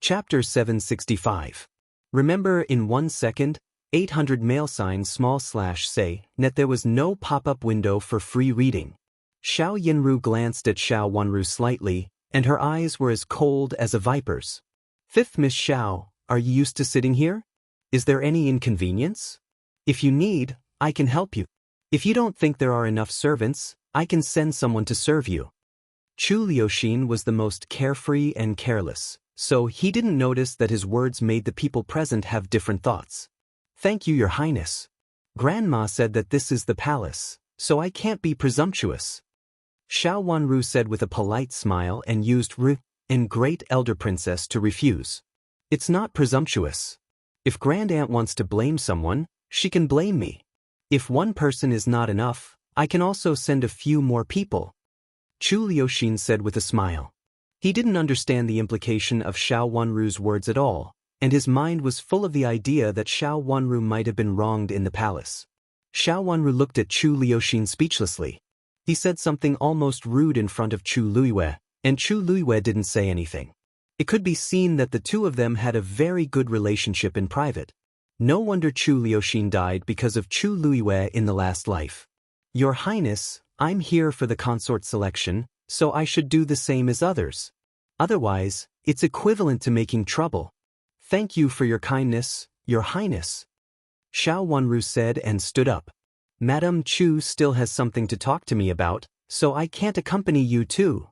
Chapter 765. Remember, in 1 second, 800 mail sign /say, net there was no pop-up window for free reading. Xiao Yinru glanced at Xiao Wanru slightly, and her eyes were as cold as a viper's. Fifth Miss Xiao, are you used to sitting here? Is there any inconvenience? If you need, I can help you. If you don't think there are enough servants, I can send someone to serve you. Chu Liuxin was the most carefree and careless, so he didn't notice that his words made the people present have different thoughts. Thank you, Your Highness. Grandma said that this is the palace, so I can't be presumptuous. Xiao Wanru said with a polite smile and used "r" and great elder princess to refuse. It's not presumptuous. If Grand Aunt wants to blame someone, she can blame me. If one person is not enough, I can also send a few more people. Chu Liuxin said with a smile. He didn't understand the implication of Xiao Wanru's words at all, and his mind was full of the idea that Xiao Wanru might have been wronged in the palace. Xiao Wanru looked at Chu Liuxin speechlessly. He said something almost rude in front of Chu Luiyue, and Chu Luiyue didn't say anything. It could be seen that the two of them had a very good relationship in private. No wonder Chu Liuxin died because of Chu Luiyue in the last life. Your Highness, I'm here for the consort selection, so I should do the same as others. Otherwise, it's equivalent to making trouble. Thank you for your kindness, Your Highness. Xiao Wanru said and stood up. Madame Chu still has something to talk to me about, so I can't accompany you too.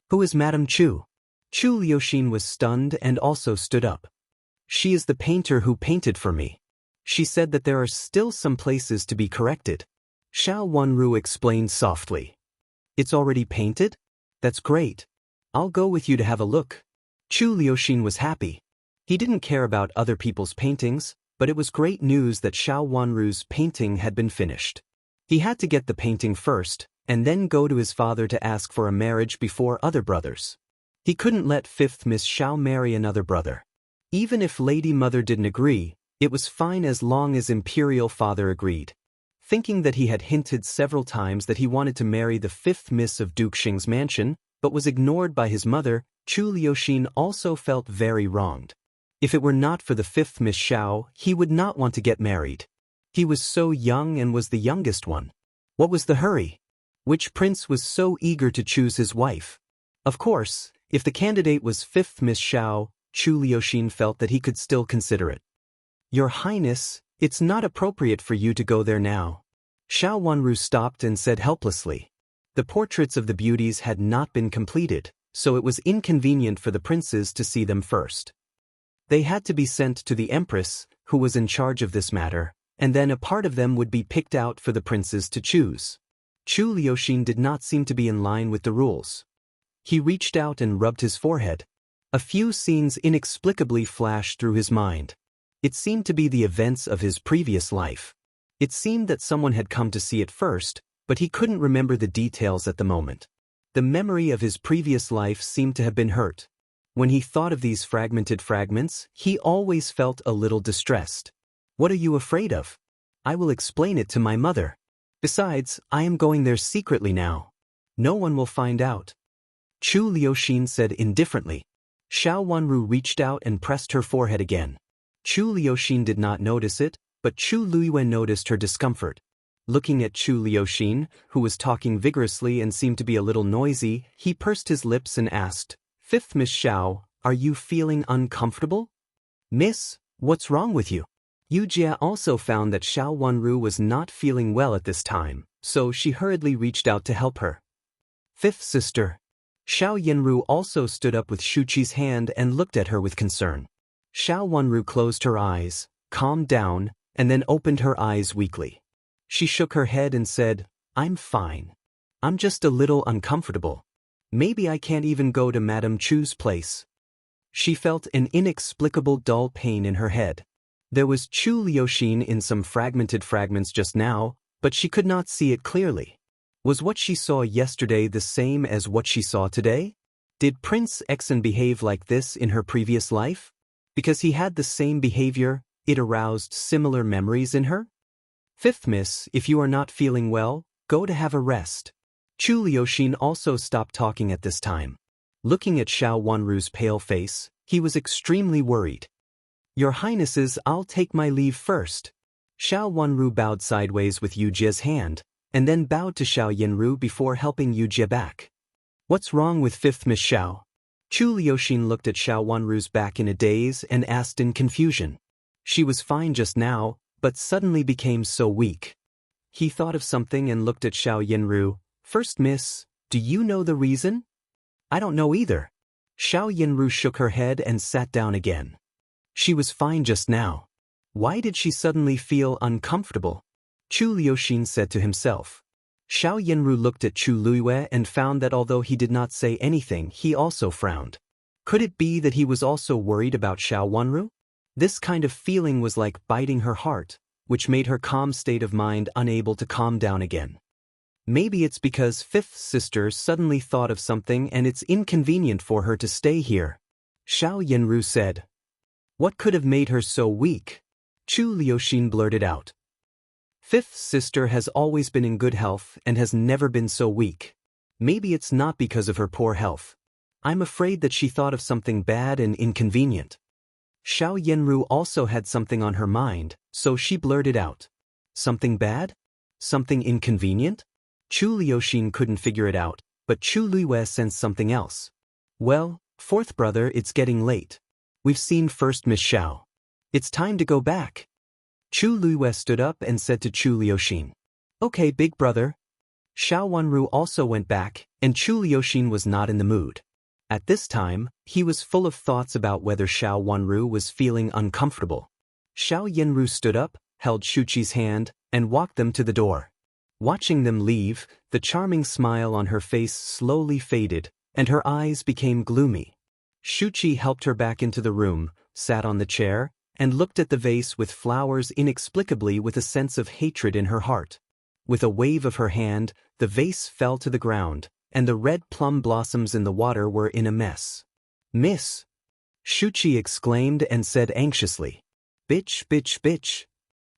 Who is Madame Chu? Chu Liuxin was stunned and also stood up. She is the painter who painted for me. She said that there are still some places to be corrected. Xiao Wanru explained softly. It's already painted? That's great. I'll go with you to have a look. Chu Liuxin was happy. He didn't care about other people's paintings, but it was great news that Xiao Wanru's painting had been finished. He had to get the painting first, and then go to his father to ask for a marriage before other brothers. He couldn't let Fifth Miss Xiao marry another brother. Even if Lady Mother didn't agree, it was fine as long as Imperial father agreed. Thinking that he had hinted several times that he wanted to marry the fifth Miss of Duke Xing's mansion, but was ignored by his mother, Chu Liuxin also felt very wronged. If it were not for the fifth Miss Xiao, he would not want to get married. He was so young and was the youngest one. What was the hurry? Which prince was so eager to choose his wife? Of course, if the candidate was fifth Miss Xiao, Chu Liuxin felt that he could still consider it. Your Highness, it's not appropriate for you to go there now. Xiao Wanru stopped and said helplessly. The portraits of the beauties had not been completed, so it was inconvenient for the princes to see them first. They had to be sent to the Empress, who was in charge of this matter, and then a part of them would be picked out for the princes to choose. Chu Liuxin did not seem to be in line with the rules. He reached out and rubbed his forehead. A few scenes inexplicably flashed through his mind. It seemed to be the events of his previous life. It seemed that someone had come to see it first, but he couldn't remember the details at the moment. The memory of his previous life seemed to have been hurt. When he thought of these fragmented fragments, he always felt a little distressed. What are you afraid of? I will explain it to my mother. Besides, I am going there secretly now. No one will find out. Chu Liuxin said indifferently. Xiao Wanru reached out and pressed her forehead again. Chu Liuxin did not notice it, but Chu Luiyue noticed her discomfort. Looking at Chu Liuxin, who was talking vigorously and seemed to be a little noisy, he pursed his lips and asked, Fifth Miss Xiao, are you feeling uncomfortable? Miss, what's wrong with you? Yu Jia also found that Xiao Wanru was not feeling well at this time, so she hurriedly reached out to help her. Fifth sister. Xiao Yinru also stood up with Shuqi's hand and looked at her with concern. Xiao Wanru closed her eyes, calmed down, and then opened her eyes weakly. She shook her head and said, I'm fine. I'm just a little uncomfortable. Maybe I can't even go to Madame Chu's place. She felt an inexplicable dull pain in her head. There was Chu Liuxin in some fragmented fragments just now, but she could not see it clearly. Was what she saw yesterday the same as what she saw today? Did Prince Exon behave like this in her previous life? Because he had the same behavior, it aroused similar memories in her? Fifth Miss, if you are not feeling well, go to have a rest. Chu Liuxin also stopped talking at this time. Looking at Xiao Wanru's pale face, He was extremely worried. Your Highnesses, I'll take my leave first. Xiao Wanru bowed sideways with Yu Jie's hand, and then bowed to Xiao Yanru before helping Yu Jie back. What's wrong with 5th Miss Xiao? Chu Liuxin looked at Xiao Wanru's back in a daze and asked in confusion. She was fine just now, but suddenly became so weak. He thought of something and looked at Xiao Yanru. First Miss, do you know the reason? I don't know either. Xiao Yanru shook her head and sat down again. She was fine just now. Why did she suddenly feel uncomfortable? Chu Liuxin said to himself. Xiao Yanru looked at Chu Luiyue and found that although he did not say anything, he also frowned. Could it be that he was also worried about Xiao Wanru? This kind of feeling was like biting her heart, which made her calm state of mind unable to calm down again. Maybe it's because 5th sister suddenly thought of something and it's inconvenient for her to stay here. Xiao Yanru said. What could have made her so weak? Chu Liuxin blurted out. 5th sister has always been in good health and has never been so weak. Maybe it's not because of her poor health. I'm afraid that she thought of something bad and inconvenient. Xiao Yanru also had something on her mind, so she blurted out. Something bad? Something inconvenient? Chu Liuxin couldn't figure it out, but Chu Luiyue sensed something else. Well, 4th brother, it's getting late. We've seen 1st Miss Xiao. It's time to go back. Chu Luiyue stood up and said to Chu Liuxin. Okay, big brother. Xiao Wanru also went back, and Chu Liuxin was not in the mood. At this time, he was full of thoughts about whether Xiao Wanru was feeling uncomfortable. Xiao Yanru stood up, held Shuqi's hand, and walked them to the door. Watching them leave, the charming smile on her face slowly faded, and her eyes became gloomy. Shuqi helped her back into the room, sat on the chair, and looked at the vase with flowers inexplicably with a sense of hatred in her heart. With a wave of her hand, the vase fell to the ground, and the red plum blossoms in the water were in a mess. Miss! Shuqi exclaimed and said anxiously. Bitch, bitch, bitch!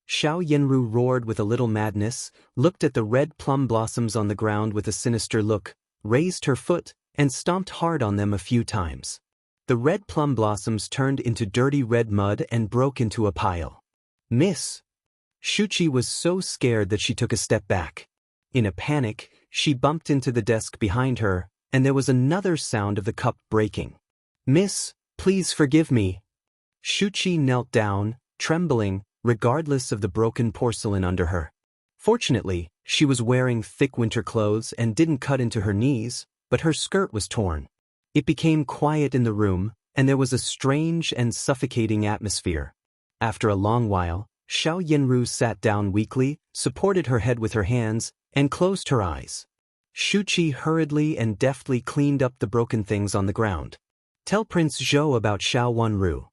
Xiao Yanru roared with a little madness, looked at the red plum blossoms on the ground with a sinister look, raised her foot, and stomped hard on them a few times. The red plum blossoms turned into dirty red mud and broke into a pile. Miss! Shuqi was so scared that she took a step back. In a panic, she bumped into the desk behind her, and there was another sound of the cup breaking. Miss, please forgive me. Shuqi knelt down, trembling, regardless of the broken porcelain under her. Fortunately, she was wearing thick winter clothes and didn't cut into her knees, but her skirt was torn. It became quiet in the room, and there was a strange and suffocating atmosphere. After a long while, Xiao Yanru sat down weakly, supported her head with her hands, and closed her eyes. Shuqi hurriedly and deftly cleaned up the broken things on the ground. Tell Prince Zhou about Xiao Wanru.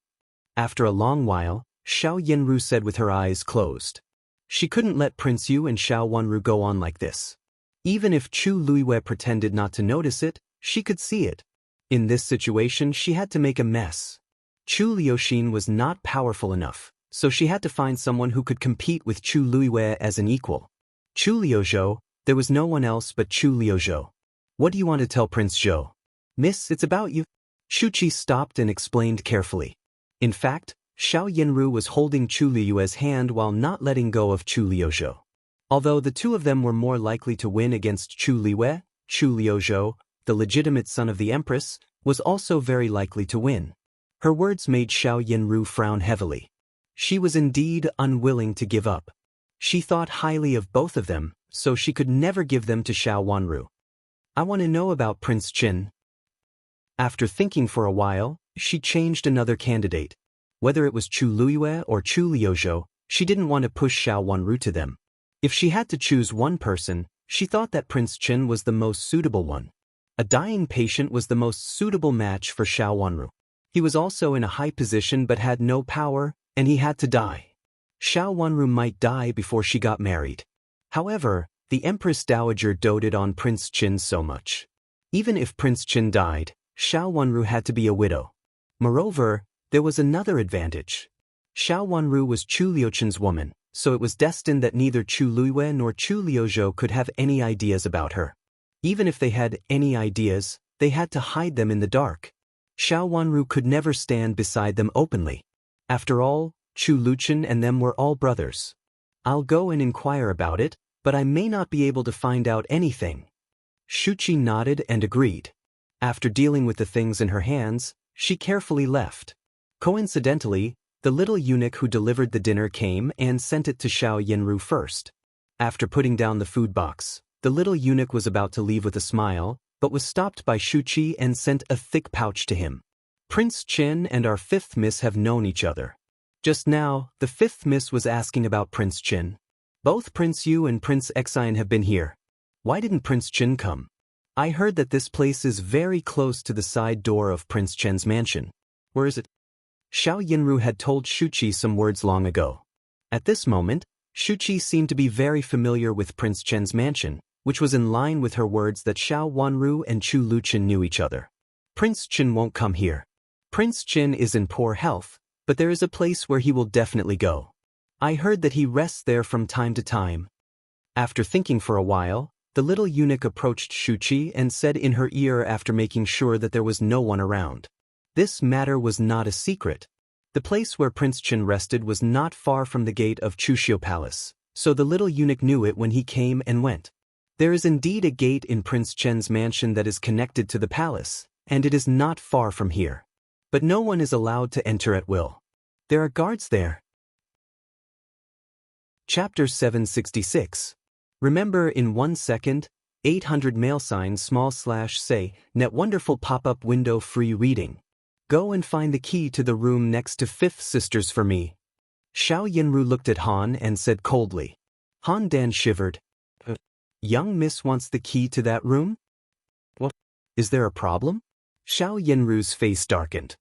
After a long while, Xiao Yanru said with her eyes closed. She couldn't let Prince Yu and Xiao Wanru go on like this. Even if Chu Luiyue pretended not to notice it, she could see it. In this situation, she had to make a mess. Chu Liuxin was not powerful enough, so she had to find someone who could compete with Chu Luiyue as an equal. Chu Liuzhou, there was no one else but Chu Liuzhou. What do you want to tell Prince Zhou? Miss, it's about you. Shuqi stopped and explained carefully. In fact, Xiao Yanru was holding Chu Liyue's hand while not letting go of Chu Liuzhou. Although the two of them were more likely to win against Chu Liyue, Chu Liuzhou, the legitimate son of the Empress, was also very likely to win. Her words made Xiao Yanru frown heavily. She was indeed unwilling to give up. She thought highly of both of them, so she could never give them to Xiao Wanru. I want to know about Prince Qin. After thinking for a while, she changed another candidate. Whether it was Chu Luiyue or Chu Liuzhou, she didn't want to push Xiao Wanru to them. If she had to choose one person, she thought that Prince Qin was the most suitable one. A dying patient was the most suitable match for Xiao Wanru. He was also in a high position but had no power, and he had to die. Xiao Wanru might die before she got married. However, the Empress Dowager doted on Prince Qin so much. Even if Prince Qin died, Xiao Wanru had to be a widow. Moreover, there was another advantage. Xiao Wanru was Chu Liuqin's woman, so it was destined that neither Chu Luiyue nor Chu Liuzhou could have any ideas about her. Even if they had any ideas, they had to hide them in the dark. Xiao Wanru could never stand beside them openly. After all, Chu Luchan and them were all brothers. I'll go and inquire about it, but I may not be able to find out anything. Shuqi nodded and agreed. After dealing with the things in her hands, she carefully left. Coincidentally, the little eunuch who delivered the dinner came and sent it to Xiao Yanru first. After putting down the food box, the little eunuch was about to leave with a smile, but was stopped by Shuqi and sent a thick pouch to him. Prince Chen and our fifth miss have known each other. Just now, the fifth miss was asking about Prince Chen. Both Prince Yu and Prince Exine have been here. Why didn't Prince Chen come? I heard that this place is very close to the side door of Prince Chen's mansion. Where is it? Xiao Yanru had told Shuqi some words long ago. At this moment, Shuqi seemed to be very familiar with Prince Chen's mansion, which was in line with her words that Xiao Wanru and Chu Luchan knew each other. Prince Chen won't come here. Prince Chen is in poor health, but there is a place where he will definitely go. I heard that he rests there from time to time. After thinking for a while, the little eunuch approached Shuqi and said in her ear after making sure that there was no one around. This matter was not a secret. The place where Prince Chen rested was not far from the gate of Chuxiu Palace, so the little eunuch knew it when he came and went. There is indeed a gate in Prince Chen's mansion that is connected to the palace, and it is not far from here. But no one is allowed to enter at will. There are guards there. Chapter 766. Remember in 1 second, 800 mail sign /say, net wonderful pop-up window free reading. Go and find the key to the room next to Fifth Sisters for me. Xiao Yanru looked at Han and said coldly. Han Dan shivered. Young miss wants the key to that room? What? Is there a problem? Xiao Yanru's face darkened.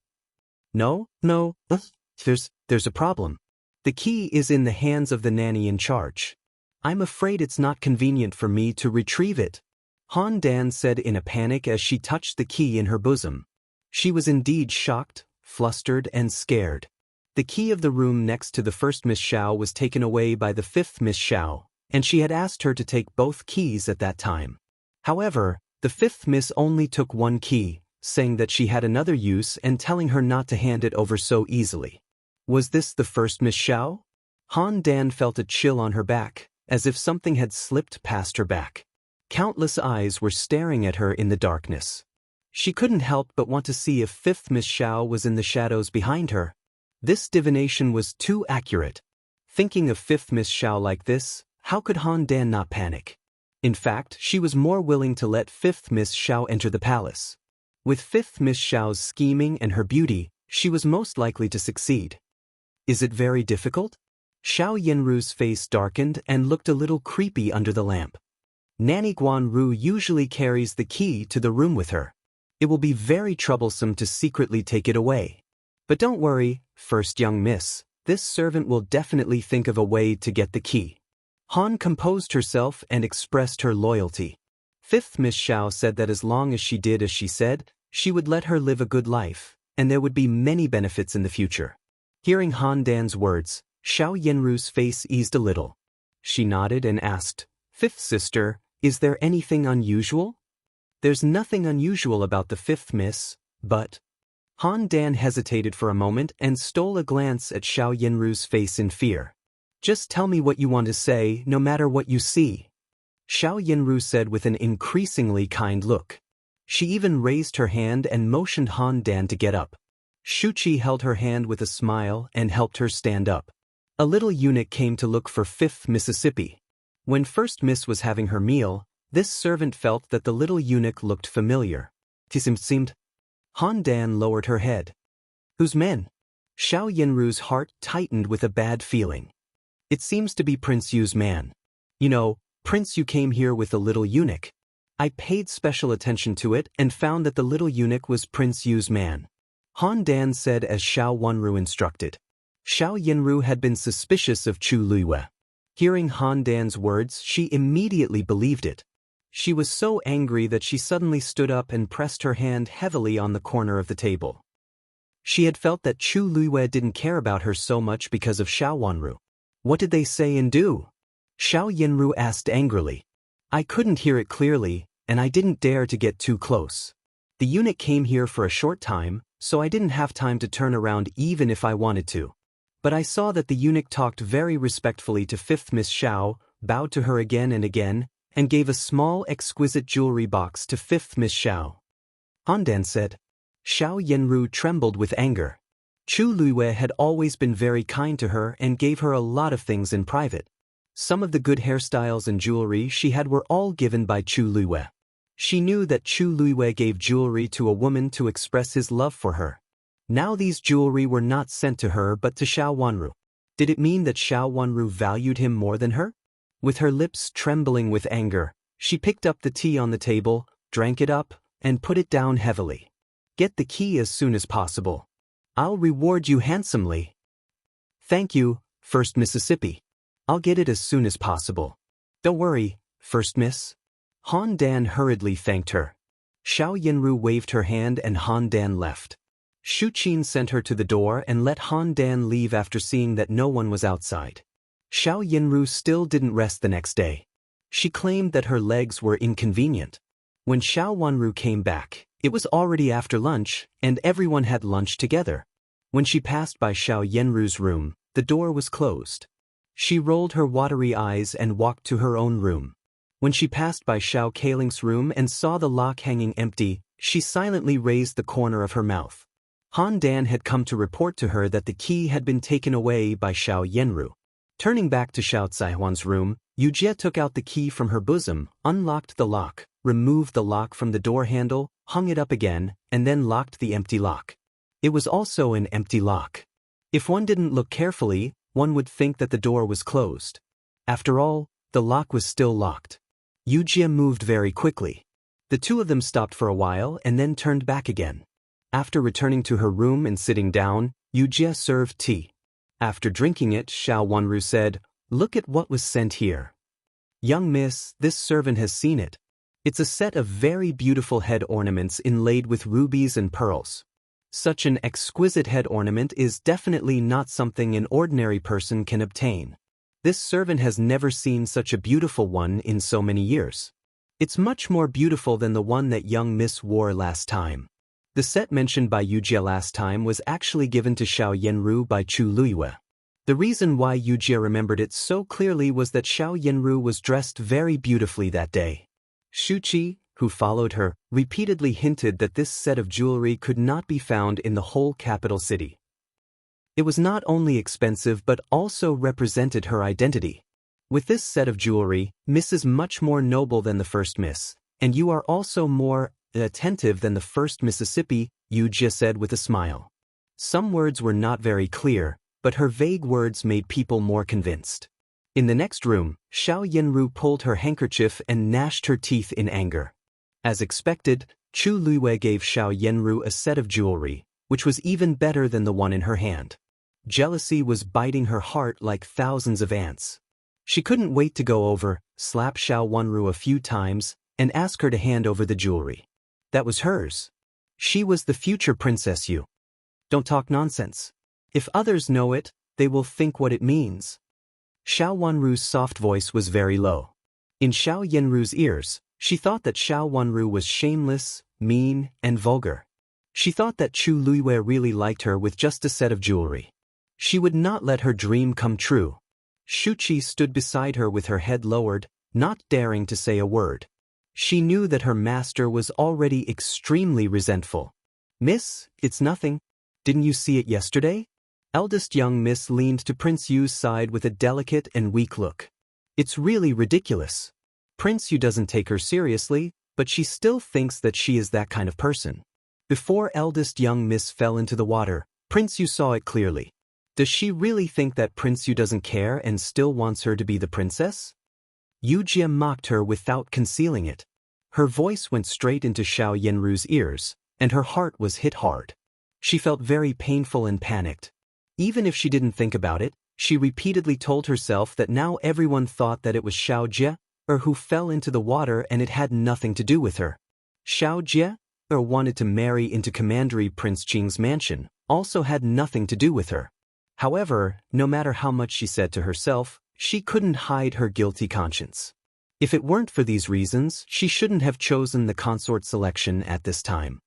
No, there's a problem. The key is in the hands of the nanny in charge. I'm afraid it's not convenient for me to retrieve it. Han Dan said in a panic as she touched the key in her bosom. She was indeed shocked, flustered, and scared. The key of the room next to the first Miss Xiao was taken away by the fifth Miss Xiao, and she had asked her to take both keys at that time. However, the fifth Miss only took one key, saying that she had another use and telling her not to hand it over so easily. Was this the first Miss Xiao? Han Dan felt a chill on her back, as if something had slipped past her back. Countless eyes were staring at her in the darkness. She couldn't help but want to see if fifth Miss Xiao was in the shadows behind her. This divination was too accurate. Thinking of fifth Miss Xiao like this, how could Han Dan not panic? In fact, she was more willing to let fifth Miss Xiao enter the palace. With fifth Miss Xiao's scheming and her beauty, she was most likely to succeed. Is it very difficult? Xiao Yanru's face darkened and looked a little creepy under the lamp. Nanny Guan Ru usually carries the key to the room with her. It will be very troublesome to secretly take it away. But don't worry, first young miss, this servant will definitely think of a way to get the key. Han composed herself and expressed her loyalty. Fifth Miss Xiao said that as long as she did as she said, she would let her live a good life, and there would be many benefits in the future. Hearing Han Dan's words, Xiao Yanru's face eased a little. She nodded and asked, Fifth sister, is there anything unusual? There's nothing unusual about the fifth miss, but... Han Dan hesitated for a moment and stole a glance at Xiao Yanru's face in fear. Just tell me what you want to say, no matter what you see. Xiao Yanru said with an increasingly kind look. She even raised her hand and motioned Han Dan to get up. Shuqi held her hand with a smile and helped her stand up. A little eunuch came to look for Fifth Mississippi. When First Miss was having her meal, this servant felt that the little eunuch looked familiar. Seemed. Han Dan lowered her head. Whose men? Xiao Yanru's heart tightened with a bad feeling. It seems to be Prince Yu's man. You know, Prince Yu came here with the little eunuch. I paid special attention to it and found that the little eunuch was Prince Yu's man. Han Dan said as Xiao Wanru instructed. Xiao Yanru had been suspicious of Chu Luiyue. Hearing Han Dan's words, she immediately believed it. She was so angry that she suddenly stood up and pressed her hand heavily on the corner of the table. She had felt that Chu Luiyue didn't care about her so much because of Xiao Wanru. What did they say and do? Xiao Yanru asked angrily. I couldn't hear it clearly, and I didn't dare to get too close. The eunuch came here for a short time, so I didn't have time to turn around even if I wanted to. But I saw that the eunuch talked very respectfully to fifth Miss Xiao, bowed to her again and again, and gave a small exquisite jewelry box to fifth Miss Xiao. Han Dan said. Xiao Yanru trembled with anger. Chu Luiwei had always been very kind to her and gave her a lot of things in private. Some of the good hairstyles and jewelry she had were all given by Chu Luiwei. She knew that Chu Luiwei gave jewelry to a woman to express his love for her. Now these jewelry were not sent to her but to Xiao Wanru. Did it mean that Xiao Wanru valued him more than her? With her lips trembling with anger, she picked up the tea on the table, drank it up, and put it down heavily. Get the key as soon as possible. I'll reward you handsomely. Thank you, First Mississippi. I'll get it as soon as possible. Don't worry, First Miss. Han Dan hurriedly thanked her. Xiao Yanru waved her hand and Han Dan left. Shu Qin sent her to the door and let Han Dan leave after seeing that no one was outside. Xiao Yanru still didn't rest the next day. She claimed that her legs were inconvenient. When Xiao Wanru came back, it was already after lunch, and everyone had lunch together. When she passed by Xiao Yanru's room, the door was closed. She rolled her watery eyes and walked to her own room. When she passed by Xiao Kaling's room and saw the lock hanging empty, she silently raised the corner of her mouth. Han Dan had come to report to her that the key had been taken away by Xiao Yanru. Turning back to Xiao Caihuan's room, Yu Jie took out the key from her bosom, unlocked the lock, removed the lock from the door handle, hung it up again, and then locked the empty lock. It was also an empty lock. If one didn't look carefully, one would think that the door was closed. After all, the lock was still locked. Yu Jie moved very quickly. The two of them stopped for a while and then turned back again. After returning to her room and sitting down, Yu Jie served tea. After drinking it, Xiao Wanru said, "Look at what was sent here. Young miss, this servant has seen it. It's a set of very beautiful head ornaments inlaid with rubies and pearls. Such an exquisite head ornament is definitely not something an ordinary person can obtain. This servant has never seen such a beautiful one in so many years. It's much more beautiful than the one that young miss wore last time." The set mentioned by Yu Jie last time was actually given to Xiao Yanru by Chu Luiwei. The reason why Yu Jie remembered it so clearly was that Xiao Yanru was dressed very beautifully that day. Shu Qi, who followed her, repeatedly hinted that this set of jewelry could not be found in the whole capital city. It was not only expensive but also represented her identity. With this set of jewelry, Miss is much more noble than the first Miss, and you are also more attentive than the first Mississippi, Yu Jie said with a smile. Some words were not very clear, but her vague words made people more convinced. In the next room, Xiao Yanru pulled her handkerchief and gnashed her teeth in anger. As expected, Chu Luiwei gave Xiao Yanru a set of jewelry, which was even better than the one in her hand. Jealousy was biting her heart like thousands of ants. She couldn't wait to go over, slap Xiao Wanru a few times, and ask her to hand over the jewelry. That was hers. She was the future Princess Yu. Don't talk nonsense. If others know it, they will think what it means. Xiao Wanru's soft voice was very low. In Xiao Yanru's ears, she thought that Xiao Wanru was shameless, mean, and vulgar. She thought that Chu Luiwei really liked her with just a set of jewelry. She would not let her dream come true. Shu Qi stood beside her with her head lowered, not daring to say a word. She knew that her master was already extremely resentful. "Miss, it's nothing. Didn't you see it yesterday?" Eldest young Miss leaned to Prince Yu's side with a delicate and weak look. "It's really ridiculous. Prince Yu doesn't take her seriously, but she still thinks that she is that kind of person." Before eldest young Miss fell into the water, Prince Yu saw it clearly. Does she really think that Prince Yu doesn't care and still wants her to be the princess? Yu Jie mocked her without concealing it. Her voice went straight into Xiao Yanru's ears, and her heart was hit hard. She felt very painful and panicked. Even if she didn't think about it, she repeatedly told herself that now everyone thought that it was Xiao Jie, who fell into the water and it had nothing to do with her. Xiao Jie, wanted to marry into Commandery Prince Qing's mansion, also had nothing to do with her. However, no matter how much she said to herself, she couldn't hide her guilty conscience. If it weren't for these reasons, she shouldn't have chosen the consort selection at this time.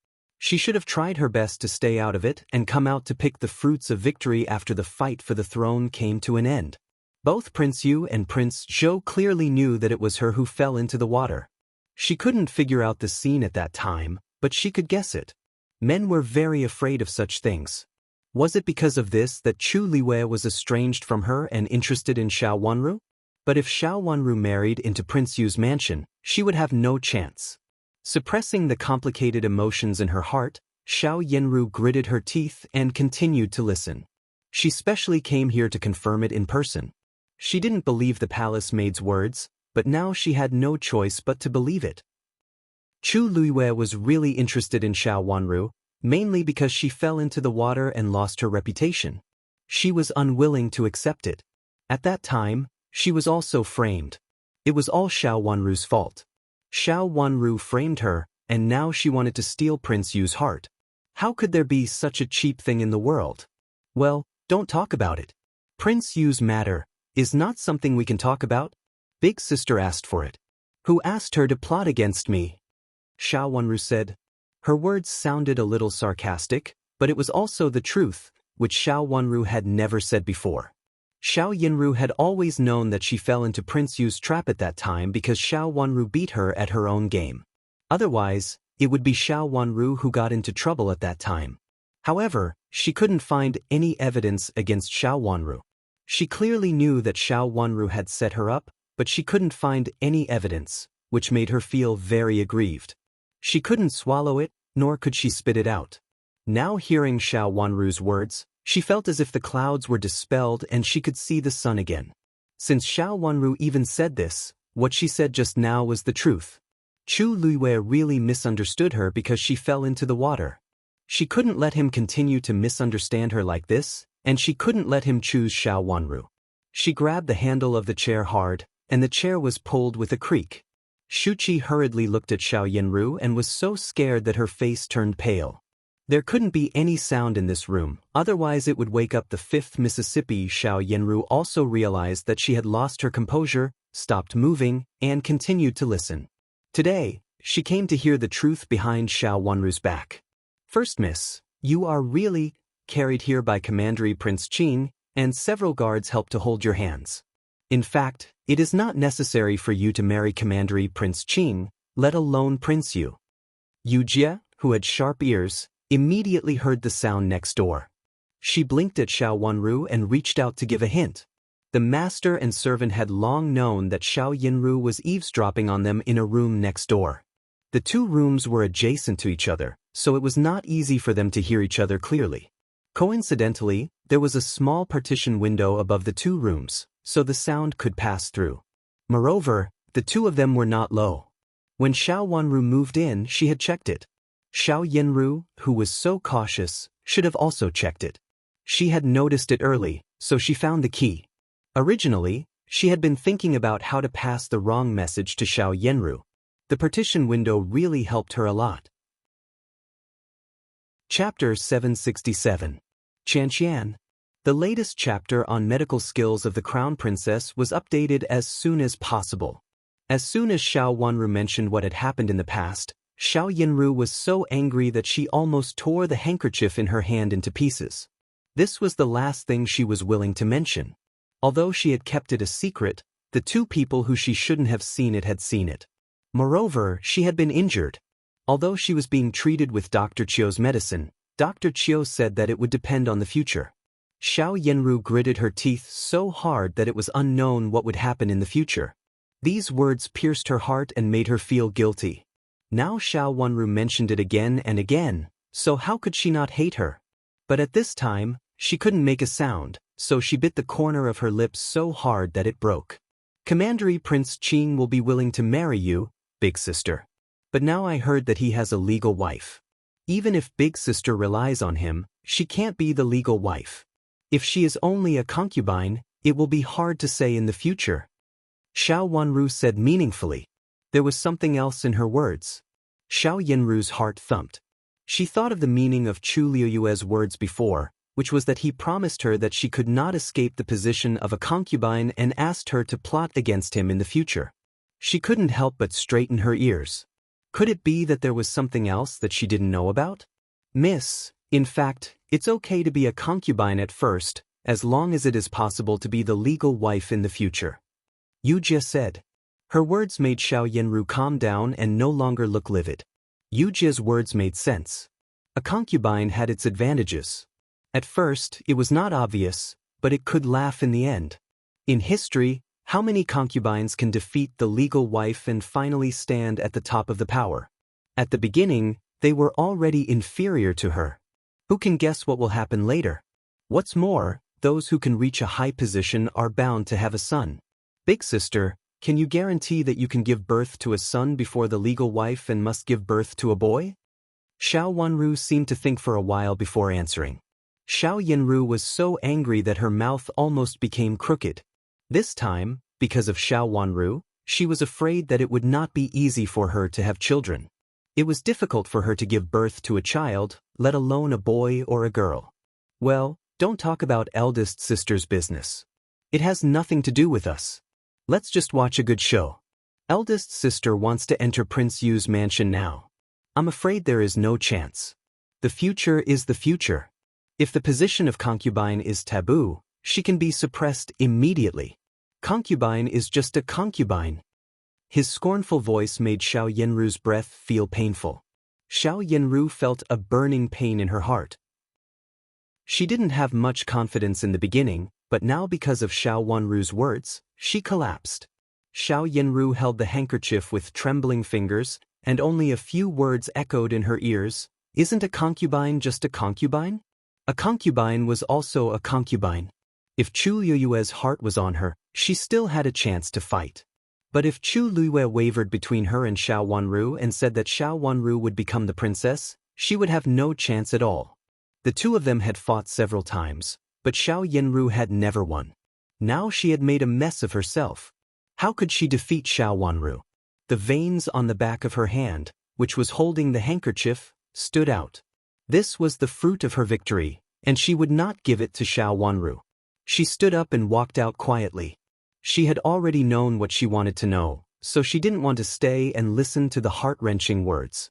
She should have tried her best to stay out of it and come out to pick the fruits of victory after the fight for the throne came to an end. Both Prince Yu and Prince Zhou clearly knew that it was her who fell into the water. She couldn't figure out the scene at that time, but she could guess it. Men were very afraid of such things. Was it because of this that Chu Liwei was estranged from her and interested in Xiao Wanru? But if Xiao Wanru married into Prince Yu's mansion, she would have no chance. Suppressing the complicated emotions in her heart, Xiao Yanru gritted her teeth and continued to listen. She specially came here to confirm it in person. She didn't believe the palace maid's words, but now she had no choice but to believe it. Chu Liwei was really interested in Xiao Wanru, mainly because she fell into the water and lost her reputation. She was unwilling to accept it. At that time, she was also framed. It was all Xiao Wanru's fault. Xiao Wanru framed her, and now she wanted to steal Prince Yu's heart. How could there be such a cheap thing in the world? Well, don't talk about it. Prince Yu's matter is not something we can talk about. Big sister asked for it. Who asked her to plot against me? Xiao Wanru said. Her words sounded a little sarcastic, but it was also the truth, which Xiao Wanru had never said before. Xiao Yanru had always known that she fell into Prince Yu's trap at that time because Xiao Wanru beat her at her own game. Otherwise, it would be Xiao Wanru who got into trouble at that time. However, she couldn't find any evidence against Xiao Wanru. She clearly knew that Xiao Wanru had set her up, but she couldn't find any evidence, which made her feel very aggrieved. She couldn't swallow it, nor could she spit it out. Now hearing Xiao Wanru's words, she felt as if the clouds were dispelled and she could see the sun again. Since Xiao Wanru even said this, what she said just now was the truth. Chu Liwei really misunderstood her because she fell into the water. She couldn't let him continue to misunderstand her like this, and she couldn't let him choose Xiao Wanru. She grabbed the handle of the chair hard, and the chair was pulled with a creak. Shuqi hurriedly looked at Xiao Yanru and was so scared that her face turned pale. There couldn't be any sound in this room, otherwise it would wake up the 5th Mississippi. Xiao Yanru also realized that she had lost her composure, stopped moving, and continued to listen. Today, she came to hear the truth behind Xiao Wanru's back. First Miss, you are really carried here by Commandery Prince Qing, and several guards help to hold your hands. In fact, it is not necessary for you to marry Commandery Prince Qing, let alone Prince Yu. Yu Jie, who had sharp ears, immediately heard the sound next door. She blinked at Xiao Wanru and reached out to give a hint. The master and servant had long known that Xiao Yanru was eavesdropping on them in a room next door. The two rooms were adjacent to each other, so it was not easy for them to hear each other clearly. Coincidentally, there was a small partition window above the two rooms, so the sound could pass through. Moreover, the two of them were not low. When Xiao Wanru moved in, she had checked it. Xiao Yanru, who was so cautious, should have also checked it. She had noticed it early, so she found the key. Originally, she had been thinking about how to pass the wrong message to Xiao Yanru. The partition window really helped her a lot. Chapter 767. Qianqian. The latest chapter on medical skills of the Crown Princess was updated as soon as possible. As soon as Xiao Wanru mentioned what had happened in the past, Xiao Yanru was so angry that she almost tore the handkerchief in her hand into pieces. This was the last thing she was willing to mention. Although she had kept it a secret, the two people who she shouldn't have seen it had seen it. Moreover, she had been injured. Although she was being treated with Dr. Chio's medicine, Dr. Chio said that it would depend on the future. Xiao Yanru gritted her teeth so hard that it was unknown what would happen in the future. These words pierced her heart and made her feel guilty. Now Xiao Wanru mentioned it again and again, so how could she not hate her? But at this time, she couldn't make a sound, so she bit the corner of her lips so hard that it broke. Commandery Prince Qing will be willing to marry you, big sister. But now I heard that he has a legal wife. Even if big sister relies on him, she can't be the legal wife. If she is only a concubine, it will be hard to say in the future. Xiao Wanru said meaningfully. There was something else in her words. Xiao Yanru's heart thumped. She thought of the meaning of Chu Liuyue's words before, which was that he promised her that she could not escape the position of a concubine and asked her to plot against him in the future. She couldn't help but straighten her ears. Could it be that there was something else that she didn't know about? Miss, in fact, it's okay to be a concubine at first, as long as it is possible to be the legal wife in the future. Yu Jie said. Her words made Xiao Yanru calm down and no longer look livid. Yu Jie's words made sense. A concubine had its advantages. At first, it was not obvious, but it could laugh in the end. In history, how many concubines can defeat the legal wife and finally stand at the top of the power? At the beginning, they were already inferior to her. Who can guess what will happen later? What's more, those who can reach a high position are bound to have a son. Big sister, can you guarantee that you can give birth to a son before the legal wife and must give birth to a boy? Xiao Wanru seemed to think for a while before answering. Xiao Yanru was so angry that her mouth almost became crooked. This time, because of Xiao Wanru, she was afraid that it would not be easy for her to have children. It was difficult for her to give birth to a child, let alone a boy or a girl. Well, don't talk about eldest sister's business. It has nothing to do with us. Let's just watch a good show. Eldest sister wants to enter Prince Yu's mansion now. I'm afraid there is no chance. The future is the future. If the position of concubine is taboo, she can be suppressed immediately. Concubine is just a concubine. His scornful voice made Xiao Yanru's breath feel painful. Xiao Yanru felt a burning pain in her heart. She didn't have much confidence in the beginning, but now because of Xiao Wanru's words, she collapsed. Xiao Yanru held the handkerchief with trembling fingers, and only a few words echoed in her ears. Isn't a concubine just a concubine? A concubine was also a concubine. If Chu Liyue's heart was on her, she still had a chance to fight. But if Chu Liyue wavered between her and Xiao Wanru and said that Xiao Wanru would become the princess, she would have no chance at all. The two of them had fought several times, but Xiao Yanru had never won. Now she had made a mess of herself. How could she defeat Xiao Wanru? The veins on the back of her hand, which was holding the handkerchief, stood out. This was the fruit of her victory, and she would not give it to Xiao Wanru. She stood up and walked out quietly. She had already known what she wanted to know, so she didn't want to stay and listen to the heart-wrenching words.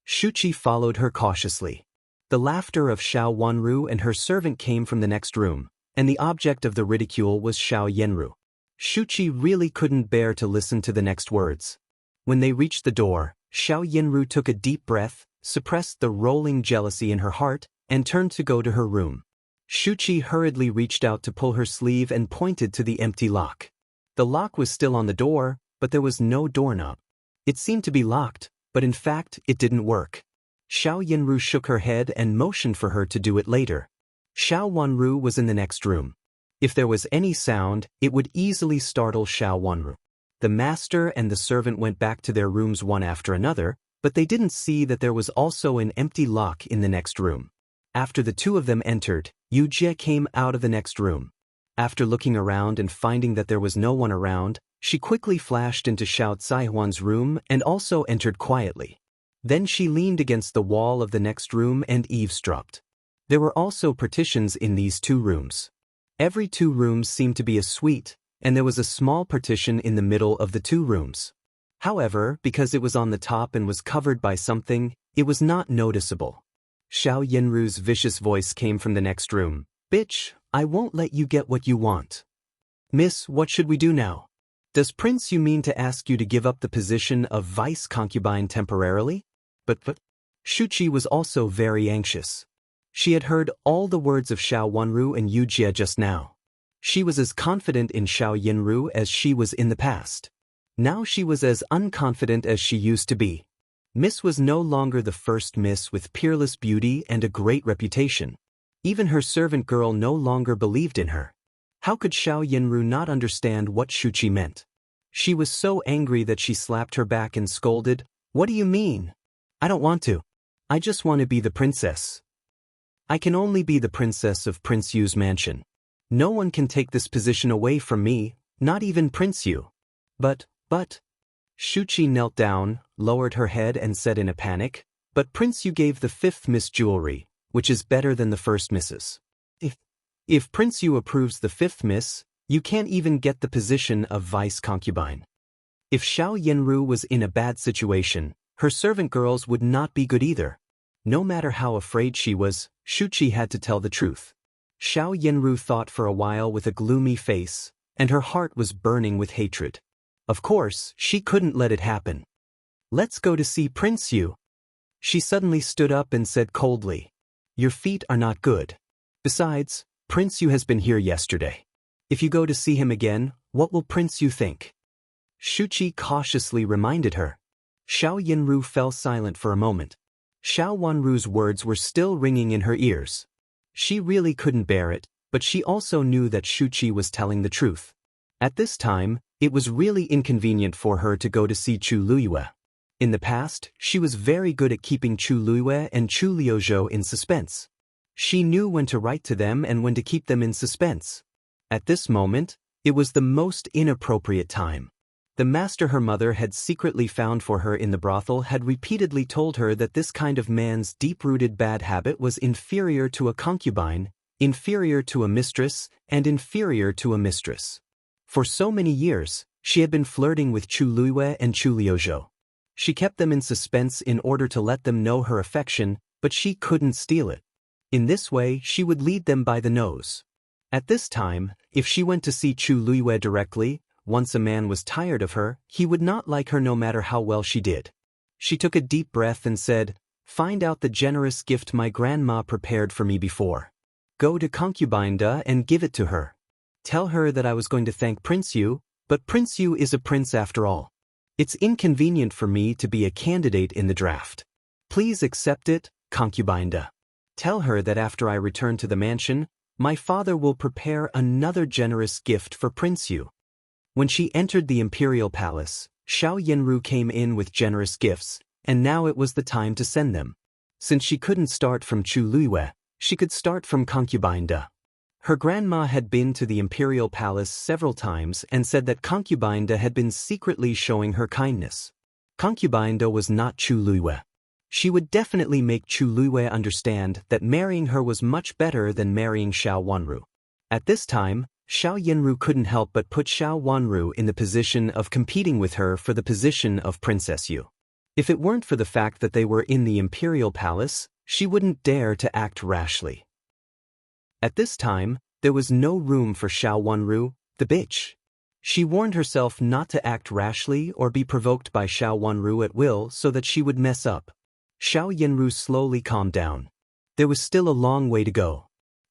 Shuqi followed her cautiously. The laughter of Xiao Wanru and her servant came from the next room, and the object of the ridicule was Xiao Yanru. Shuqi really couldn't bear to listen to the next words. When they reached the door, Xiao Yanru took a deep breath, suppressed the rolling jealousy in her heart, and turned to go to her room. Shuqi hurriedly reached out to pull her sleeve and pointed to the empty lock. The lock was still on the door, but there was no doorknob. It seemed to be locked, but in fact, it didn't work. Xiao Yanru shook her head and motioned for her to do it later. Xiao Wanru was in the next room. If there was any sound, it would easily startle Xiao Wanru. The master and the servant went back to their rooms one after another, but they didn't see that there was also an empty lock in the next room. After the two of them entered, Yu Jie came out of the next room. After looking around and finding that there was no one around, she quickly flashed into Xiao Zaihuan's room and also entered quietly. Then she leaned against the wall of the next room and eavesdropped. There were also partitions in these two rooms. Every two rooms seemed to be a suite, and there was a small partition in the middle of the two rooms. However, because it was on the top and was covered by something, it was not noticeable. Xiao Yanru's vicious voice came from the next room. Bitch, I won't let you get what you want. Miss, what should we do now? Does Prince Yu mean to ask you to give up the position of vice concubine temporarily? But Shuqi was also very anxious. She had heard all the words of Xiao Wanru and Yu Jie just now. She was as confident in Xiao Yanru as she was in the past. Now she was as unconfident as she used to be. Miss was no longer the first Miss with peerless beauty and a great reputation. Even her servant girl no longer believed in her. How could Xiao Yanru not understand what Shuqi meant? She was so angry that she slapped her back and scolded, "What do you mean? I don't want to. I just want to be the princess. I can only be the princess of Prince Yu's mansion. No one can take this position away from me, not even Prince Yu." But, Shuqi knelt down, lowered her head and said in a panic, "But Prince Yu gave the fifth Miss jewelry, which is better than the first Misses. If Prince Yu approves the fifth Miss, you can't even get the position of vice concubine." If Xiao Yanru was in a bad situation, her servant girls would not be good either. No matter how afraid she was, Shuchi had to tell the truth. Xiao Yanru thought for a while with a gloomy face, and her heart was burning with hatred. Of course, she couldn't let it happen. "Let's go to see Prince Yu." She suddenly stood up and said coldly, "Your feet are not good. Besides, Prince Yu has been here yesterday. If you go to see him again, what will Prince Yu think?" Shuchi cautiously reminded her. Xiao Yanru fell silent for a moment. Xiao Wanru's words were still ringing in her ears. She really couldn't bear it, but she also knew that Shuchi was telling the truth. At this time, it was really inconvenient for her to go to see Chu Luiyue. In the past, she was very good at keeping Chu Luiyue and Chu Liuzhou in suspense. She knew when to write to them and when to keep them in suspense. At this moment, it was the most inappropriate time. The master her mother had secretly found for her in the brothel had repeatedly told her that this kind of man's deep-rooted bad habit was inferior to a concubine, inferior to a mistress, and inferior to a mistress. For so many years, she had been flirting with Chu Luiyue and Chu Liuzhou. She kept them in suspense in order to let them know her affection, but she couldn't steal it. In this way, she would lead them by the nose. At this time, if she went to see Chu Luiyue directly, once a man was tired of her, he would not like her no matter how well she did. She took a deep breath and said, "Find out the generous gift my grandma prepared for me before. Go to Concubine Da and give it to her. Tell her that I was going to thank Prince Yu, but Prince Yu is a prince after all. It's inconvenient for me to be a candidate in the draft. Please accept it, Concubine Da. Tell her that after I return to the mansion, my father will prepare another generous gift for Prince Yu." When she entered the Imperial Palace, Xiao Yanru came in with generous gifts, and now it was the time to send them. Since she couldn't start from Chu Luiyue, she could start from Concubine Da. Her grandma had been to the Imperial Palace several times and said that Concubine Da had been secretly showing her kindness. Concubine Da was not Chu Luiyue. She would definitely make Chu Luiyue understand that marrying her was much better than marrying Xiao Wanru. At this time, Xiao Yanru couldn't help but put Xiao Wanru in the position of competing with her for the position of Princess Yu. If it weren't for the fact that they were in the Imperial Palace, she wouldn't dare to act rashly. At this time, there was no room for Xiao Wanru, the bitch. She warned herself not to act rashly or be provoked by Xiao Wanru at will so that she would mess up. Xiao Yanru slowly calmed down. There was still a long way to go.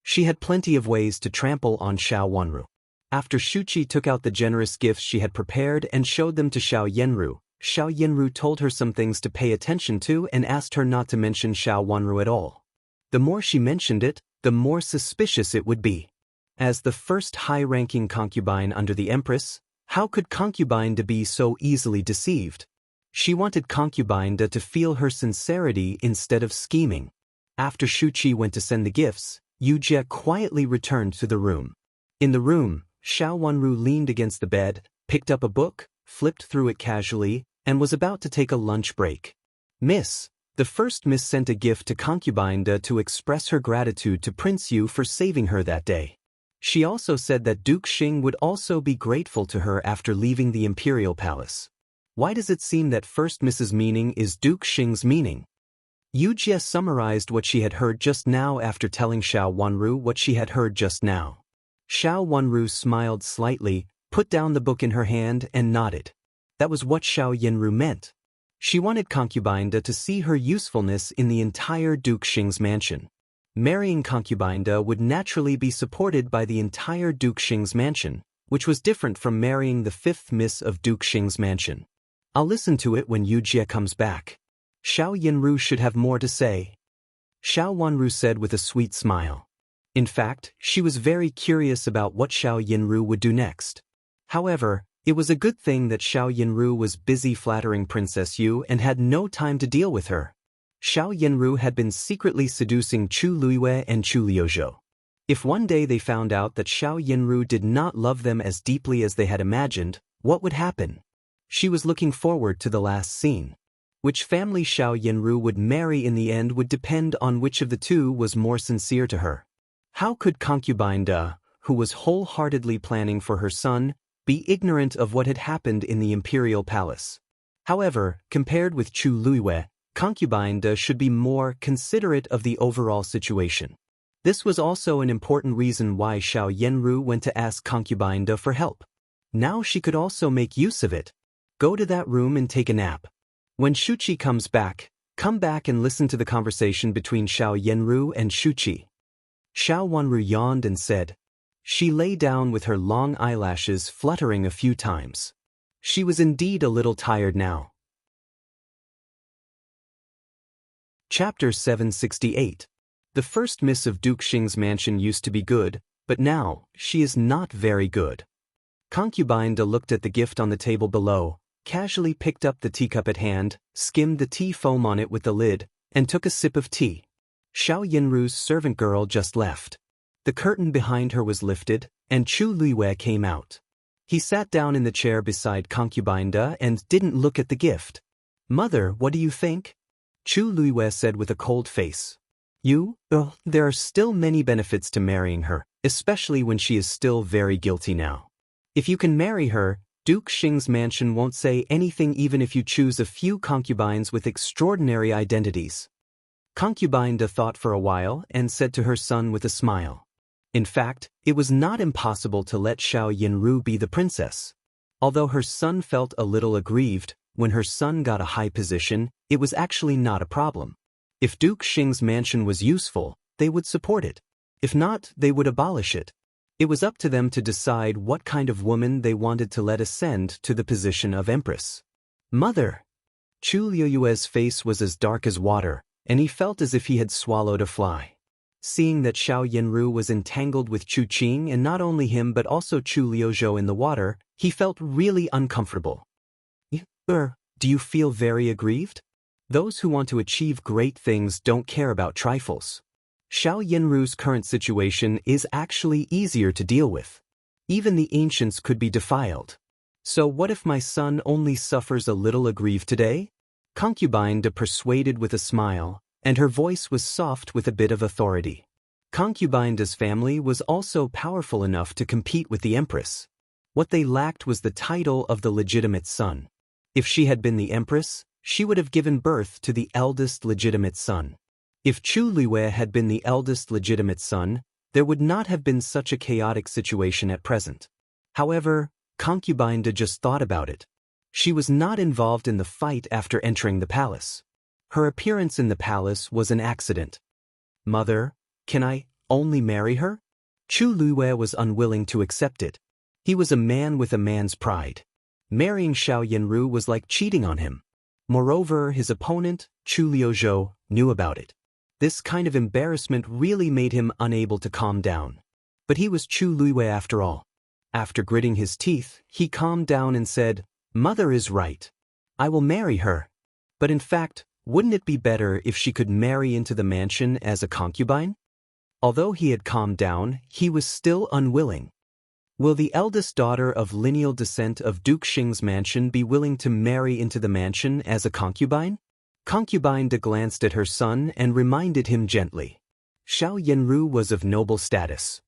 She had plenty of ways to trample on Xiao Wanru. After Shuchi took out the generous gifts she had prepared and showed them to Xiao Yanru told her some things to pay attention to and asked her not to mention Xiao Wanru at all. The more she mentioned it, the more suspicious it would be. As the first high-ranking concubine under the Empress, how could Concubine Da be so easily deceived? She wanted Concubine Da to feel her sincerity instead of scheming. After Shuchi went to send the gifts, Yu Jie quietly returned to the room. In the room, Xiao Wanru leaned against the bed, picked up a book, flipped through it casually, and was about to take a lunch break. The first Miss sent a gift to Concubine Da to express her gratitude to Prince Yu for saving her that day. She also said that Duke Xing would also be grateful to her after leaving the Imperial Palace. Why does it seem that First Miss's meaning is Duke Xing's meaning? Yu Jie summarized what she had heard just now after telling Xiao Wanru what she had heard just now. Xiao Wanru smiled slightly, put down the book in her hand and nodded. That was what Xiao Yanru meant. She wanted Concubine Da to see her usefulness in the entire Duke Xing's mansion. Marrying Concubine Da would naturally be supported by the entire Duke Xing's mansion, which was different from marrying the fifth miss of Duke Xing's mansion. I'll listen to it when Yu Jie comes back. Xiao Yanru should have more to say. Xiao Wanru said with a sweet smile. In fact, she was very curious about what Xiao Yanru would do next. However, it was a good thing that Xiao Yanru was busy flattering Princess Yu and had no time to deal with her. Xiao Yanru had been secretly seducing Chu Luiyue and Chu Liuzhou. If one day they found out that Xiao Yanru did not love them as deeply as they had imagined, what would happen? She was looking forward to the last scene. Which family Xiao Yanru would marry in the end would depend on which of the two was more sincere to her. How could Concubine Da, who was wholeheartedly planning for her son, be ignorant of what had happened in the Imperial Palace? However, compared with Chu Luiyue, Concubine should be more considerate of the overall situation. This was also an important reason why Xiao Yanru went to ask Concubine for help. Now she could also make use of it. Go to that room and take a nap. When Shuqi comes back, come back and listen to the conversation between Xiao Yanru and Shuqi. Xiao Wanru yawned and said. She lay down with her long eyelashes fluttering a few times. She was indeed a little tired now. Chapter 768. The first miss of Duke Xing's mansion used to be good, but now, she is not very good. Concubine looked at the gift on the table below, casually picked up the teacup at hand, skimmed the tea foam on it with the lid, and took a sip of tea. Xiao Yanru's servant girl just left. The curtain behind her was lifted, and Chu Luiwei came out. He sat down in the chair beside Concubine and didn't look at the gift. Mother, what do you think? Chu Luiwei said with a cold face. There are still many benefits to marrying her, especially when she is still very guilty now. If you can marry her, Duke Xing's mansion won't say anything even if you choose a few concubines with extraordinary identities. Concubine thought for a while and said to her son with a smile. In fact, it was not impossible to let Xiao Yanru be the princess. Although her son felt a little aggrieved, when her son got a high position, it was actually not a problem. If Duke Xing's mansion was useful, they would support it. If not, they would abolish it. It was up to them to decide what kind of woman they wanted to let ascend to the position of empress. Mother! Chu Liuyue's face was as dark as water, and he felt as if he had swallowed a fly. Seeing that Xiao Yanru was entangled with Chu Qing and not only him but also Chu Liuzhou in the water, he felt really uncomfortable. Do you feel very aggrieved? Those who want to achieve great things don't care about trifles. Xiao Yanru's current situation is actually easier to deal with. Even the ancients could be defiled. So what if my son only suffers a little aggrieved today? Concubine persuaded with a smile, and her voice was soft with a bit of authority. Concubine's family was also powerful enough to compete with the empress. What they lacked was the title of the legitimate son. If she had been the empress, she would have given birth to the eldest legitimate son. If Chu Luiwei had been the eldest legitimate son, there would not have been such a chaotic situation at present. However, Concubine just thought about it. She was not involved in the fight after entering the palace. Her appearance in the palace was an accident. Mother, can I only marry her? Chu Luiwei was unwilling to accept it. He was a man with a man's pride. Marrying Xiao Yanru was like cheating on him. Moreover, his opponent, Chu Liuzhou, knew about it. This kind of embarrassment really made him unable to calm down. But he was Chu Luiwei after all. After gritting his teeth, he calmed down and said, Mother is right. I will marry her. But in fact, wouldn't it be better if she could marry into the mansion as a concubine? Although he had calmed down, he was still unwilling. Will the eldest daughter of lineal descent of Duke Xing's mansion be willing to marry into the mansion as a concubine? Concubine glanced at her son and reminded him gently. Xiao Yanru was of noble status.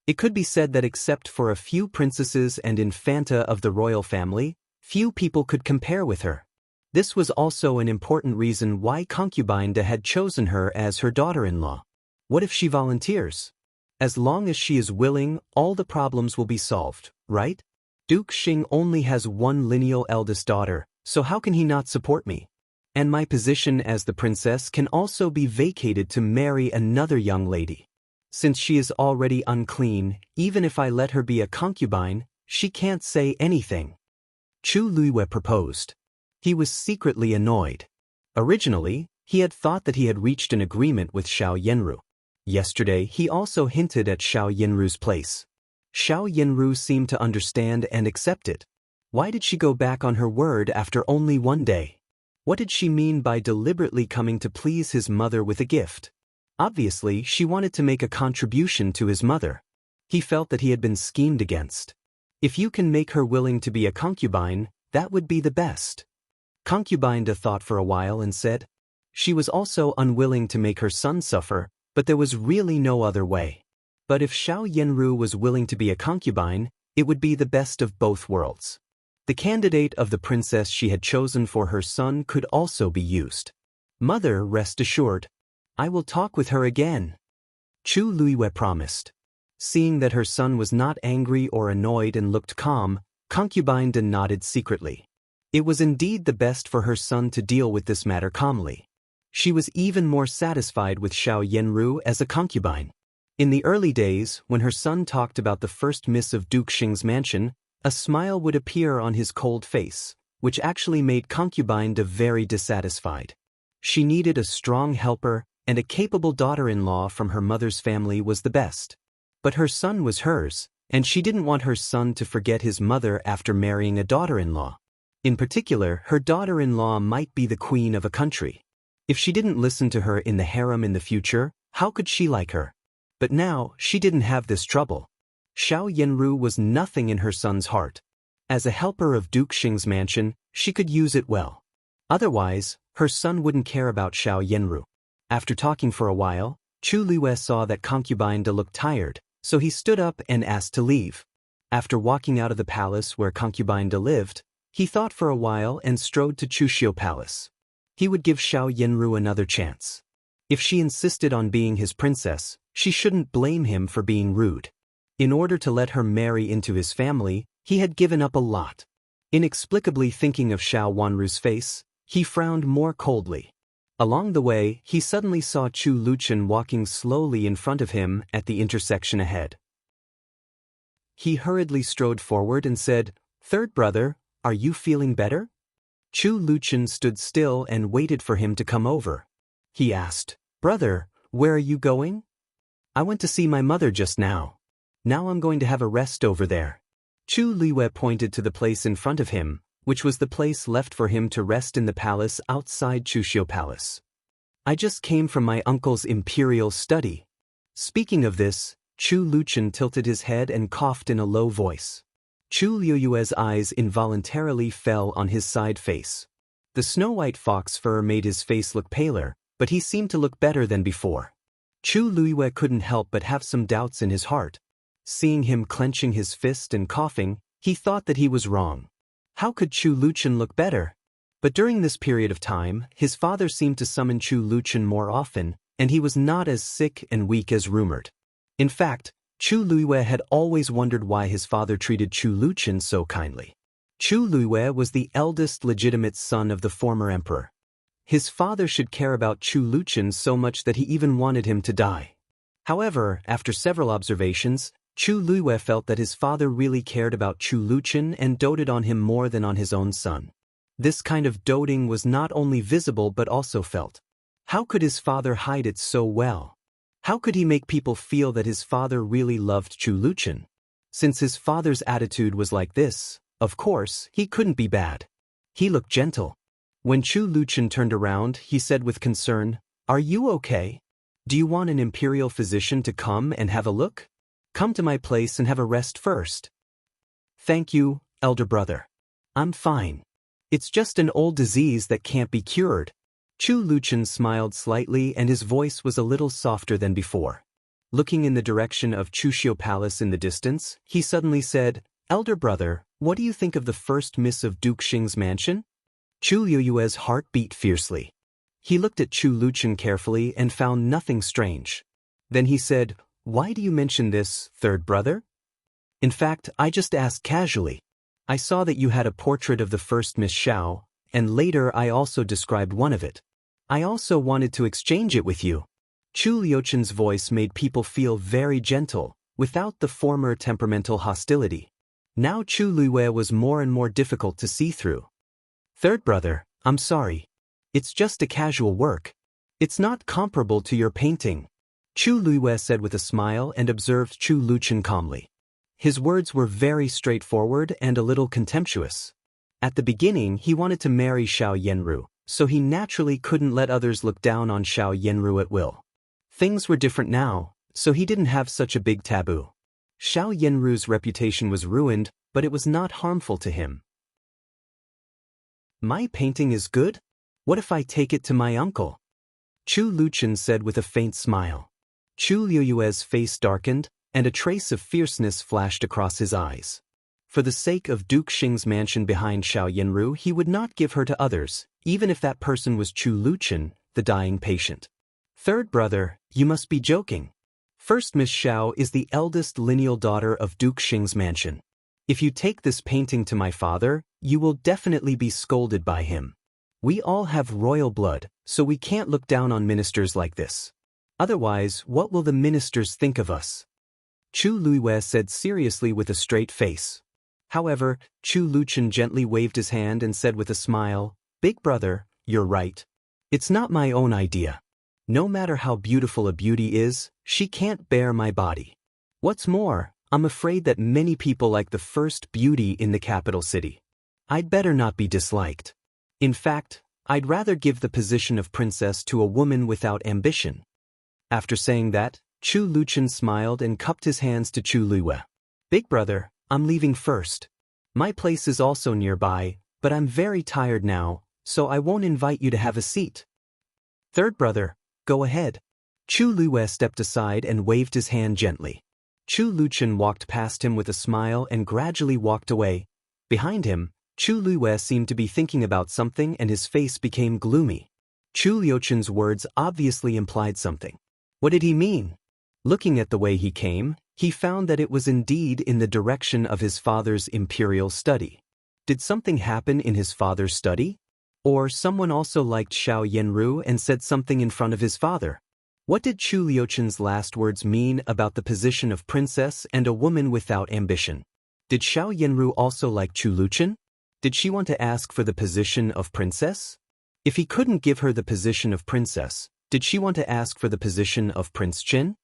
It could be said that except for a few princesses and infanta of the royal family, few people could compare with her. This was also an important reason why Concubine had chosen her as her daughter-in-law. What if she volunteers? As long as she is willing, all the problems will be solved, right? Duke Xing only has one lineal eldest daughter, so how can he not support me? And my position as the princess can also be vacated to marry another young lady. Since she is already unclean, even if I let her be a concubine, she can't say anything. Chu Luiwei proposed. He was secretly annoyed. Originally, he had thought that he had reached an agreement with Xiao Yanru. Yesterday, he also hinted at Xiao Yanru's place. Xiao Yanru seemed to understand and accept it. Why did she go back on her word after only one day? What did she mean by deliberately coming to please his mother with a gift? Obviously, she wanted to make a contribution to his mother. He felt that he had been schemed against. If you can make her willing to be a concubine, that would be the best. Concubine thought for a while and said. She was also unwilling to make her son suffer, but there was really no other way. But if Xiao Yanru was willing to be a concubine, it would be the best of both worlds. The candidate of the princess she had chosen for her son could also be used. Mother, rest assured. I will talk with her again, Chu Luiwe promised. Seeing that her son was not angry or annoyed and looked calm, concubine De nodded secretly. It was indeed the best for her son to deal with this matter calmly. She was even more satisfied with Xiao Yanru as a concubine. In the early days, when her son talked about the first miss of Duke Xing's mansion, a smile would appear on his cold face, which actually made concubine De very dissatisfied. She needed a strong helper, and a capable daughter-in-law from her mother's family was the best. But her son was hers, and she didn't want her son to forget his mother after marrying a daughter-in-law. In particular, her daughter-in-law might be the queen of a country. If she didn't listen to her in the harem in the future, how could she like her? But now, she didn't have this trouble. Xiao Yanru was nothing in her son's heart. As a helper of Duke Xing's mansion, she could use it well. Otherwise, her son wouldn't care about Xiao Yanru. After talking for a while, Chu Luiwe saw that concubine De looked tired, so he stood up and asked to leave. After walking out of the palace where concubine De lived, he thought for a while and strode to Chuxiu Palace. He would give Xiao Yanru another chance. If she insisted on being his princess, she shouldn't blame him for being rude. In order to let her marry into his family, he had given up a lot. Inexplicably thinking of Xiao Wanru's face, he frowned more coldly. Along the way, he suddenly saw Chu Luchen walking slowly in front of him at the intersection ahead. He hurriedly strode forward and said, "Third brother, are you feeling better?" Chu Luchen stood still and waited for him to come over. He asked, "Brother, where are you going?" "I went to see my mother just now. Now I'm going to have a rest over there." Chu Luiwe pointed to the place in front of him, which was the place left for him to rest in the palace outside Chuxiu Palace. "I just came from my uncle's Imperial study." Speaking of this, Chu Luchen tilted his head and coughed in a low voice. Chu Liuyue's eyes involuntarily fell on his side face. The snow-white fox fur made his face look paler, but he seemed to look better than before. Chu Luiwe couldn't help but have some doubts in his heart. Seeing him clenching his fist and coughing, he thought that he was wrong. How could Chu Luchen look better? But during this period of time, his father seemed to summon Chu Luchen more often, and he was not as sick and weak as rumored. In fact, Chu Luiwe had always wondered why his father treated Chu Luchen so kindly. Chu Luiwe was the eldest legitimate son of the former emperor. His father should care about Chu Luchen so much that he even wanted him to die. However, after several observations, Chu Luiwe felt that his father really cared about Chu Luchen and doted on him more than on his own son. This kind of doting was not only visible but also felt. How could his father hide it so well? How could he make people feel that his father really loved Chu Luchen? Since his father's attitude was like this, of course, he couldn't be bad. He looked gentle. When Chu Luchen turned around, he said with concern, "Are you okay? Do you want an imperial physician to come and have a look? Come to my place and have a rest first." "Thank you, elder brother. I'm fine. It's just an old disease that can't be cured." Chu Luchen smiled slightly and his voice was a little softer than before. Looking in the direction of Chuxiu Palace in the distance, he suddenly said, "Elder brother, what do you think of the first miss of Duke Xing's mansion?" Chu Liuyue's heart beat fiercely. He looked at Chu Luchen carefully and found nothing strange. Then he said, "Why do you mention this, third brother?" "In fact, I just asked casually. I saw that you had a portrait of the first Miss Xiao, and later I also described one of it. I also wanted to exchange it with you." Chu Liuchen's voice made people feel very gentle, without the former temperamental hostility. Now Chu Luiwe was more and more difficult to see through. "Third brother, I'm sorry. It's just a casual work. It's not comparable to your painting," Chu Luiwe said with a smile and observed Chu Luchen calmly. His words were very straightforward and a little contemptuous. At the beginning, he wanted to marry Xiao Yanru, so he naturally couldn't let others look down on Xiao Yanru at will. Things were different now, so he didn't have such a big taboo. Xiao Yanru's reputation was ruined, but it was not harmful to him. "My painting is good? What if I take it to my uncle?" Chu Luchen said with a faint smile. Chu Liuyue's face darkened, and a trace of fierceness flashed across his eyes. For the sake of Duke Xing's mansion behind Xiao Yinru, he would not give her to others, even if that person was Chu Luchen, the dying patient. Third brother, you must be joking. First, Miss Xiao is the eldest lineal daughter of Duke Xing's mansion. If you take this painting to my father, you will definitely be scolded by him. We all have royal blood, so we can't look down on ministers like this. Otherwise, what will the ministers think of us? Chu Luiwei said seriously with a straight face. However, Chu Luchen gently waved his hand and said with a smile, "Big brother, you're right. It's not my own idea. No matter how beautiful a beauty is, she can't bear my body. What's more, I'm afraid that many people like the first beauty in the capital city. I'd better not be disliked. In fact, I'd rather give the position of princess to a woman without ambition." After saying that, Chu Luchen smiled and cupped his hands to Chu Luiwei. "Big brother, I'm leaving first. My place is also nearby, but I'm very tired now, so I won't invite you to have a seat." "Third brother, go ahead." Chu Luiwei stepped aside and waved his hand gently. Chu Luchen walked past him with a smile and gradually walked away. Behind him, Chu Luiwei seemed to be thinking about something and his face became gloomy. Chu Liuchen's words obviously implied something. What did he mean? Looking at the way he came, he found that it was indeed in the direction of his father's Imperial study. Did something happen in his father's study? Or someone also liked Xiao Yanru and said something in front of his father? What did Chu Liuchen's last words mean about the position of princess and a woman without ambition? Did Xiao Yanru also like Chu Luchen? Did she want to ask for the position of princess? If he couldn't give her the position of princess, did she want to ask for the position of Prince Qin?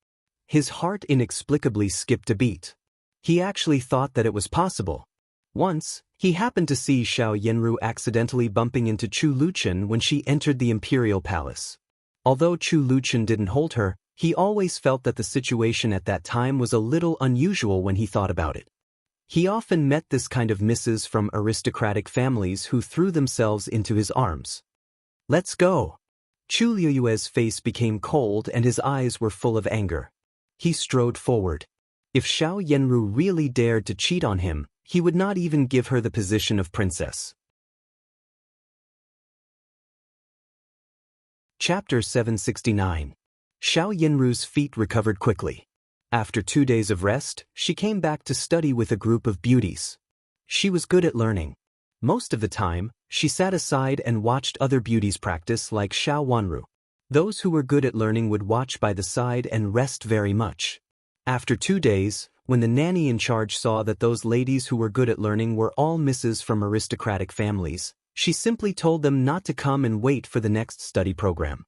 His heart inexplicably skipped a beat. He actually thought that it was possible. Once, he happened to see Xiao Yanru accidentally bumping into Chu Luchen when she entered the Imperial Palace. Although Chu Luchen didn't hold her, he always felt that the situation at that time was a little unusual when he thought about it. He often met this kind of misses from aristocratic families who threw themselves into his arms. "Let's go." Chu Liuwei's face became cold and his eyes were full of anger. He strode forward. If Xiao Yanru really dared to cheat on him, he would not even give her the position of princess. Chapter 769. Xiao Yanru's feet recovered quickly. After 2 days of rest, she came back to study with a group of beauties. She was good at learning. Most of the time, she sat aside and watched other beauties practice like Xiao Wanru. Those who were good at learning would watch by the side and rest very much. After 2 days, when the nanny in charge saw that those ladies who were good at learning were all misses from aristocratic families, she simply told them not to come and wait for the next study program.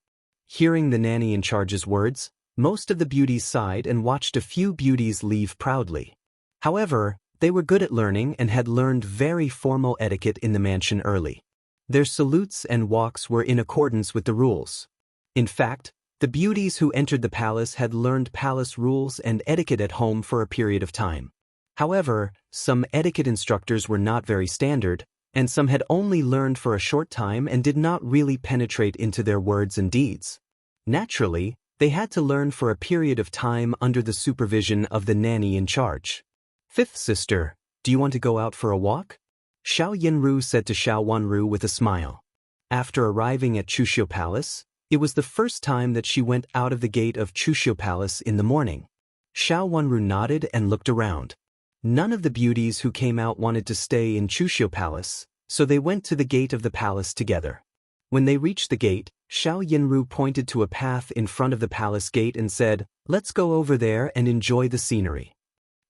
Hearing the nanny in charge's words, most of the beauties sighed and watched a few beauties leave proudly. However, they were good at learning and had learned very formal etiquette in the mansion early. Their salutes and walks were in accordance with the rules. In fact, the beauties who entered the palace had learned palace rules and etiquette at home for a period of time. However, some etiquette instructors were not very standard, and some had only learned for a short time and did not really penetrate into their words and deeds. Naturally, they had to learn for a period of time under the supervision of the nanny in charge. "Fifth sister, do you want to go out for a walk?" Xiao Yanru said to Xiao Wanru with a smile. After arriving at Chuxiu Palace, it was the first time that she went out of the gate of Chuxiu Palace in the morning. Xiao Wanru nodded and looked around. None of the beauties who came out wanted to stay in Chuxiu Palace, so they went to the gate of the palace together. When they reached the gate, Xiao Yanru pointed to a path in front of the palace gate and said, "Let's go over there and enjoy the scenery."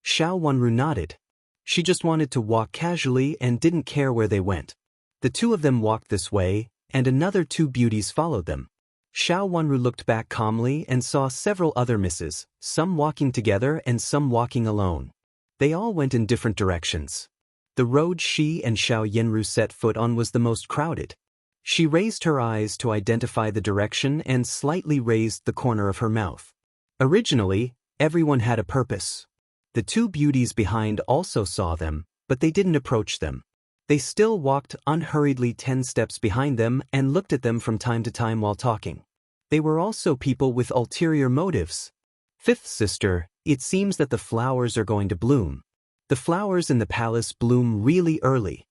Xiao Wanru nodded. She just wanted to walk casually and didn't care where they went. The two of them walked this way, and another 2 beauties followed them. Xiao Wanru looked back calmly and saw several other misses, some walking together and some walking alone. They all went in different directions. The road she and Xiao Yanru set foot on was the most crowded. She raised her eyes to identify the direction and slightly raised the corner of her mouth. Originally, everyone had a purpose. The 2 beauties behind also saw them, but they didn't approach them. They still walked unhurriedly 10 steps behind them and looked at them from time to time while talking. They were also people with ulterior motives. "Fifth sister, it seems that the flowers are going to bloom." The The flowers in the palace bloom really early.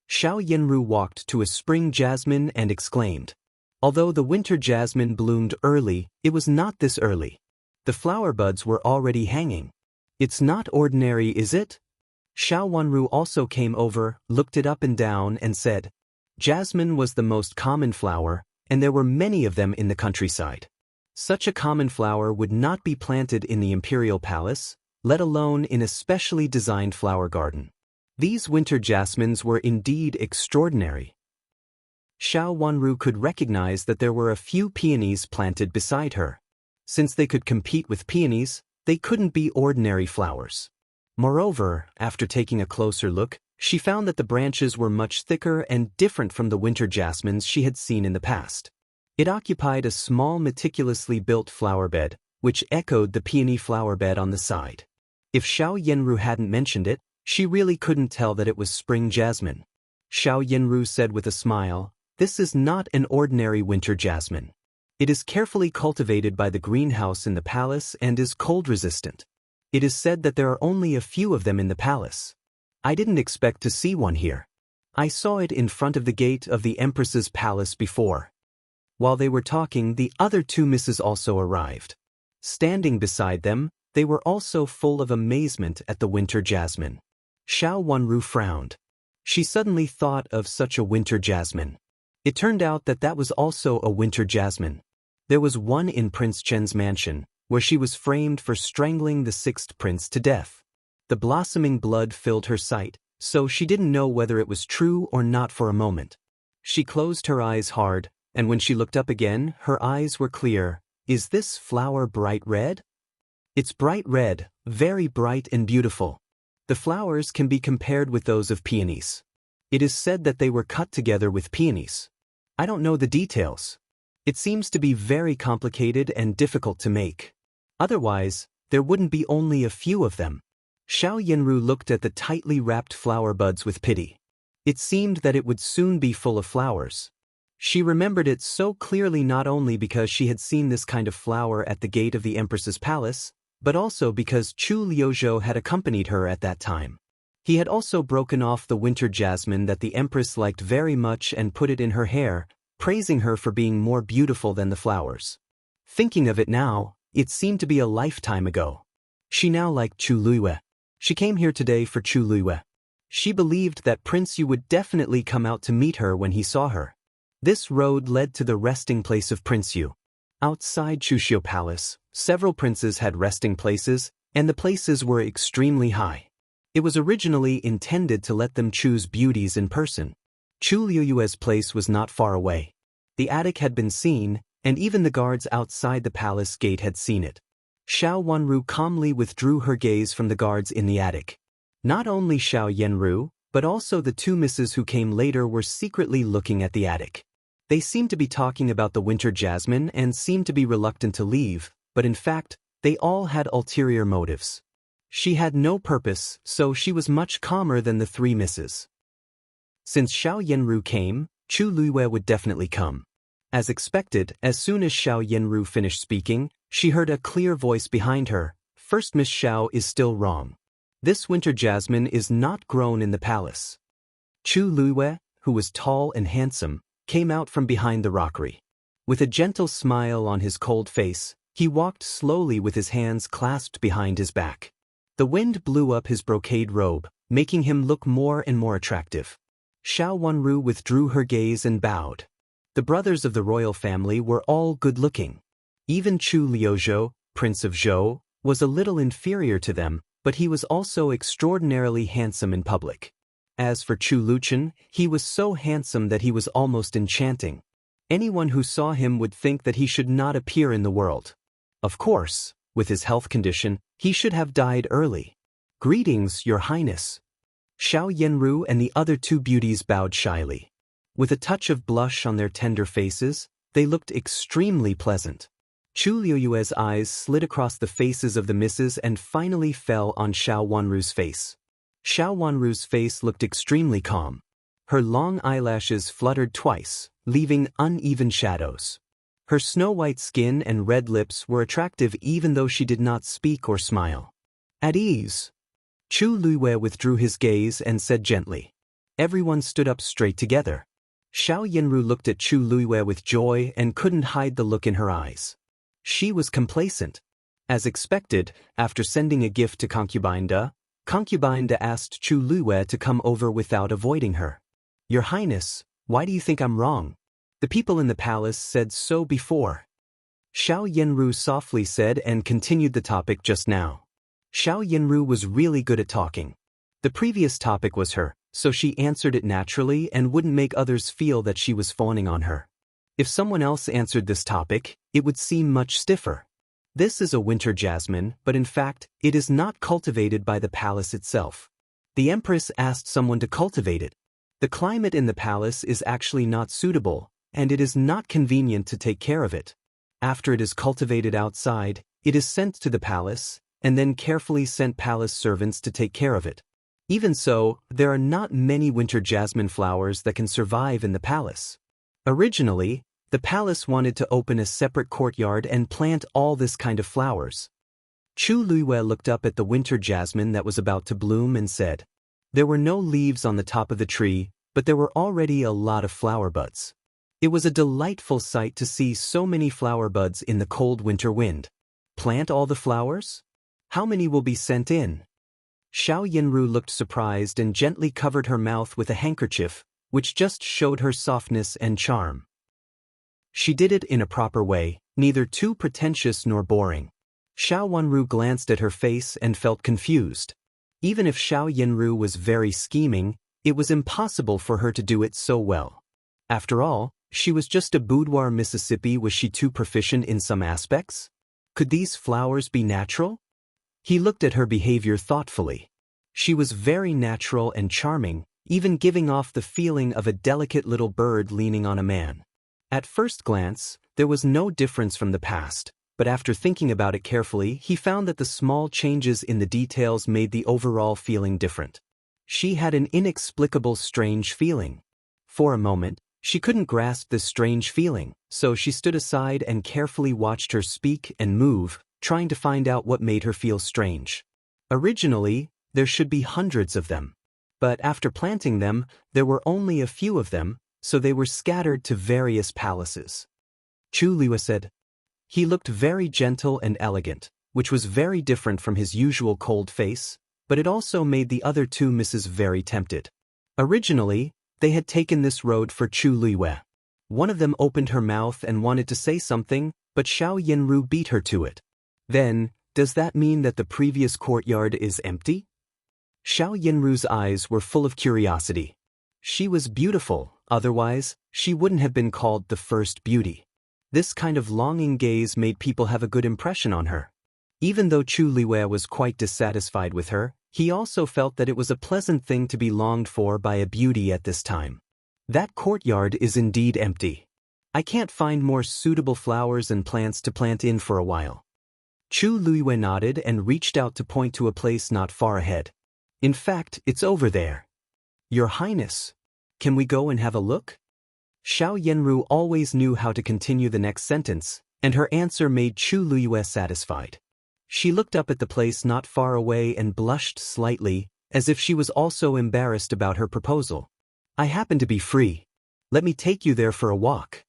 Xiao Yanru walked to a spring jasmine and exclaimed. Although the winter jasmine bloomed early, it was not this early. The flower buds were already hanging. It's not ordinary, is it? Xiao Wanru also came over, looked it up and down, and said, Jasmine was the most common flower, and there were many of them in the countryside. Such a common flower would not be planted in the Imperial Palace, let alone in a specially designed flower garden. These winter jasmines were indeed extraordinary. Xiao Wanru could recognize that there were a few peonies planted beside her. Since they could compete with peonies, they couldn't be ordinary flowers. Moreover, after taking a closer look, she found that the branches were much thicker and different from the winter jasmines she had seen in the past. It occupied a small, meticulously built flower bed, which echoed the peony flower bed on the side. If Xiao Yanru hadn't mentioned it, she really couldn't tell that it was spring jasmine. Xiao Yanru said with a smile, This is not an ordinary winter jasmine. It is carefully cultivated by the greenhouse in the palace and is cold-resistant. It is said that there are only a few of them in the palace. I didn't expect to see one here. I saw it in front of the gate of the Empress's palace before. While they were talking, the other two misses also arrived. Standing beside them, they were also full of amazement at the winter jasmine. Xiao Wanru frowned. She suddenly thought of such a winter jasmine. It turned out that that was also a winter jasmine. There was one in Prince Chen's mansion, where she was framed for strangling the sixth prince to death. The blossoming blood filled her sight, so she didn't know whether it was true or not for a moment. She closed her eyes hard, and when she looked up again, her eyes were clear. Is this flower bright red? It's bright red, very bright and beautiful. The flowers can be compared with those of peonies. It is said that they were cut together with peonies. I don't know the details. It seems to be very complicated and difficult to make. Otherwise, there wouldn't be only a few of them. Xiao Yanru looked at the tightly wrapped flower buds with pity. It seemed that it would soon be full of flowers. She remembered it so clearly not only because she had seen this kind of flower at the gate of the Empress's palace, but also because Chu Liuzhou had accompanied her at that time. He had also broken off the winter jasmine that the Empress liked very much and put it in her hair, praising her for being more beautiful than the flowers. Thinking of it now, it seemed to be a lifetime ago. She now liked Chu Luiyue. She came here today for Chu Luiyue. She believed that Prince Yu would definitely come out to meet her when he saw her. This road led to the resting place of Prince Yu. Outside Chuxiu Palace, several princes had resting places, and the places were extremely high. It was originally intended to let them choose beauties in person. Chu Liuyue's place was not far away. The attic had been seen, and even the guards outside the palace gate had seen it. Xiao Wanru calmly withdrew her gaze from the guards in the attic. Not only Xiao Yanru, but also the two misses who came later were secretly looking at the attic. They seemed to be talking about the winter jasmine and seemed to be reluctant to leave, but in fact, they all had ulterior motives. She had no purpose, so she was much calmer than the three misses. Since Xiao Yanru came, Chu Luiyue would definitely come. As expected, as soon as Xiao Yanru finished speaking, she heard a clear voice behind her. First, Miss Xiao is still wrong. This winter jasmine is not grown in the palace. Chu Luiyue, who was tall and handsome, came out from behind the rockery. With a gentle smile on his cold face, he walked slowly with his hands clasped behind his back. The wind blew up his brocade robe, making him look more and more attractive. Xiao Wanru withdrew her gaze and bowed. The brothers of the royal family were all good-looking. Even Chu Liuzhou, Prince of Zhou, was a little inferior to them, but he was also extraordinarily handsome in public. As for Chu Luchen, he was so handsome that he was almost enchanting. Anyone who saw him would think that he should not appear in the world. Of course, with his health condition, he should have died early. Greetings, Your Highness. Xiao Yanru and the other two beauties bowed shyly. With a touch of blush on their tender faces, they looked extremely pleasant. Chu Liuyue's eyes slid across the faces of the misses and finally fell on Xiao Wanru's face. Xiao Wanru's face looked extremely calm. Her long eyelashes fluttered twice, leaving uneven shadows. Her snow-white skin and red lips were attractive even though she did not speak or smile. At ease. Chu Luiwei withdrew his gaze and said gently. Everyone stood up straight together. Xiao Yanru looked at Chu Luiwei with joy and couldn't hide the look in her eyes. She was complacent. As expected, after sending a gift to Concubine Da asked Chu Luiwei to come over without avoiding her. Your Highness, why do you think I'm wrong? The people in the palace said so before. Xiao Yanru softly said and continued the topic just now. Xiao Yanru was really good at talking. The previous topic was her, so she answered it naturally and wouldn't make others feel that she was fawning on her. If someone else answered this topic, it would seem much stiffer. This is a winter jasmine, but in fact, it is not cultivated by the palace itself. The Empress asked someone to cultivate it. The climate in the palace is actually not suitable, and it is not convenient to take care of it. After it is cultivated outside, it is sent to the palace, and then carefully sent palace servants to take care of it. Even so, there are not many winter jasmine flowers that can survive in the palace. Originally, the palace wanted to open a separate courtyard and plant all this kind of flowers. Chu Luiwei looked up at the winter jasmine that was about to bloom and said, there were no leaves on the top of the tree, but there were already a lot of flower buds. It was a delightful sight to see so many flower buds in the cold winter wind. Plant all the flowers? How many will be sent in? Xiao Yanru looked surprised and gently covered her mouth with a handkerchief, which just showed her softness and charm. She did it in a proper way, neither too pretentious nor boring. Xiao Wanru glanced at her face and felt confused. Even if Xiao Yanru was very scheming, it was impossible for her to do it so well. After all, she was just a boudoir Mississippi. Was she too proficient in some aspects? Could these flowers be natural? He looked at her behavior thoughtfully. She was very natural and charming, even giving off the feeling of a delicate little bird leaning on a man. At first glance, there was no difference from the past, but after thinking about it carefully, he found that the small changes in the details made the overall feeling different. She had an inexplicable strange feeling. For a moment, she couldn't grasp this strange feeling, so she stood aside and carefully watched her speak and move, trying to find out what made her feel strange. Originally, there should be hundreds of them. But after planting them, there were only a few of them, so they were scattered to various palaces. Chu Luiwei said. He looked very gentle and elegant, which was very different from his usual cold face, but it also made the other two misses very tempted. Originally, they had taken this road for Chu Luiwei. One of them opened her mouth and wanted to say something, but Xiao Yanru beat her to it. Then, does that mean that the previous courtyard is empty? Xiao Yanru's eyes were full of curiosity. She was beautiful, otherwise, she wouldn't have been called the first beauty. This kind of longing gaze made people have a good impression on her. Even though Chu Luiwei was quite dissatisfied with her, he also felt that it was a pleasant thing to be longed for by a beauty at this time. That courtyard is indeed empty. I can't find more suitable flowers and plants to plant in for a while. Chu Luiwei nodded and reached out to point to a place not far ahead. In fact, it's over there. Your Highness, can we go and have a look? Xiao Yanru always knew how to continue the next sentence, and her answer made Chu Luiwei satisfied. She looked up at the place not far away and blushed slightly, as if she was also embarrassed about her proposal. I happen to be free. Let me take you there for a walk.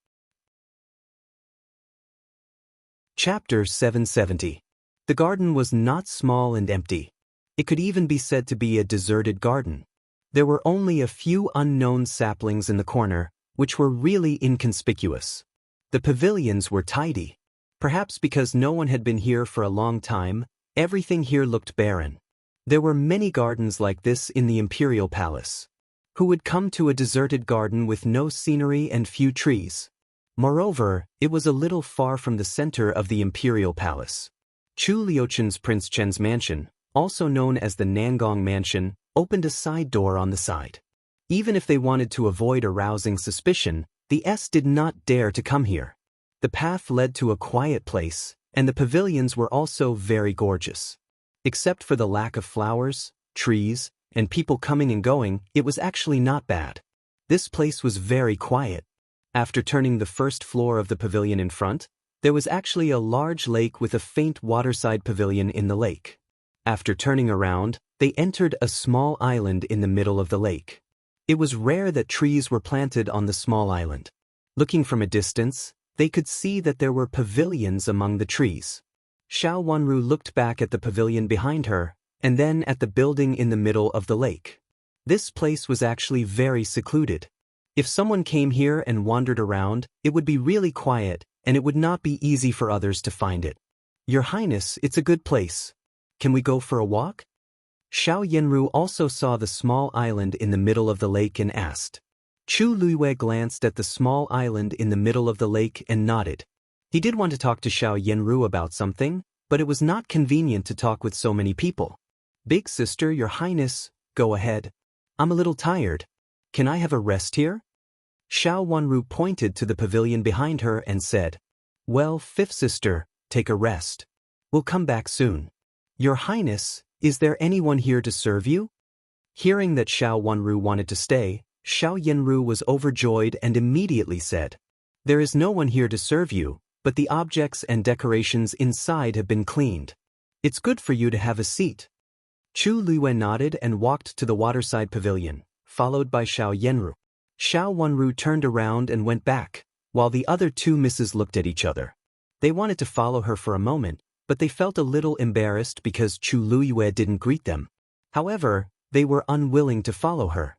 Chapter 770. The garden was not small and empty. It could even be said to be a deserted garden. There were only a few unknown saplings in the corner, which were really inconspicuous. The pavilions were tidy. Perhaps because no one had been here for a long time, everything here looked barren. There were many gardens like this in the Imperial Palace. Who would come to a deserted garden with no scenery and few trees? Moreover, it was a little far from the center of the Imperial Palace. Chu Liuchen's Prince Chen's mansion, also known as the Nangong Mansion, opened a side door on the side. Even if they wanted to avoid arousing suspicion, the S did not dare to come here. The path led to a quiet place, and the pavilions were also very gorgeous. Except for the lack of flowers, trees, and people coming and going, it was actually not bad. This place was very quiet. After turning the first floor of the pavilion in front, there was actually a large lake with a faint waterside pavilion in the lake. After turning around, they entered a small island in the middle of the lake. It was rare that trees were planted on the small island. Looking from a distance, they could see that there were pavilions among the trees. Xiao Wanru looked back at the pavilion behind her, and then at the building in the middle of the lake. This place was actually very secluded. If someone came here and wandered around, it would be really quiet, and it would not be easy for others to find it. Your Highness, it's a good place. Can we go for a walk? Xiao Yanru also saw the small island in the middle of the lake and asked. Chu Luiwei glanced at the small island in the middle of the lake and nodded. He did want to talk to Xiao Yanru about something, but it was not convenient to talk with so many people. Big sister, Your Highness, go ahead. I'm a little tired. Can I have a rest here? Xiao Wanru pointed to the pavilion behind her and said, Well, fifth sister, take a rest. We'll come back soon. Your Highness, is there anyone here to serve you? Hearing that Xiao Wanru wanted to stay, Xiao Yanru was overjoyed and immediately said, There is no one here to serve you, but the objects and decorations inside have been cleaned. It's good for you to have a seat. Chu Luiwei nodded and walked to the waterside pavilion, followed by Xiao Yanru. Xiao Wanru turned around and went back, while the other two misses looked at each other. They wanted to follow her for a moment, but they felt a little embarrassed because Chu Luiwei didn't greet them. However, they were unwilling to follow her.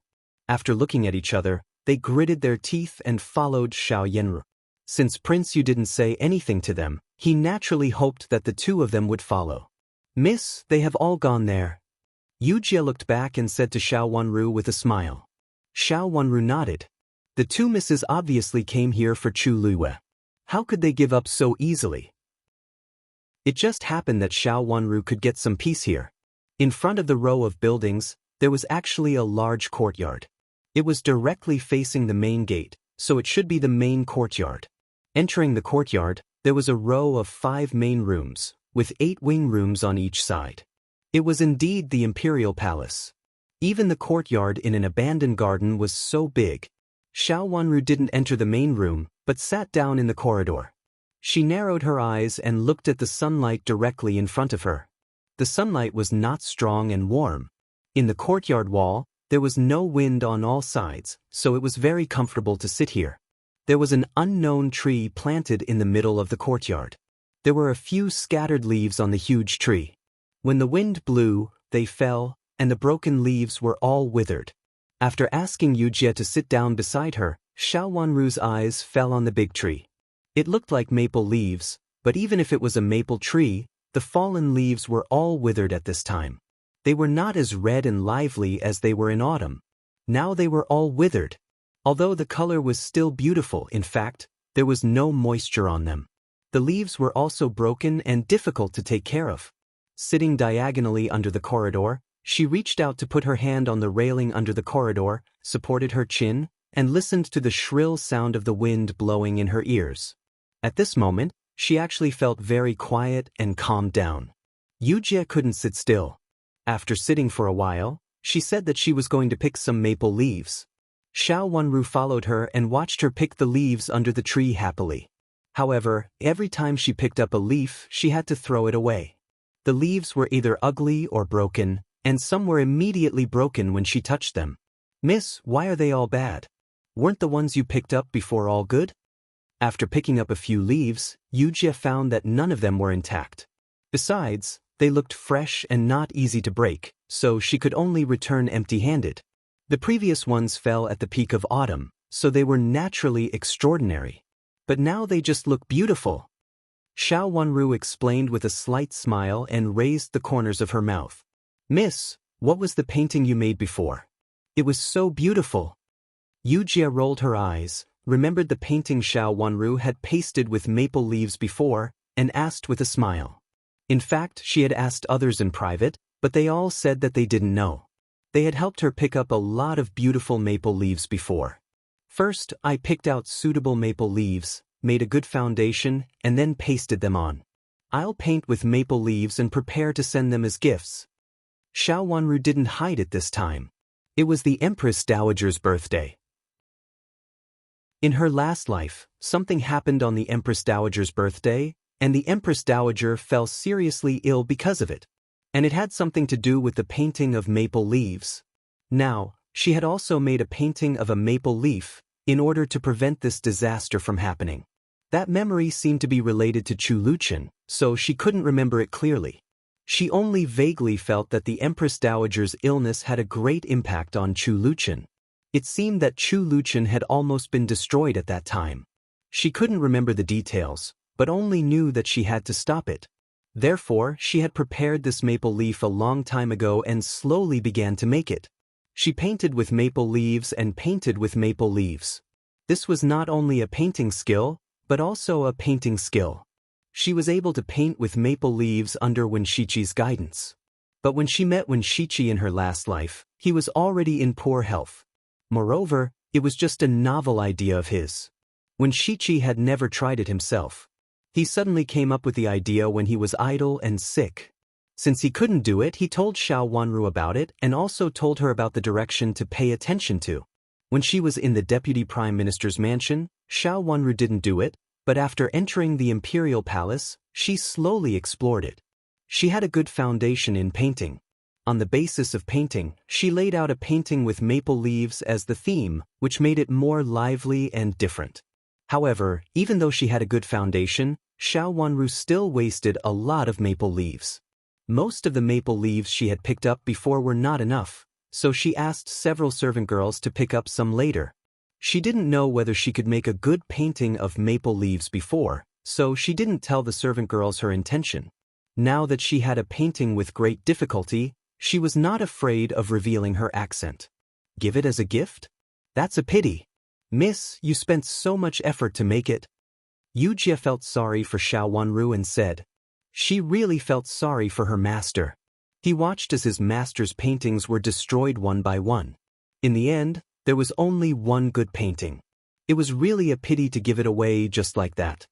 After looking at each other, they gritted their teeth and followed Xiao Yanru. Since Prince Yu didn't say anything to them, he naturally hoped that the two of them would follow. Miss, they have all gone there. Yu Jie looked back and said to Xiao Wanru with a smile. Xiao Wanru nodded. The two misses obviously came here for Chu Luiwei. How could they give up so easily? It just happened that Xiao Wanru could get some peace here. In front of the row of buildings, there was actually a large courtyard. It was directly facing the main gate, so it should be the main courtyard. Entering the courtyard, there was a row of 5 main rooms, with 8 wing rooms on each side. It was indeed the Imperial Palace. Even the courtyard in an abandoned garden was so big. Xiao Wanru didn't enter the main room, but sat down in the corridor. She narrowed her eyes and looked at the sunlight directly in front of her. The sunlight was not strong and warm. In the courtyard wall, there was no wind on all sides, so it was very comfortable to sit here. There was an unknown tree planted in the middle of the courtyard. There were a few scattered leaves on the huge tree. When the wind blew, they fell, and the broken leaves were all withered. After asking Yu Jie to sit down beside her, Xiao Wanru's eyes fell on the big tree. It looked like maple leaves, but even if it was a maple tree, the fallen leaves were all withered at this time. They were not as red and lively as they were in autumn. Now they were all withered. Although the color was still beautiful, in fact, there was no moisture on them. The leaves were also broken and difficult to take care of. Sitting diagonally under the corridor, she reached out to put her hand on the railing under the corridor, supported her chin, and listened to the shrill sound of the wind blowing in her ears. At this moment, she actually felt very quiet and calmed down. Yu Jie couldn't sit still. After sitting for a while, she said that she was going to pick some maple leaves. Xiao Wanru followed her and watched her pick the leaves under the tree happily. However, every time she picked up a leaf, she had to throw it away. The leaves were either ugly or broken, and some were immediately broken when she touched them. Miss, why are they all bad? Weren't the ones you picked up before all good? After picking up a few leaves, Yu Jie found that none of them were intact. Besides, they looked fresh and not easy to break, so she could only return empty-handed. The previous ones fell at the peak of autumn, so they were naturally extraordinary. But now they just look beautiful. Xiao Wanru explained with a slight smile and raised the corners of her mouth. Miss, what was the painting you made before? It was so beautiful. Yu Jie rolled her eyes, remembered the painting Xiao Wanru had pasted with maple leaves before, and asked with a smile. In fact, she had asked others in private, but they all said that they didn't know. They had helped her pick up a lot of beautiful maple leaves before. First, I picked out suitable maple leaves, made a good foundation, and then pasted them on. I'll paint with maple leaves and prepare to send them as gifts. Xiao Wanru didn't hide it this time. It was the Empress Dowager's birthday. In her last life, something happened on the Empress Dowager's birthday, and the Empress Dowager fell seriously ill because of it. and it had something to do with the painting of maple leaves. Now, she had also made a painting of a maple leaf, in order to prevent this disaster from happening. That memory seemed to be related to Chu Luchen, so she couldn't remember it clearly. She only vaguely felt that the Empress Dowager's illness had a great impact on Chu Luchen. It seemed that Chu Luchen had almost been destroyed at that time. She couldn't remember the details, but only knew that she had to stop it. Therefore, she had prepared this maple leaf a long time ago and slowly began to make it. She painted with maple leaves and painted with maple leaves. This was not only a painting skill, but also a painting skill. She was able to paint with maple leaves under Wenshichi's guidance. But when she met Wenshichi in her last life, he was already in poor health. Moreover, it was just a novel idea of his. Wenshichi had never tried it himself. He suddenly came up with the idea when he was idle and sick. Since he couldn't do it, he told Xiao Wanru about it and also told her about the direction to pay attention to. When she was in the Deputy Prime Minister's mansion, Xiao Wanru didn't do it, but after entering the Imperial Palace, she slowly explored it. She had a good foundation in painting. On the basis of painting, she laid out a painting with maple leaves as the theme, which made it more lively and different. However, even though she had a good foundation, Xiao Wanru still wasted a lot of maple leaves. Most of the maple leaves she had picked up before were not enough, so she asked several servant girls to pick up some later. She didn't know whether she could make a good painting of maple leaves before, so she didn't tell the servant girls her intention. Now that she had a painting with great difficulty, she was not afraid of revealing her accent. Give it as a gift? That's a pity. Miss, you spent so much effort to make it. Yu Jie felt sorry for Xiao Wanru and said. She really felt sorry for her master. He watched as his master's paintings were destroyed one by one. In the end, there was only one good painting. It was really a pity to give it away just like that.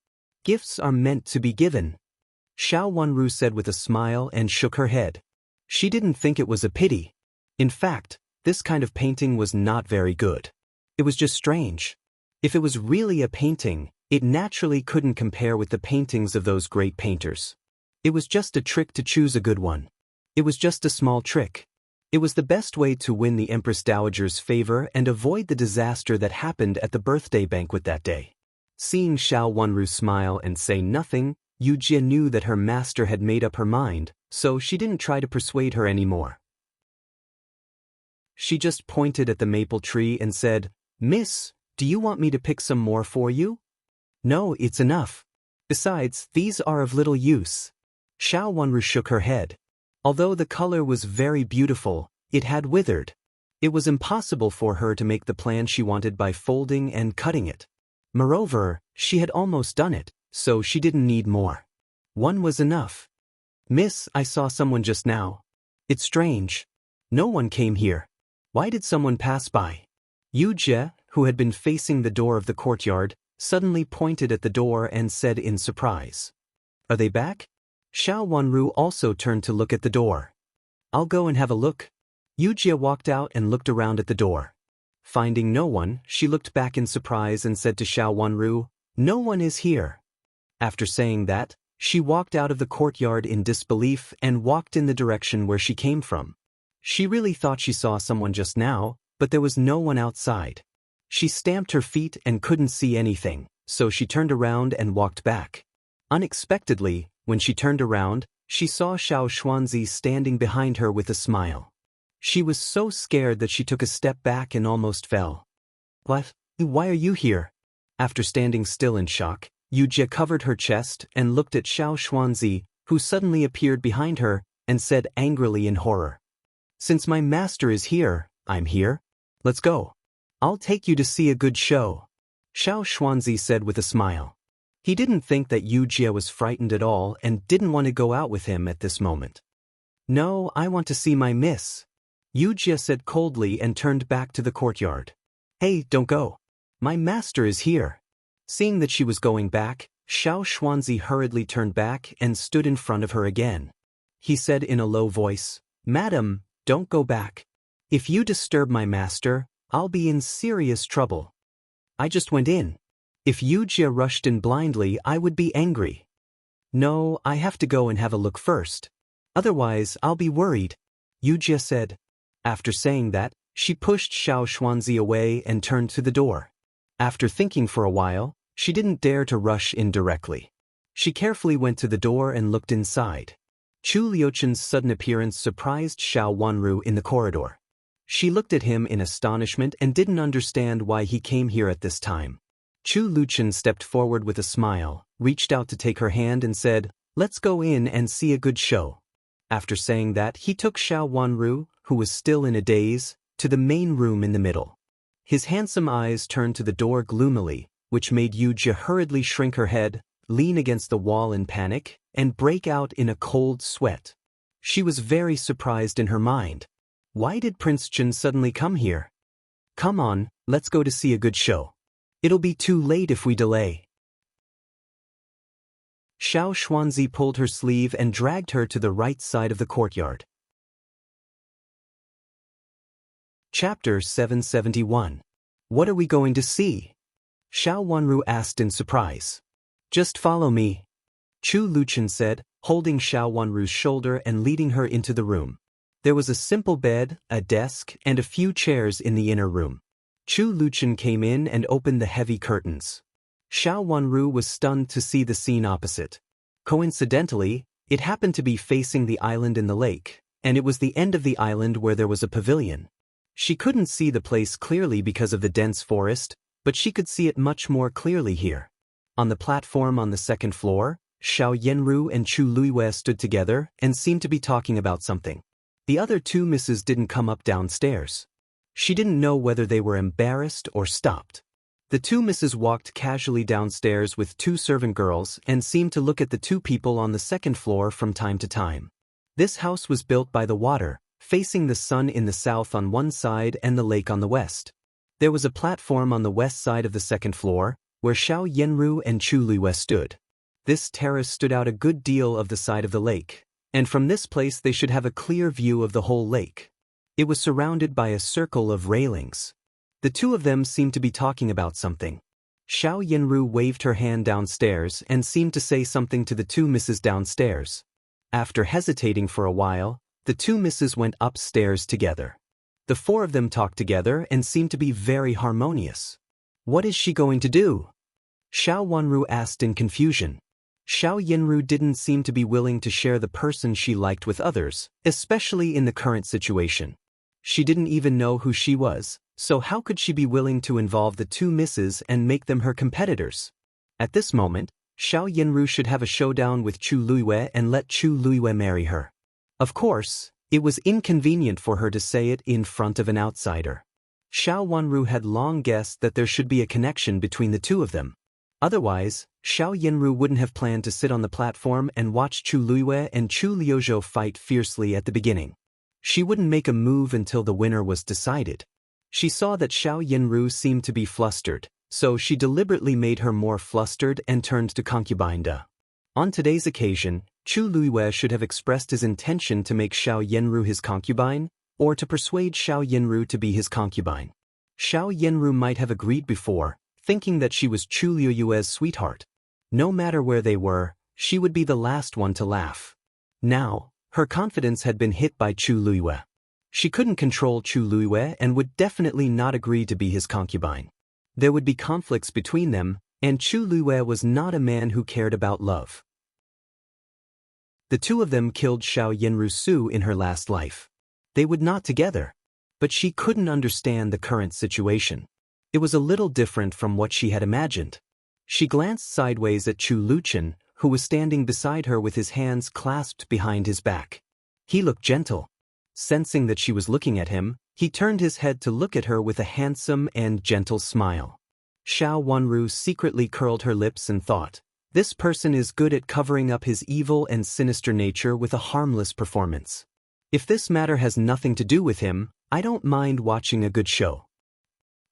Gifts are meant to be given. Xiao Wanru said with a smile and shook her head. She didn't think it was a pity. In fact, this kind of painting was not very good. It was just strange. If it was really a painting, it naturally couldn't compare with the paintings of those great painters. It was just a trick to choose a good one. It was just a small trick. It was the best way to win the Empress Dowager's favor and avoid the disaster that happened at the birthday banquet that day. Seeing Xiao Wanru smile and say nothing, Yu Jie knew that her master had made up her mind, so she didn't try to persuade her anymore. She just pointed at the maple tree and said, "Miss, do you want me to pick some more for you?" "No, it's enough. Besides, these are of little use." Xiao Wanru shook her head. Although the color was very beautiful, it had withered. It was impossible for her to make the plan she wanted by folding and cutting it. Moreover, she had almost done it, so she didn't need more. One was enough. "Miss, I saw someone just now. It's strange. No one came here. Why did someone pass by?" Yu Jie, who had been facing the door of the courtyard, suddenly pointed at the door and said in surprise. "Are they back?" Xiao Wanru also turned to look at the door. "I'll go and have a look." Yu Jie walked out and looked around at the door. Finding no one, she looked back in surprise and said to Xiao Wanru, "No one is here." After saying that, she walked out of the courtyard in disbelief and walked in the direction where she came from. She really thought she saw someone just now, but there was no one outside. She stamped her feet and couldn't see anything, so she turned around and walked back. Unexpectedly, when she turned around, she saw Xiao Xuanzi standing behind her with a smile. She was so scared that she took a step back and almost fell. "What? Why are you here?" After standing still in shock, Yu Jie covered her chest and looked at Xiao Xuanzi, who suddenly appeared behind her, and said angrily in horror. "Since my master is here, I'm here. Let's go. I'll take you to see a good show," Xiao Xuanzi said with a smile. He didn't think that Yu Jie was frightened at all and didn't want to go out with him at this moment. "No, I want to see my miss," Yu Jie said coldly and turned back to the courtyard. "Hey, don't go. My master is here." Seeing that she was going back, Xiao Xuanzi hurriedly turned back and stood in front of her again. He said in a low voice, "Madam, don't go back. If you disturb my master, I'll be in serious trouble. I just went in. If Yu Jie rushed in blindly, I would be angry. No, I have to go and have a look first." Otherwise, I'll be worried, Yu Jie said. After saying that, she pushed Xiao Xuanzi away and turned to the door. After thinking for a while, she didn't dare to rush in directly. She carefully went to the door and looked inside. Chu Liuchen's sudden appearance surprised Xiao Wanru in the corridor. She looked at him in astonishment and didn't understand why he came here at this time. Chu Liuchen stepped forward with a smile, reached out to take her hand and said, "Let's go in and see a good show." After saying that, he took Xiao Wanru, who was still in a daze, to the main room in the middle. His handsome eyes turned to the door gloomily, which made Yu Jie hurriedly shrink her head, lean against the wall in panic, and break out in a cold sweat. She was very surprised in her mind. Why did Prince Chen suddenly come here? Come on, let's go to see a good show. It'll be too late if we delay. Xiao Xuanzi pulled her sleeve and dragged her to the right side of the courtyard. Chapter 771. What are we going to see? Xiao Wanru asked in surprise. Just follow me, Chu Liuchen said, holding Xiao Wanru's shoulder and leading her into the room. There was a simple bed, a desk, and a few chairs in the inner room. Chu Liuchen came in and opened the heavy curtains. Xiao Wanru was stunned to see the scene opposite. Coincidentally, it happened to be facing the island in the lake, and it was the end of the island where there was a pavilion. She couldn't see the place clearly because of the dense forest, but she could see it much more clearly here. On the platform on the second floor, Xiao Yanru and Chu Luiyue stood together and seemed to be talking about something. The other two misses didn't come up downstairs. She didn't know whether they were embarrassed or stopped. The two misses walked casually downstairs with two servant girls and seemed to look at the two people on the second floor from time to time. This house was built by the water, facing the sun in the south on one side and the lake on the west. There was a platform on the west side of the second floor, where Xiao Yanru and Chu Luiyue stood. This terrace stood out a good deal of the side of the lake, and from this place they should have a clear view of the whole lake. It was surrounded by a circle of railings. The two of them seemed to be talking about something. Xiao Yanru waved her hand downstairs and seemed to say something to the two misses downstairs. After hesitating for a while, the two misses went upstairs together. The four of them talked together and seemed to be very harmonious. What is she going to do? Xiao Wanru asked in confusion. Xiao Yanru didn't seem to be willing to share the person she liked with others, especially in the current situation. She didn't even know who she was, so how could she be willing to involve the two misses and make them her competitors? At this moment, Xiao Yanru should have a showdown with Chu Luiyue and let Chu Luiyue marry her. Of course, it was inconvenient for her to say it in front of an outsider. Xiao Wanru had long guessed that there should be a connection between the two of them. Otherwise, Xiao Yanru wouldn't have planned to sit on the platform and watch Chu Luiyue and Chu Liuzhou fight fiercely at the beginning. She wouldn't make a move until the winner was decided. She saw that Xiao Yanru seemed to be flustered, so she deliberately made her more flustered and turned to concubine Da. On today's occasion, Chu Luiyue should have expressed his intention to make Xiao Yanru his concubine, or to persuade Xiao Yanru to be his concubine. Xiao Yanru might have agreed before, thinking that she was Chu Liuyue's sweetheart. No matter where they were, she would be the last one to laugh. Now, her confidence had been hit by Chu Luiyue. She couldn't control Chu Luiyue and would definitely not agree to be his concubine. There would be conflicts between them, and Chu Luiyue was not a man who cared about love. The two of them killed Xiao Yanru Su in her last life. They would not together. But she couldn't understand the current situation. It was a little different from what she had imagined. She glanced sideways at Chu Liuchen, who was standing beside her with his hands clasped behind his back. He looked gentle. Sensing that she was looking at him, he turned his head to look at her with a handsome and gentle smile. Xiao Wanru secretly curled her lips and thought, this person is good at covering up his evil and sinister nature with a harmless performance. If this matter has nothing to do with him, I don't mind watching a good show.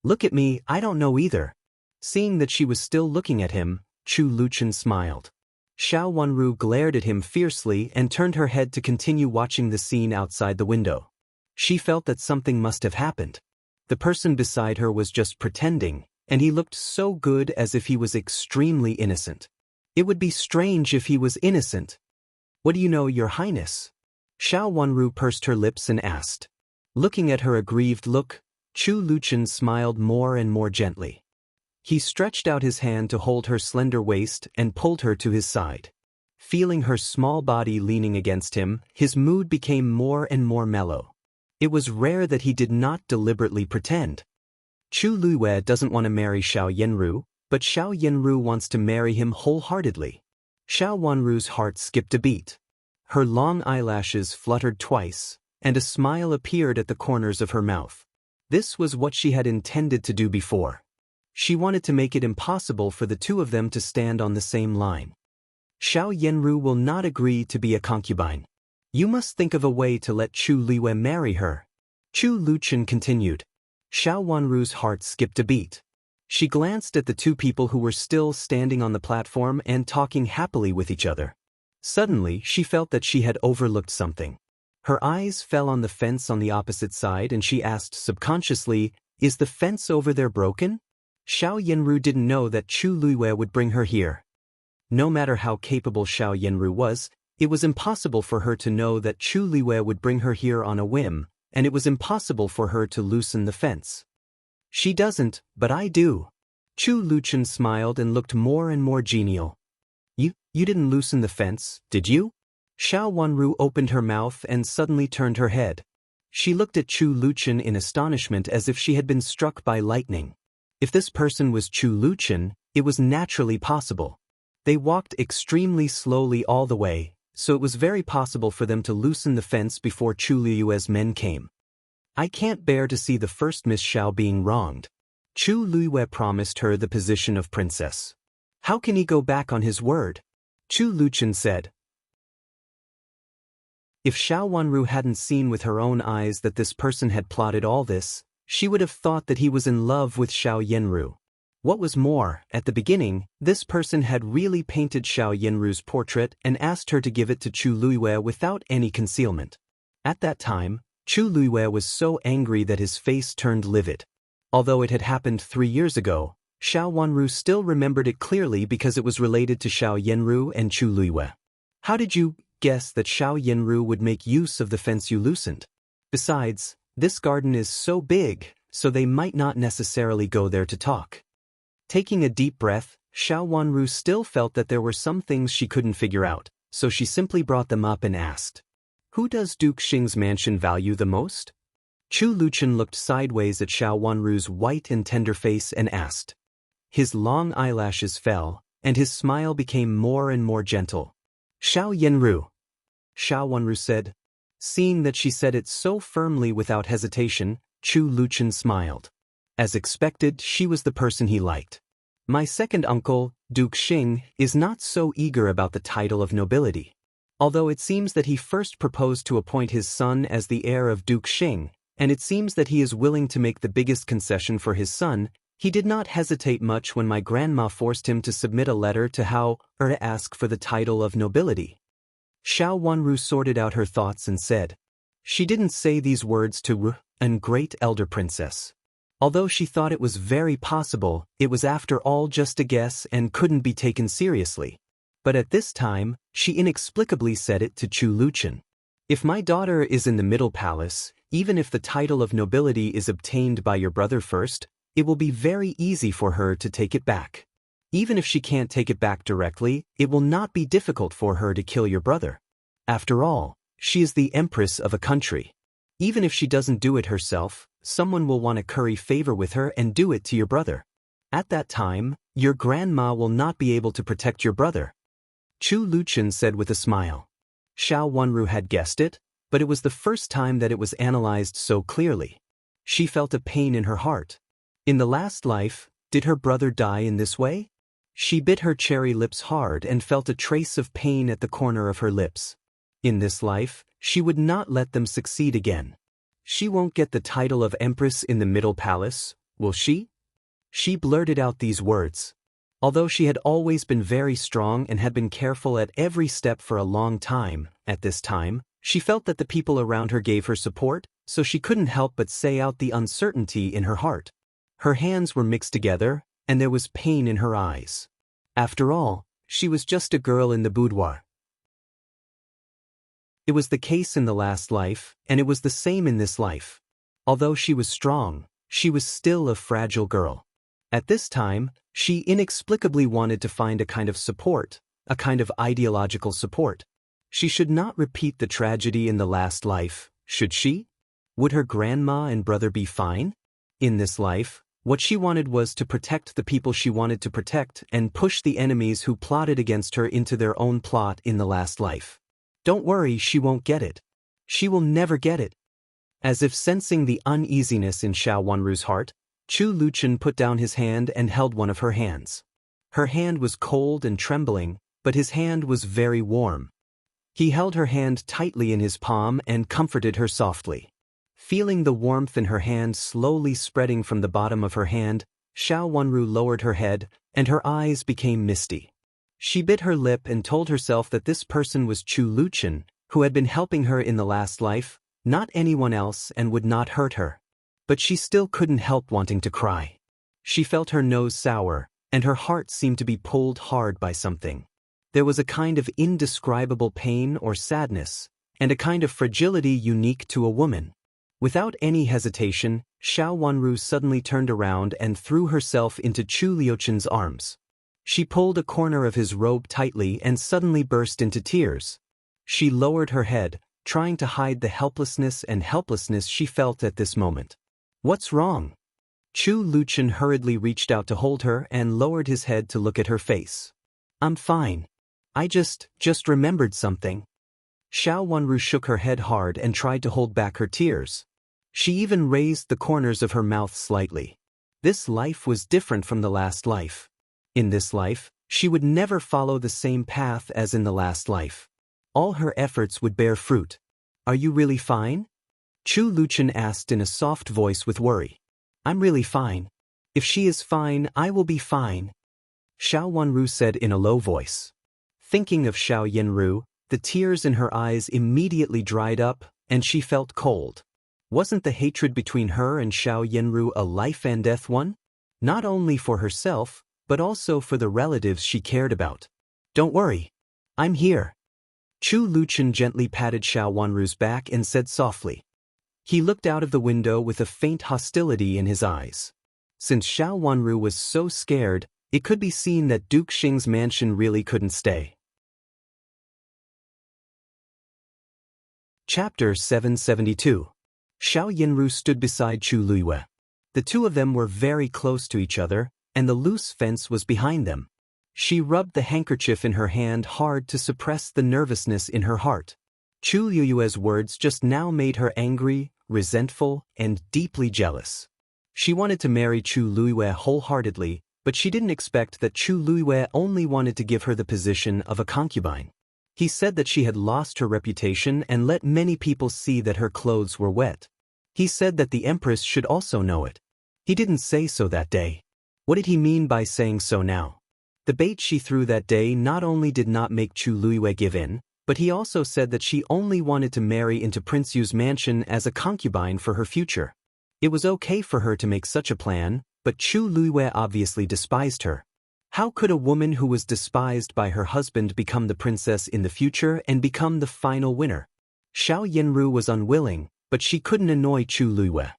Look at me, I don't know either. Seeing that she was still looking at him, Chu Liuchen smiled. Xiao Wanru glared at him fiercely and turned her head to continue watching the scene outside the window. She felt that something must have happened. The person beside her was just pretending, and he looked so good as if he was extremely innocent. It would be strange if he was innocent. What do you know, Your Highness? Xiao Wanru pursed her lips and asked. Looking at her aggrieved look, Chu Luchen smiled more and more gently. He stretched out his hand to hold her slender waist and pulled her to his side. Feeling her small body leaning against him, his mood became more and more mellow. It was rare that he did not deliberately pretend. Chu Luiwei doesn't want to marry Xiao Yanru, but Xiao Yanru wants to marry him wholeheartedly. Xiao Wanru's heart skipped a beat. Her long eyelashes fluttered twice, and a smile appeared at the corners of her mouth. This was what she had intended to do before. She wanted to make it impossible for the two of them to stand on the same line. Xiao Yanru will not agree to be a concubine. You must think of a way to let Chu Liwei marry her. Chu Luchen continued. Xiao Wanru's heart skipped a beat. She glanced at the two people who were still standing on the platform and talking happily with each other. Suddenly, she felt that she had overlooked something. Her eyes fell on the fence on the opposite side and she asked subconsciously, "Is the fence over there broken?" Xiao Yanru didn't know that Chu Luiwei would bring her here. No matter how capable Xiao Yanru was, it was impossible for her to know that Chu Luiwei would bring her here on a whim, and it was impossible for her to loosen the fence. She doesn't, but I do. Chu Luchen smiled and looked more and more genial. You didn't loosen the fence, did you? Xiao Wanru opened her mouth and suddenly turned her head. She looked at Chu Luchen in astonishment as if she had been struck by lightning. If this person was Chu Luchen, it was naturally possible. They walked extremely slowly all the way, so it was very possible for them to loosen the fence before Chu Luiwei's men came. I can't bear to see the first Miss Xiao being wronged. Chu Luiwei promised her the position of princess. How can he go back on his word? Chu Luchen said. If Xiao Wanru hadn't seen with her own eyes that this person had plotted all this, she would have thought that he was in love with Xiao Yanru. What was more, at the beginning, this person had really painted Xiao Yanru's portrait and asked her to give it to Chu Luiwei without any concealment. At that time, Chu Luiwei was so angry that his face turned livid. Although it had happened 3 years ago, Xiao Wanru still remembered it clearly because it was related to Xiao Yanru and Chu Luiwei. How did you guess that Xiao Yanru would make use of the fence you loosened? Besides, this garden is so big, so they might not necessarily go there to talk. Taking a deep breath, Xiao Wanru still felt that there were some things she couldn't figure out, so she simply brought them up and asked, "Who does Duke Xing's mansion value the most?" Chu Luchen looked sideways at Xiao Wanru's white and tender face and asked. His long eyelashes fell, and his smile became more and more gentle. "Xiao Yanru." Xiao Wanru said. Seeing that she said it so firmly without hesitation, Chu Luchen smiled. As expected, she was the person he liked. My second uncle, Duke Xing, is not so eager about the title of nobility. Although it seems that he first proposed to appoint his son as the heir of Duke Xing, and it seems that he is willing to make the biggest concession for his son, he did not hesitate much when my grandma forced him to submit a letter to to ask for the title of nobility. Xiao Wanru sorted out her thoughts and said, "She didn't say these words to an great elder princess. Although she thought it was very possible, it was after all just a guess and couldn't be taken seriously. But at this time, she inexplicably said it to Chu Luchen. If my daughter is in the Middle Palace, even if the title of nobility is obtained by your brother first, it will be very easy for her to take it back. Even if she can't take it back directly, it will not be difficult for her to kill your brother. After all, she is the empress of a country. Even if she doesn't do it herself, someone will want to curry favor with her and do it to your brother. At that time, your grandma will not be able to protect your brother." Chu Luchen said with a smile. Xiao Wanru had guessed it, but it was the first time that it was analyzed so clearly. She felt a pain in her heart. In the last life, did her brother die in this way? She bit her cherry lips hard and felt a trace of pain at the corner of her lips. In this life, she would not let them succeed again. She won't get the title of Empress in the Middle Palace, will she? She blurted out these words. Although she had always been very strong and had been careful at every step for a long time, at this time, she felt that the people around her gave her support, so she couldn't help but say out the uncertainty in her heart. Her hands were mixed together, and there was pain in her eyes. After all, she was just a girl in the boudoir. It was the case in the last life, and it was the same in this life. Although she was strong, she was still a fragile girl. At this time, she inexplicably wanted to find a kind of support, a kind of ideological support. She should not repeat the tragedy in the last life, should she? Would her grandma and brother be fine? In this life, what she wanted was to protect the people she wanted to protect and push the enemies who plotted against her into their own plot in the last life. Don't worry, she won't get it. She will never get it. As if sensing the uneasiness in Xiao Wanru's heart, Chu Luchen put down his hand and held one of her hands. Her hand was cold and trembling, but his hand was very warm. He held her hand tightly in his palm and comforted her softly. Feeling the warmth in her hand slowly spreading from the bottom of her hand, Xiao Wanru lowered her head, and her eyes became misty. She bit her lip and told herself that this person was Chu Luchen, who had been helping her in the last life, not anyone else, and would not hurt her. But she still couldn't help wanting to cry. She felt her nose sour, and her heart seemed to be pulled hard by something. There was a kind of indescribable pain or sadness, and a kind of fragility unique to a woman. Without any hesitation, Xiao Wanru suddenly turned around and threw herself into Chu Liuchen's arms. She pulled a corner of his robe tightly and suddenly burst into tears. She lowered her head, trying to hide the helplessness she felt at this moment. What's wrong? Chu Luchen hurriedly reached out to hold her and lowered his head to look at her face. I'm fine. I just remembered something. Xiao Wanru shook her head hard and tried to hold back her tears. She even raised the corners of her mouth slightly. This life was different from the last life. In this life, she would never follow the same path as in the last life. All her efforts would bear fruit. Are you really fine? Chu Luchen asked in a soft voice with worry. I'm really fine. If she is fine, I will be fine. Xiao Wanru said in a low voice. Thinking of Xiao Yanru, the tears in her eyes immediately dried up, and she felt cold. Wasn't the hatred between her and Xiao Yanru a life and death one? Not only for herself, but also for the relatives she cared about. Don't worry. I'm here. Chu Luchen gently patted Xiao Wanru's back and said softly. He looked out of the window with a faint hostility in his eyes. Since Xiao Wanru was so scared, it could be seen that Duke Xing's mansion really couldn't stay. Chapter 772. Xiao Yanru stood beside Chu Luiyue. The two of them were very close to each other, and the loose fence was behind them. She rubbed the handkerchief in her hand hard to suppress the nervousness in her heart. Chu Luiyue's words just now made her angry, resentful, and deeply jealous. She wanted to marry Chu Luiyue wholeheartedly, but she didn't expect that Chu Luiyue only wanted to give her the position of a concubine. He said that she had lost her reputation and let many people see that her clothes were wet. He said that the empress should also know it. He didn't say so that day. What did he mean by saying so now? The bait she threw that day not only did not make Chu Luiyue give in, but he also said that she only wanted to marry into Prince Yu's mansion as a concubine for her future. It was okay for her to make such a plan, but Chu Luiyue obviously despised her. How could a woman who was despised by her husband become the princess in the future and become the final winner? Xiao Yanru was unwilling, but she couldn't annoy Chu Luiyue.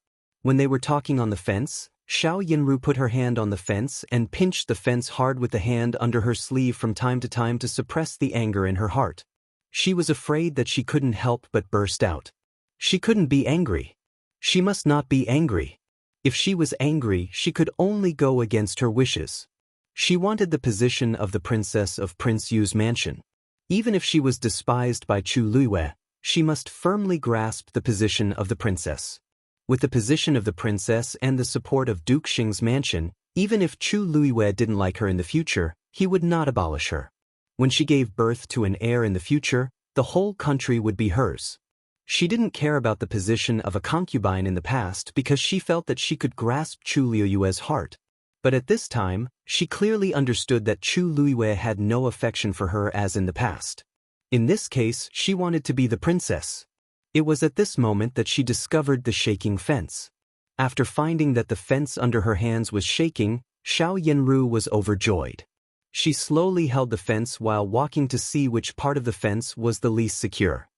When they were talking on the fence, Xiao Yanru put her hand on the fence and pinched the fence hard with the hand under her sleeve from time to suppress the anger in her heart. She was afraid that she couldn't help but burst out. She couldn't be angry. She must not be angry. If she was angry, she could only go against her wishes. She wanted the position of the princess of Prince Yu's mansion. Even if she was despised by Chu Luiyue, she must firmly grasp the position of the princess. With the position of the princess and the support of Duke Xing's mansion, even if Chu Luiyue didn't like her in the future, he would not abolish her. When she gave birth to an heir in the future, the whole country would be hers. She didn't care about the position of a concubine in the past because she felt that she could grasp Chu Luiyue's heart. But at this time, she clearly understood that Chu Luiyue had no affection for her as in the past. In this case, she wanted to be the princess. It was at this moment that she discovered the shaking fence. After finding that the fence under her hands was shaking, Xiao Yanru was overjoyed. She slowly held the fence while walking to see which part of the fence was the least secure.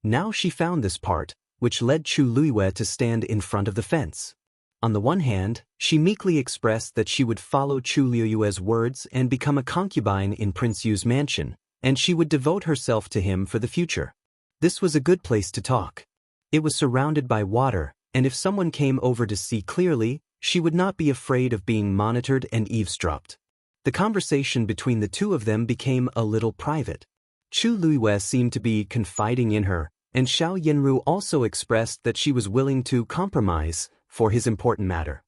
Now she found this part, which led Chu Luiyue to stand in front of the fence. On the one hand, she meekly expressed that she would follow Chu Luiyue's words and become a concubine in Prince Yu's mansion, and she would devote herself to him for the future. This was a good place to talk. It was surrounded by water, and if someone came over to see clearly, she would not be afraid of being monitored and eavesdropped. The conversation between the two of them became a little private. Chu Luiyue seemed to be confiding in her, and Xiao Yanru also expressed that she was willing to compromise for his important matter.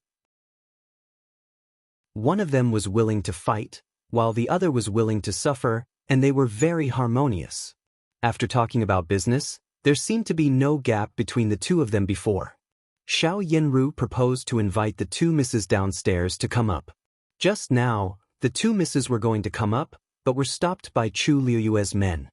One of them was willing to fight, while the other was willing to suffer, and they were very harmonious. After talking about business, there seemed to be no gap between the two of them before. Xiao Yanru proposed to invite the two misses downstairs to come up. Just now, the two misses were going to come up, but were stopped by Chu Luiyue's men.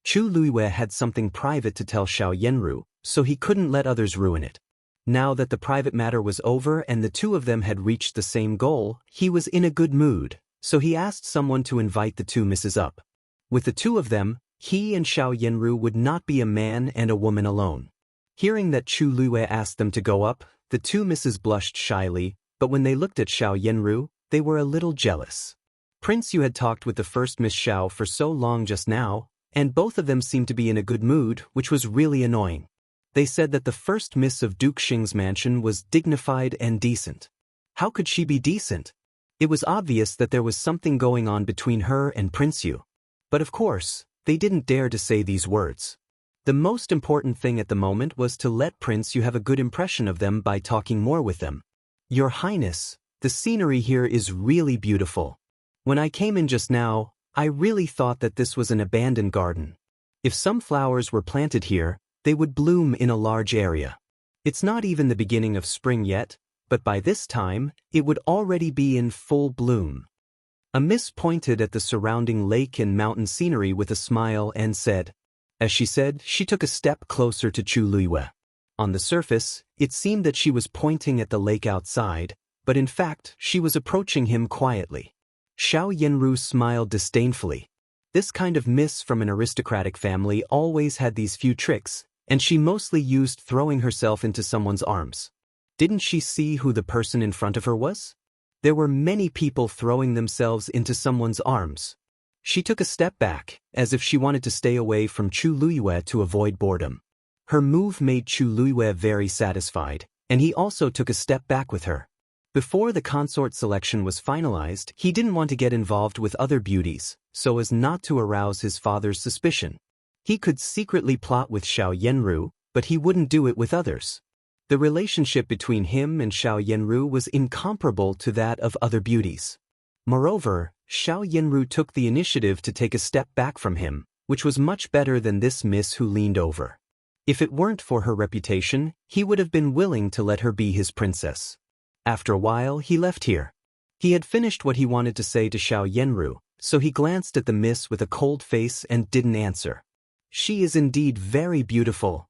Chu Luiyue had something private to tell Xiao Yanru, so he couldn't let others ruin it. Now that the private matter was over and the two of them had reached the same goal, he was in a good mood, so he asked someone to invite the two misses up. With the two of them, he and Xiao Yanru would not be a man and a woman alone. Hearing that Chu Luiyue asked them to go up, the two misses blushed shyly, but when they looked at Xiao Yanru, they were a little jealous. Prince Yu had talked with the first Miss Xiao for so long just now, and both of them seemed to be in a good mood, which was really annoying. They said that the first miss of Duke Xing's mansion was dignified and decent. How could she be decent? It was obvious that there was something going on between her and Prince Yu. But of course, they didn't dare to say these words. The most important thing at the moment was to let Prince Yu have a good impression of them by talking more with them. Your Highness, the scenery here is really beautiful. When I came in just now, I really thought that this was an abandoned garden. If some flowers were planted here, they would bloom in a large area. It's not even the beginning of spring yet, but by this time, it would already be in full bloom. A miss pointed at the surrounding lake and mountain scenery with a smile and said. As she said, she took a step closer to Chu Luiyue. On the surface, it seemed that she was pointing at the lake outside, but in fact, she was approaching him quietly. Xiao Yanru smiled disdainfully. This kind of miss from an aristocratic family always had these few tricks, and she mostly used throwing herself into someone's arms. Didn't she see who the person in front of her was? There were many people throwing themselves into someone's arms. She took a step back, as if she wanted to stay away from Chu Luiyue to avoid boredom. Her move made Chu Luiyue very satisfied, and he also took a step back with her. Before the consort selection was finalized, he didn't want to get involved with other beauties, so as not to arouse his father's suspicion. He could secretly plot with Xiao Yanru, but he wouldn't do it with others. The relationship between him and Xiao Yanru was incomparable to that of other beauties. Moreover, Xiao Yanru took the initiative to take a step back from him, which was much better than this miss who leaned over. If it weren't for her reputation, he would have been willing to let her be his princess. After a while, he left here. He had finished what he wanted to say to Xiao Yanru, so he glanced at the miss with a cold face and didn't answer. She is indeed very beautiful.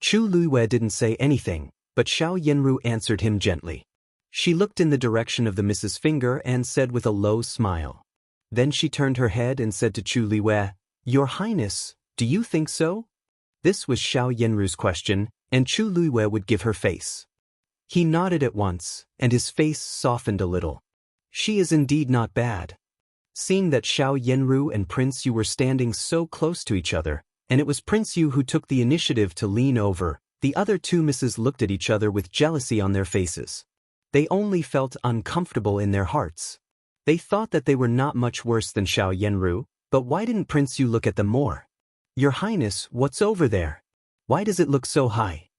Chu Luiyue didn't say anything, but Xiao Yanru answered him gently. She looked in the direction of the miss's finger and said with a low smile. Then she turned her head and said to Chu Luiyue, Your Highness, do you think so? This was Xiao Yanru's question, and Chu Luiyue would give her face. He nodded at once, and his face softened a little. She is indeed not bad. Seeing that Xiao Yanru and Prince Yu were standing so close to each other, and it was Prince Yu who took the initiative to lean over, the other two misses looked at each other with jealousy on their faces. They only felt uncomfortable in their hearts. They thought that they were not much worse than Xiao Yanru, but why didn't Prince Yu look at them more? Your Highness, what's over there? Why does it look so high?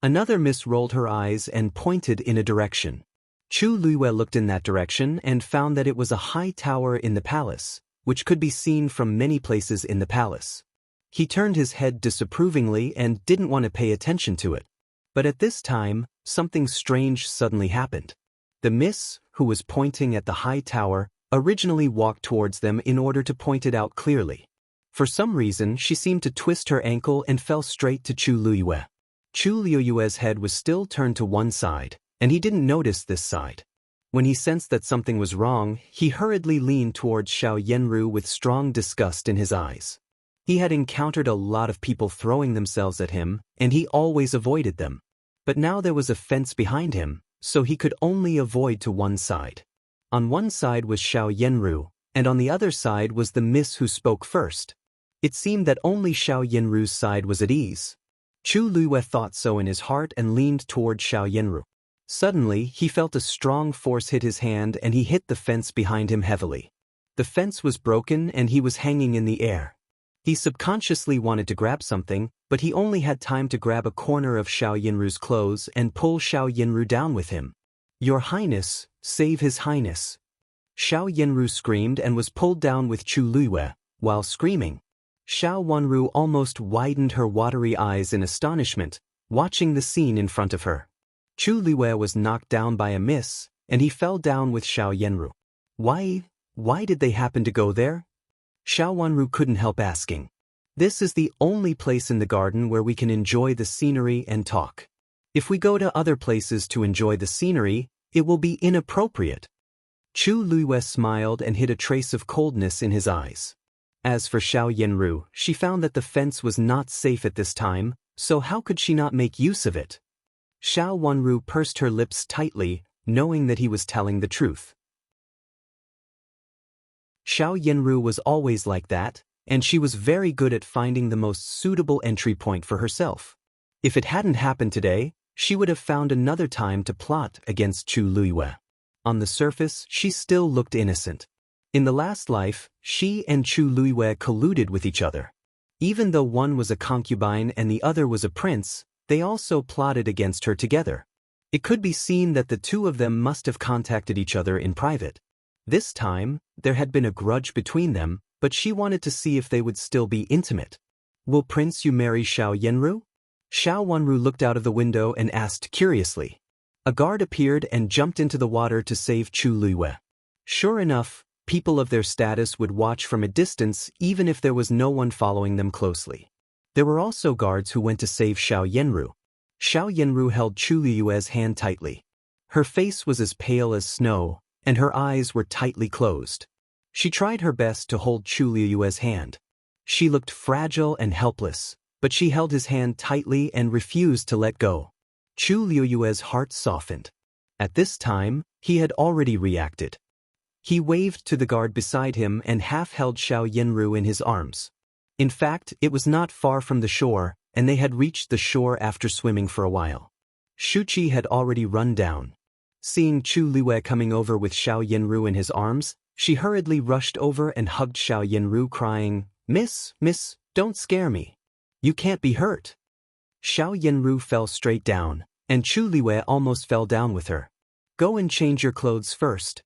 Another miss rolled her eyes and pointed in a direction. Chu Luiyue looked in that direction and found that it was a high tower in the palace, which could be seen from many places in the palace. He turned his head disapprovingly and didn't want to pay attention to it. But at this time, something strange suddenly happened. The miss, who was pointing at the high tower, originally walked towards them in order to point it out clearly. For some reason, she seemed to twist her ankle and fell straight to Chu Luiyue. Chu Luiyue's head was still turned to one side, and he didn't notice this side. When he sensed that something was wrong, he hurriedly leaned towards Xiao Yanru with strong disgust in his eyes. He had encountered a lot of people throwing themselves at him, and he always avoided them. But now there was a fence behind him, so he could only avoid to one side. On one side was Xiao Yenru, and on the other side was the miss who spoke first. It seemed that only Xiao Yenru's side was at ease. Chu Luiwei thought so in his heart and leaned toward Xiao Yenru. Suddenly, he felt a strong force hit his hand and he hit the fence behind him heavily. The fence was broken and he was hanging in the air. He subconsciously wanted to grab something, but he only had time to grab a corner of Xiao Yenru's clothes and pull Xiao Yenru down with him. "Your Highness, save His Highness." Xiao Yenru screamed and was pulled down with Chu Luiwei. While screaming, Xiao Wenru almost widened her watery eyes in astonishment, watching the scene in front of her. Chu Luiwei was knocked down by a miss, and he fell down with Xiao Yenru. Why did they happen to go there? Xiao Wenru couldn't help asking. This is the only place in the garden where we can enjoy the scenery and talk. If we go to other places to enjoy the scenery, it will be inappropriate. Chu Luiwei smiled and hid a trace of coldness in his eyes. As for Xiao Yenru, she found that the fence was not safe at this time, so how could she not make use of it? Xiao Wenru pursed her lips tightly, knowing that he was telling the truth. Xiao Yenru was always like that, and she was very good at finding the most suitable entry point for herself. If it hadn't happened today, she would have found another time to plot against Chu Luiwei. On the surface, she still looked innocent. In the last life, she and Chu Luiwei colluded with each other. Even though one was a concubine and the other was a prince, they also plotted against her together. It could be seen that the two of them must have contacted each other in private. This time, there had been a grudge between them, but she wanted to see if they would still be intimate. "Will Prince you marry Xiao Yenru?" Xiao Wenru looked out of the window and asked curiously. A guard appeared and jumped into the water to save Chu Luiwei. Sure enough, people of their status would watch from a distance even if there was no one following them closely. There were also guards who went to save Xiao Yenru. Xiao Yenru held Chu Luiwei's hand tightly. Her face was as pale as snow, and her eyes were tightly closed. She tried her best to hold Chu Luiwei's hand. She looked fragile and helpless, but she held his hand tightly and refused to let go. Chu Luiwei's heart softened. At this time, he had already reacted. He waved to the guard beside him and half-held Xiao Yenru in his arms. In fact, it was not far from the shore, and they had reached the shore after swimming for a while. Shuqi had already run down. Seeing Chu Luiwei coming over with Xiao Yenru in his arms, she hurriedly rushed over and hugged Xiao Yenru, crying, Miss, don't scare me. You can't be hurt." Xiao Yenru fell straight down, and Chu Luiwei almost fell down with her. "Go and change your clothes first."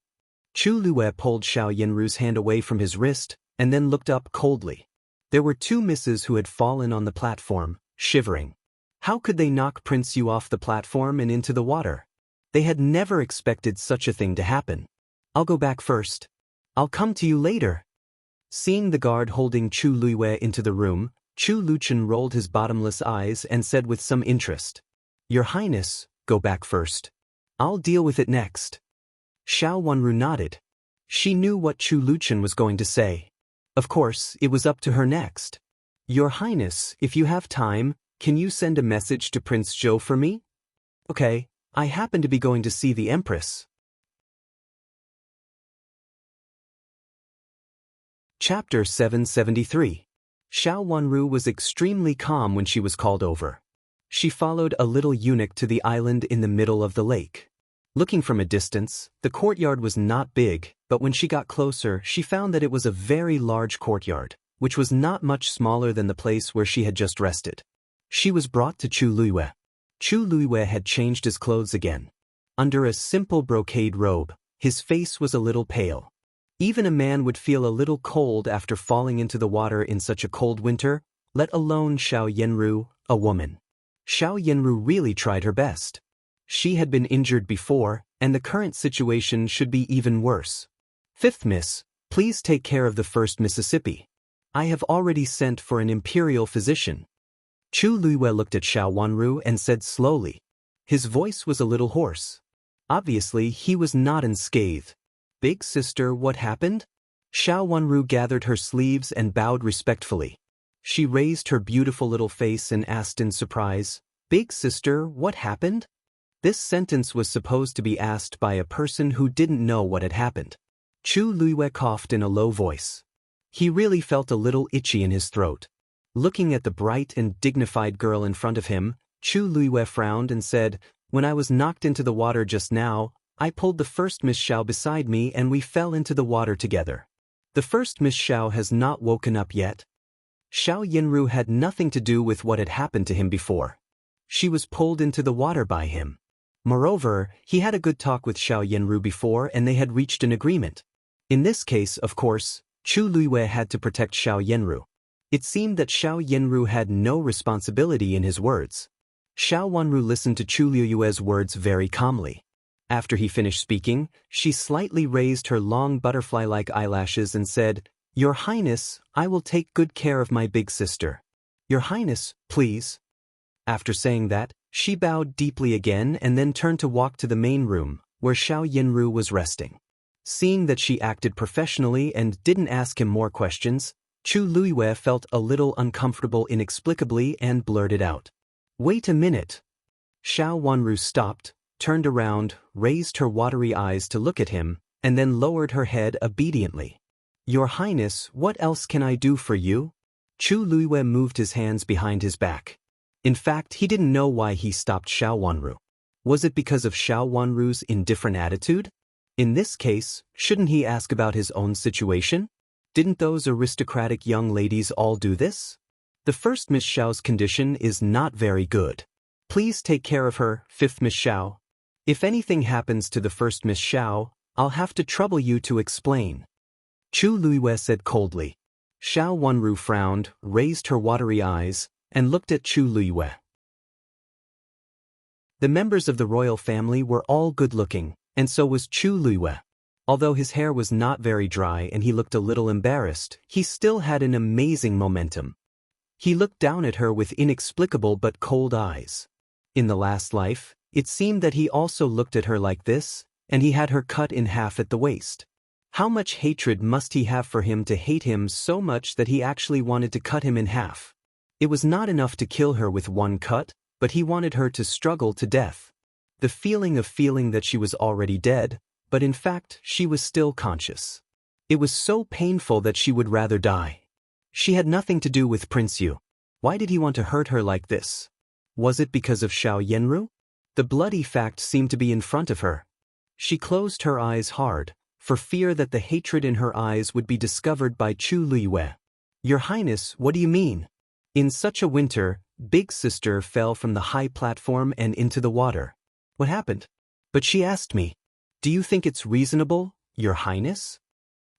Chu Luiwei pulled Xiao Yenru's hand away from his wrist, and then looked up coldly. There were two misses who had fallen on the platform, shivering. How could they knock Prince Yu off the platform and into the water? They had never expected such a thing to happen. "I'll go back first. I'll come to you later." Seeing the guard holding Chu Luiwei into the room, Chu Luchen rolled his bottomless eyes and said with some interest, "Your Highness, go back first. I'll deal with it next." Xiao Wenru nodded. She knew what Chu Luchen was going to say. Of course, it was up to her next. "Your Highness, if you have time, can you send a message to Prince Zhou for me?" "Okay, I happen to be going to see the Empress." Chapter 773. Xiao Wenru was extremely calm when she was called over. She followed a little eunuch to the island in the middle of the lake. Looking from a distance, the courtyard was not big, but when she got closer, she found that it was a very large courtyard, which was not much smaller than the place where she had just rested. She was brought to Chu Luiwei. Chu Luiwei had changed his clothes again. Under a simple brocade robe, his face was a little pale. Even a man would feel a little cold after falling into the water in such a cold winter, let alone Xiao Yenru, a woman. Xiao Yenru really tried her best. She had been injured before, and the current situation should be even worse. "Fifth Miss, please take care of the First Mississippi. I have already sent for an Imperial physician." Chu Luiwei looked at Xiao Wenru and said slowly. His voice was a little hoarse. Obviously, he was not unscathed. "Big sister, what happened?" Xiao Wenru gathered her sleeves and bowed respectfully. She raised her beautiful little face and asked in surprise, "Big sister, what happened?" This sentence was supposed to be asked by a person who didn't know what had happened. Chu Luiyue coughed in a low voice. He really felt a little itchy in his throat. Looking at the bright and dignified girl in front of him, Chu Luiyue frowned and said, "When I was knocked into the water just now, I pulled the first Miss Xiao beside me and we fell into the water together. The first Miss Xiao has not woken up yet." Xiao Yinru had nothing to do with what had happened to him before. She was pulled into the water by him. Moreover, he had a good talk with Xiao Yinru before and they had reached an agreement. In this case, of course, Chu Luiyue had to protect Xiao Yinru. It seemed that Xiao Yinru had no responsibility in his words. Xiao Wanru listened to Chu Luiyue's words very calmly. After he finished speaking, she slightly raised her long butterfly-like eyelashes and said, "Your Highness, I will take good care of my big sister. Your Highness, please." After saying that, she bowed deeply again and then turned to walk to the main room, where Xiao Yinru was resting. Seeing that she acted professionally and didn't ask him more questions, Chu Luiyue felt a little uncomfortable inexplicably and blurted out, "Wait a minute." Xiao Wanru stopped, turned around, raised her watery eyes to look at him, and then lowered her head obediently. "Your Highness, what else can I do for you?" Chu Luiyue moved his hands behind his back. In fact, he didn't know why he stopped Xiao Wanru. Was it because of Xiao Wanru's indifferent attitude? In this case, shouldn't he ask about his own situation? Didn't those aristocratic young ladies all do this? The first Miss Xiao's condition is not very good. Please take care of her, fifth Miss Xiao. If anything happens to the first Miss Xiao, I'll have to trouble you to explain. Chu Luiyue said coldly. Xiao Wanru frowned, raised her watery eyes, and looked at Chu Luiyue. The members of the royal family were all good-looking, and so was Chu Luiyue. Although his hair was not very dry and he looked a little embarrassed, he still had an amazing momentum. He looked down at her with inexplicable but cold eyes. In the last life, it seemed that he also looked at her like this, and he had her cut in half at the waist. How much hatred must he have for him to hate him so much that he actually wanted to cut him in half? It was not enough to kill her with one cut, but he wanted her to struggle to death. The feeling that she was already dead, but in fact she was still conscious. It was so painful that she would rather die. She had nothing to do with Prince Yu. Why did he want to hurt her like this? Was it because of Xiao Yinru? The bloody fact seemed to be in front of her. She closed her eyes hard, for fear that the hatred in her eyes would be discovered by Chu Luiyue. "Your Highness, what do you mean?" In such a winter, Big Sister fell from the high platform and into the water. "What happened?" "But she asked me. Do you think it's reasonable, Your Highness?"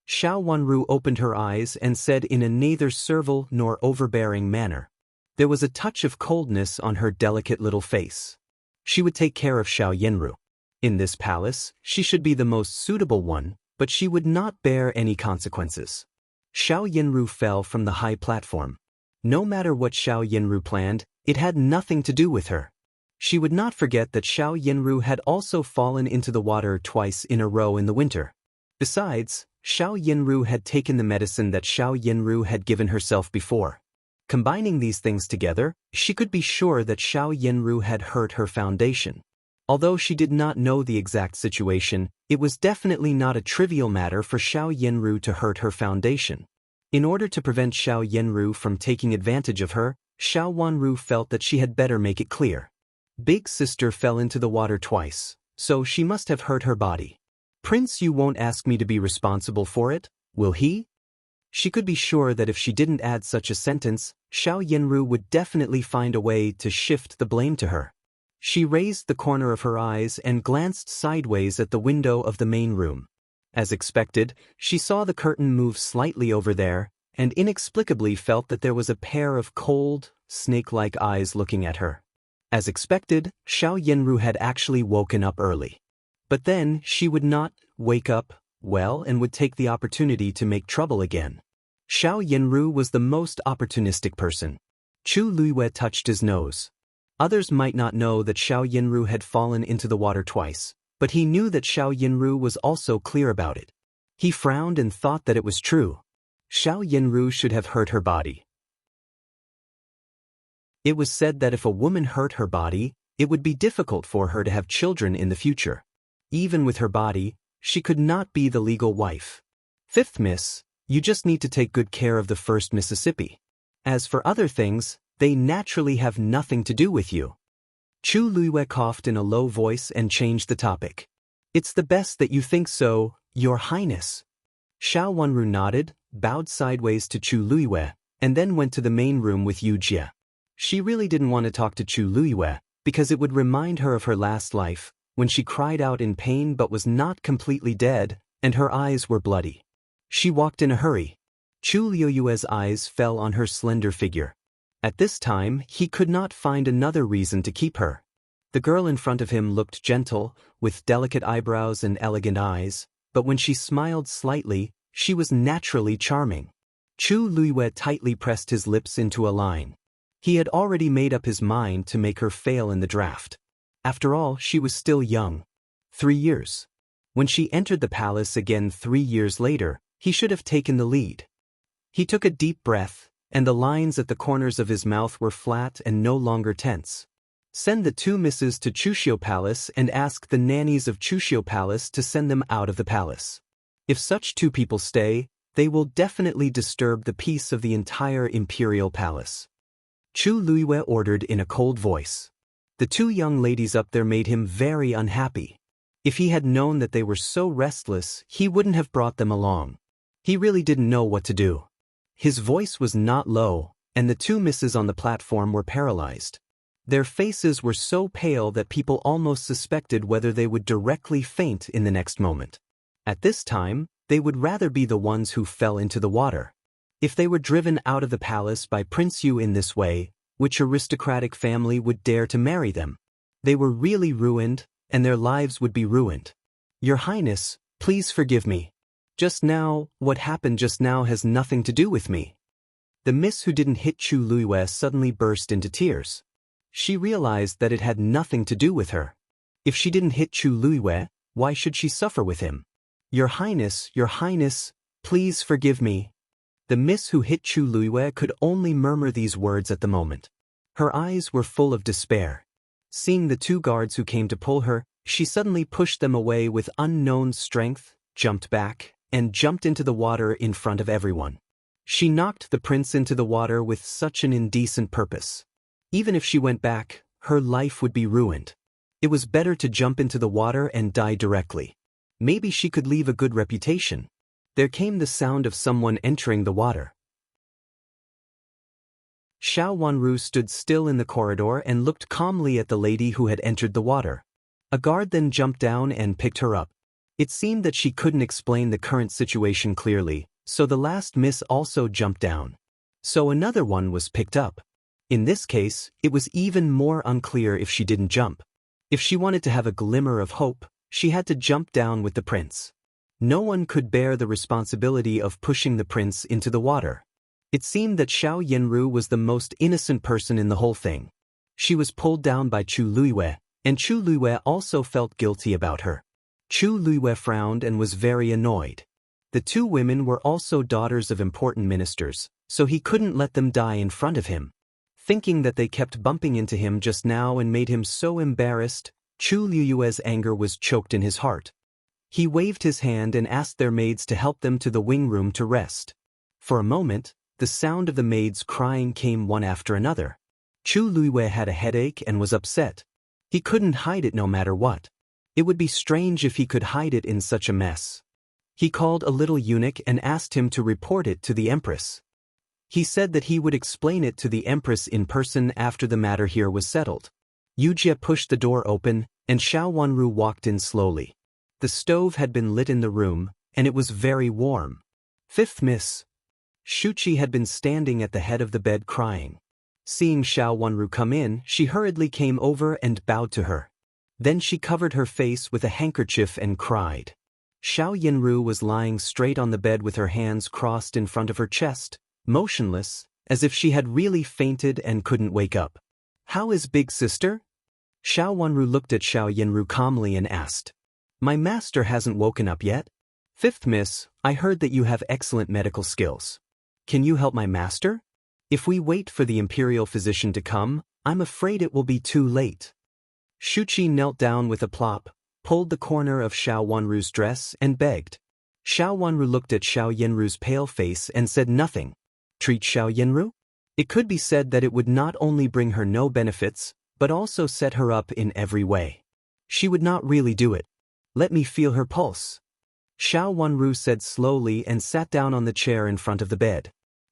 Xiao Wanru opened her eyes and said in a neither servile nor overbearing manner. There was a touch of coldness on her delicate little face. She would take care of Xiao Yinru. In this palace, she should be the most suitable one, but she would not bear any consequences. Xiao Yinru fell from the high platform. No matter what Xiao Yinru planned, it had nothing to do with her. She would not forget that Xiao Yinru had also fallen into the water twice in a row in the winter. Besides, Xiao Yinru had taken the medicine that Xiao Yinru had given herself before. Combining these things together, she could be sure that Xiao Yinru had hurt her foundation. Although she did not know the exact situation, it was definitely not a trivial matter for Xiao Yinru to hurt her foundation. In order to prevent Xiao Yinru from taking advantage of her, Xiao Wanru felt that she had better make it clear. Big Sister fell into the water twice, so she must have hurt her body. Prince Yu won't ask me to be responsible for it, will he? She could be sure that if she didn't add such a sentence, Xiao Yinru would definitely find a way to shift the blame to her. She raised the corner of her eyes and glanced sideways at the window of the main room. As expected, she saw the curtain move slightly over there, and inexplicably felt that there was a pair of cold, snake-like eyes looking at her. As expected, Xiao Yinru had actually woken up early. But then, she would not wake up well and would take the opportunity to make trouble again. Xiao Yinru was the most opportunistic person. Chu Luiyue touched his nose. Others might not know that Xiao Yinru had fallen into the water twice, but he knew that Xiao Yinru was also clear about it. He frowned and thought that it was true. Xiao Yinru should have hurt her body. It was said that if a woman hurt her body, it would be difficult for her to have children in the future. Even with her body, she could not be the legal wife. Fifth miss, you just need to take good care of the first Mississippi. As for other things, they naturally have nothing to do with you. Chu Luiwe coughed in a low voice and changed the topic. It's the best that you think so, Your Highness. Xiao Wanru nodded, bowed sideways to Chu Luiwe, and then went to the main room with Yu Jie. She really didn't want to talk to Chu Luiwe, because it would remind her of her last life, when she cried out in pain but was not completely dead, and her eyes were bloody. She walked in a hurry. Chu Luiwe's eyes fell on her slender figure. At this time, he could not find another reason to keep her. The girl in front of him looked gentle, with delicate eyebrows and elegant eyes, but when she smiled slightly, she was naturally charming. Chu Luiwe tightly pressed his lips into a line. He had already made up his mind to make her fail in the draft. After all, she was still young. 3 years. When she entered the palace again 3 years later, he should have taken the lead. He took a deep breath, and the lines at the corners of his mouth were flat and no longer tense. Send the 2 misses to Chushio Palace and ask the nannies of Chushio Palace to send them out of the palace. If such 2 people stay, they will definitely disturb the peace of the entire Imperial Palace. Chu Luiwe ordered in a cold voice. The 2 young ladies up there made him very unhappy. If he had known that they were so restless, he wouldn't have brought them along. He really didn't know what to do. His voice was not low, and the 2 misses on the platform were paralyzed. Their faces were so pale that people almost suspected whether they would directly faint in the next moment. At this time, they would rather be the ones who fell into the water. If they were driven out of the palace by Prince Yu in this way, which aristocratic family would dare to marry them? They were really ruined, and their lives would be ruined. Your Highness, please forgive me. Just now, what happened just now has nothing to do with me. The miss who didn't hit Chu Luiwe suddenly burst into tears. She realized that it had nothing to do with her. If she didn't hit Chu Luiwe, why should she suffer with him? Your Highness, please forgive me. The miss who hit Chu Luiwe could only murmur these words at the moment. Her eyes were full of despair. Seeing the 2 guards who came to pull her, she suddenly pushed them away with unknown strength, jumped back, and jumped into the water in front of everyone. She knocked the prince into the water with such an indecent purpose. Even if she went back, her life would be ruined. It was better to jump into the water and die directly. Maybe she could leave a good reputation. There came the sound of someone entering the water. Xiao Wanru stood still in the corridor and looked calmly at the lady who had entered the water. A guard then jumped down and picked her up. It seemed that she couldn't explain the current situation clearly, so the last miss also jumped down. So another one was picked up. In this case, it was even more unclear if she didn't jump. If she wanted to have a glimmer of hope, she had to jump down with the prince. No one could bear the responsibility of pushing the prince into the water. It seemed that Xiao Yanru was the most innocent person in the whole thing. She was pulled down by Chu Luiwe, and Chu Luiwe also felt guilty about her. Chu Luiwe frowned and was very annoyed. The 2 women were also daughters of important ministers, so he couldn't let them die in front of him. Thinking that they kept bumping into him just now and made him so embarrassed, Chu Luiwe's anger was choked in his heart. He waved his hand and asked their maids to help them to the wing room to rest. For a moment, the sound of the maids crying came one after another. Chu Luiwe had a headache and was upset. He couldn't hide it no matter what. It would be strange if he could hide it in such a mess. He called a little eunuch and asked him to report it to the Empress. He said that he would explain it to the Empress in person after the matter here was settled. Yu Jie pushed the door open, and Xiao Wanru walked in slowly. The stove had been lit in the room, and it was very warm. 5th miss. Shuchi had been standing at the head of the bed crying. Seeing Xiao Wanru come in, she hurriedly came over and bowed to her. Then she covered her face with a handkerchief and cried. Xiao Yanru was lying straight on the bed with her hands crossed in front of her chest, motionless, as if she had really fainted and couldn't wake up. How is big sister? Xiao Wanru looked at Xiao Yanru calmly and asked. My master hasn't woken up yet. 5th miss, I heard that you have excellent medical skills. Can you help my master? If we wait for the Imperial physician to come, I'm afraid it will be too late. Shuqi knelt down with a plop, pulled the corner of Xiao Wanru's dress and begged. Xiao Wanru looked at Xiao Yanru's pale face and said nothing. Treat Xiao Yanru? It could be said that it would not only bring her no benefits, but also set her up in every way. She would not really do it. Let me feel her pulse. Xiao Wanru said slowly and sat down on the chair in front of the bed.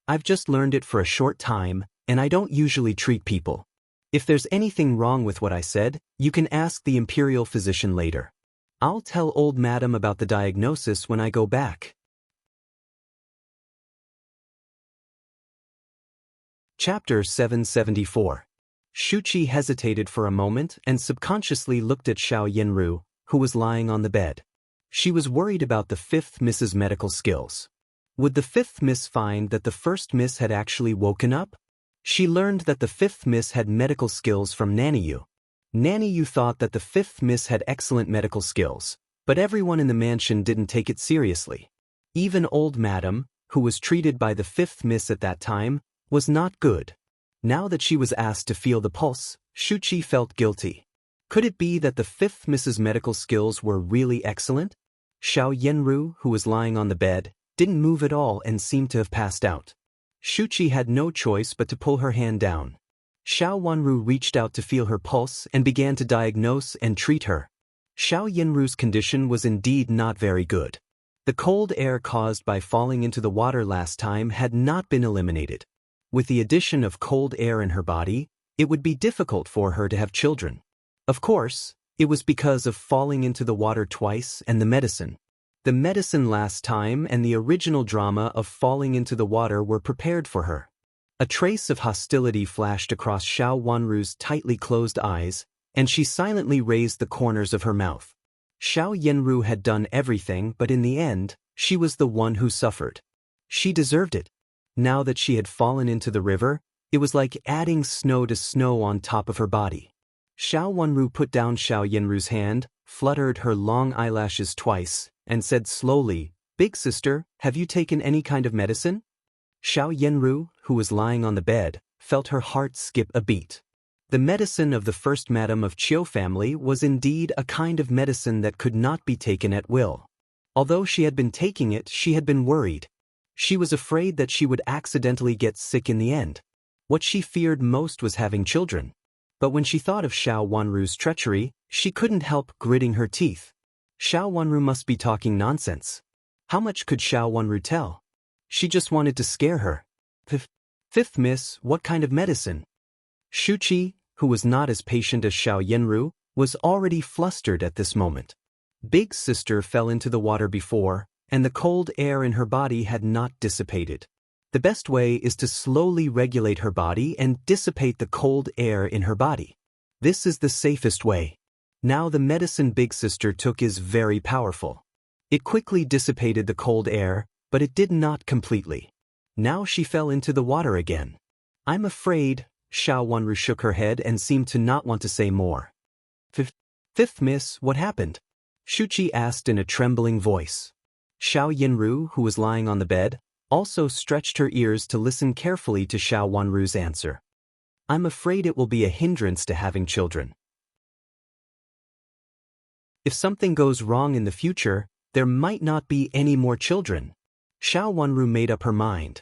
I've just learned it for a short time, and I don't usually treat people. If there's anything wrong with what I said, you can ask the Imperial physician later. I'll tell old madam about the diagnosis when I go back. Chapter 774. Shuqi hesitated for a moment and subconsciously looked at Xiao Yanru, who was lying on the bed. She was worried about the fifth Miss's medical skills. Would the fifth Miss find that the first Miss had actually woken up? She learned that the fifth Miss had medical skills from Naniyu. Naniyu thought that the fifth Miss had excellent medical skills, but everyone in the mansion didn't take it seriously. Even old madam, who was treated by the fifth Miss at that time, was not good. Now that she was asked to feel the pulse, Shuqi felt guilty. Could it be that the fifth Miss's medical skills were really excellent? Xiao Yanru, who was lying on the bed, didn't move at all and seemed to have passed out. Shuqi had no choice but to pull her hand down. Xiao Wanru reached out to feel her pulse and began to diagnose and treat her. Xiao Yanru's condition was indeed not very good. The cold air caused by falling into the water last time had not been eliminated. With the addition of cold air in her body, it would be difficult for her to have children. Of course, it was because of falling into the water twice and the medicine. The medicine last time and the original drama of falling into the water were prepared for her. A trace of hostility flashed across Xiao Wanru's tightly closed eyes, and she silently raised the corners of her mouth. Xiao Yanru had done everything, but in the end, she was the one who suffered. She deserved it. Now that she had fallen into the river, it was like adding snow to snow on top of her body. Xiao Wanru put down Xiao Yanru's hand, fluttered her long eyelashes twice, and said slowly, "Big sister, have you taken any kind of medicine?" Xiao Yanru, who was lying on the bed, felt her heart skip a beat. The medicine of the first madam of Qiu family was indeed a kind of medicine that could not be taken at will. Although she had been taking it, she had been worried. She was afraid that she would accidentally get sick in the end. What she feared most was having children. But when she thought of Xiao Wanru's treachery, she couldn't help gritting her teeth. Xiao Wanru must be talking nonsense. How much could Xiao Wanru tell? She just wanted to scare her. Fifth Miss, what kind of medicine? Shuqi, who was not as patient as Xiao Yanru, was already flustered at this moment. Big sister fell into the water before, and the cold air in her body had not dissipated. The best way is to slowly regulate her body and dissipate the cold air in her body. This is the safest way. Now the medicine Big Sister took is very powerful. It quickly dissipated the cold air, but it did not completely. Now she fell into the water again. I'm afraid, Xiao Wanru shook her head and seemed to not want to say more. Fifth Miss, what happened? Shuqi asked in a trembling voice. Xiao Yanru, who was lying on the bed, also stretched her ears to listen carefully to Xiao Wanru's answer. I'm afraid it will be a hindrance to having children. If something goes wrong in the future, there might not be any more children. Xiao Wanru made up her mind.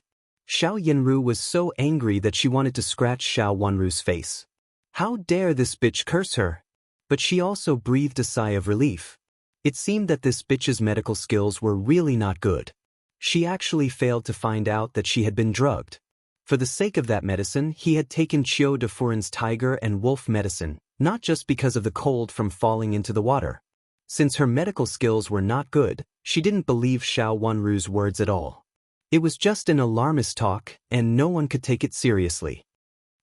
Xiao Yanru was so angry that she wanted to scratch Xiao Wanru's face. How dare this bitch curse her? But she also breathed a sigh of relief. It seemed that this bitch's medical skills were really not good. She actually failed to find out that she had been drugged. For the sake of that medicine, he had taken Qiu de Furin's tiger and wolf medicine, not just because of the cold from falling into the water. Since her medical skills were not good, she didn't believe Xiao Wanru's words at all. It was just an alarmist talk, and no one could take it seriously.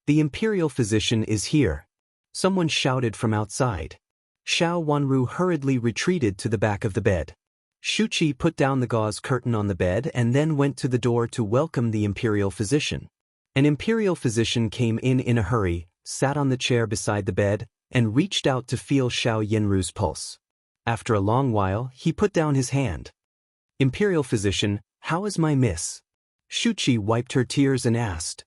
The Imperial physician is here. Someone shouted from outside. Xiao Wanru hurriedly retreated to the back of the bed. Shuqi put down the gauze curtain on the bed and then went to the door to welcome the Imperial physician. An Imperial physician came in a hurry, sat on the chair beside the bed, and reached out to feel Xiao Yanru's pulse. After a long while, he put down his hand. Imperial physician, how is my miss? Shuqi wiped her tears and asked.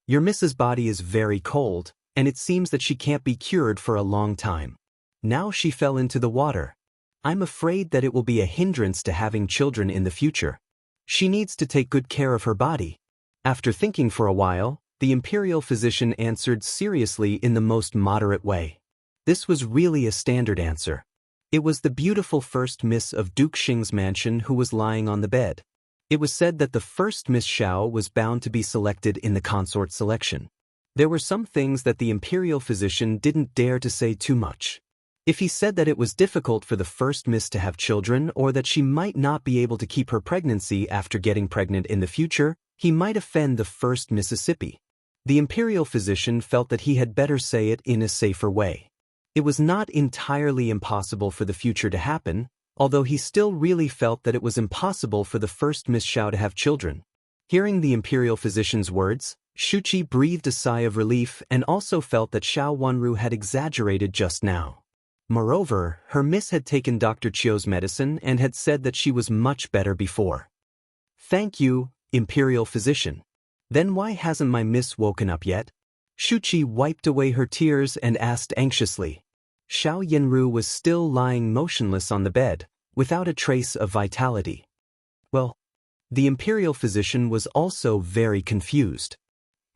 Your Miss's body is very cold, and it seems that she can't be cured for a long time. Now she fell into the water. I'm afraid that it will be a hindrance to having children in the future. She needs to take good care of her body. After thinking for a while, the imperial physician answered seriously in the most moderate way. This was really a standard answer. It was the beautiful first Miss of Duke Xing's mansion who was lying on the bed. It was said that the first Miss Xiao was bound to be selected in the consort selection. There were some things that the imperial physician didn't dare to say too much. If he said that it was difficult for the first Miss to have children or that she might not be able to keep her pregnancy after getting pregnant in the future, he might offend the first Mississippi. The imperial physician felt that he had better say it in a safer way. It was not entirely impossible for the future to happen, although he still really felt that it was impossible for the first Miss Xiao to have children. Hearing the imperial physician's words, Shuqi breathed a sigh of relief and also felt that Xiao Wenru had exaggerated just now. Moreover, her miss had taken Dr. Chiu's medicine and had said that she was much better before. Thank you, imperial physician. Then why hasn't my miss woken up yet? Shuqi wiped away her tears and asked anxiously. Xiao Yenru was still lying motionless on the bed, without a trace of vitality. Well, the imperial physician was also very confused.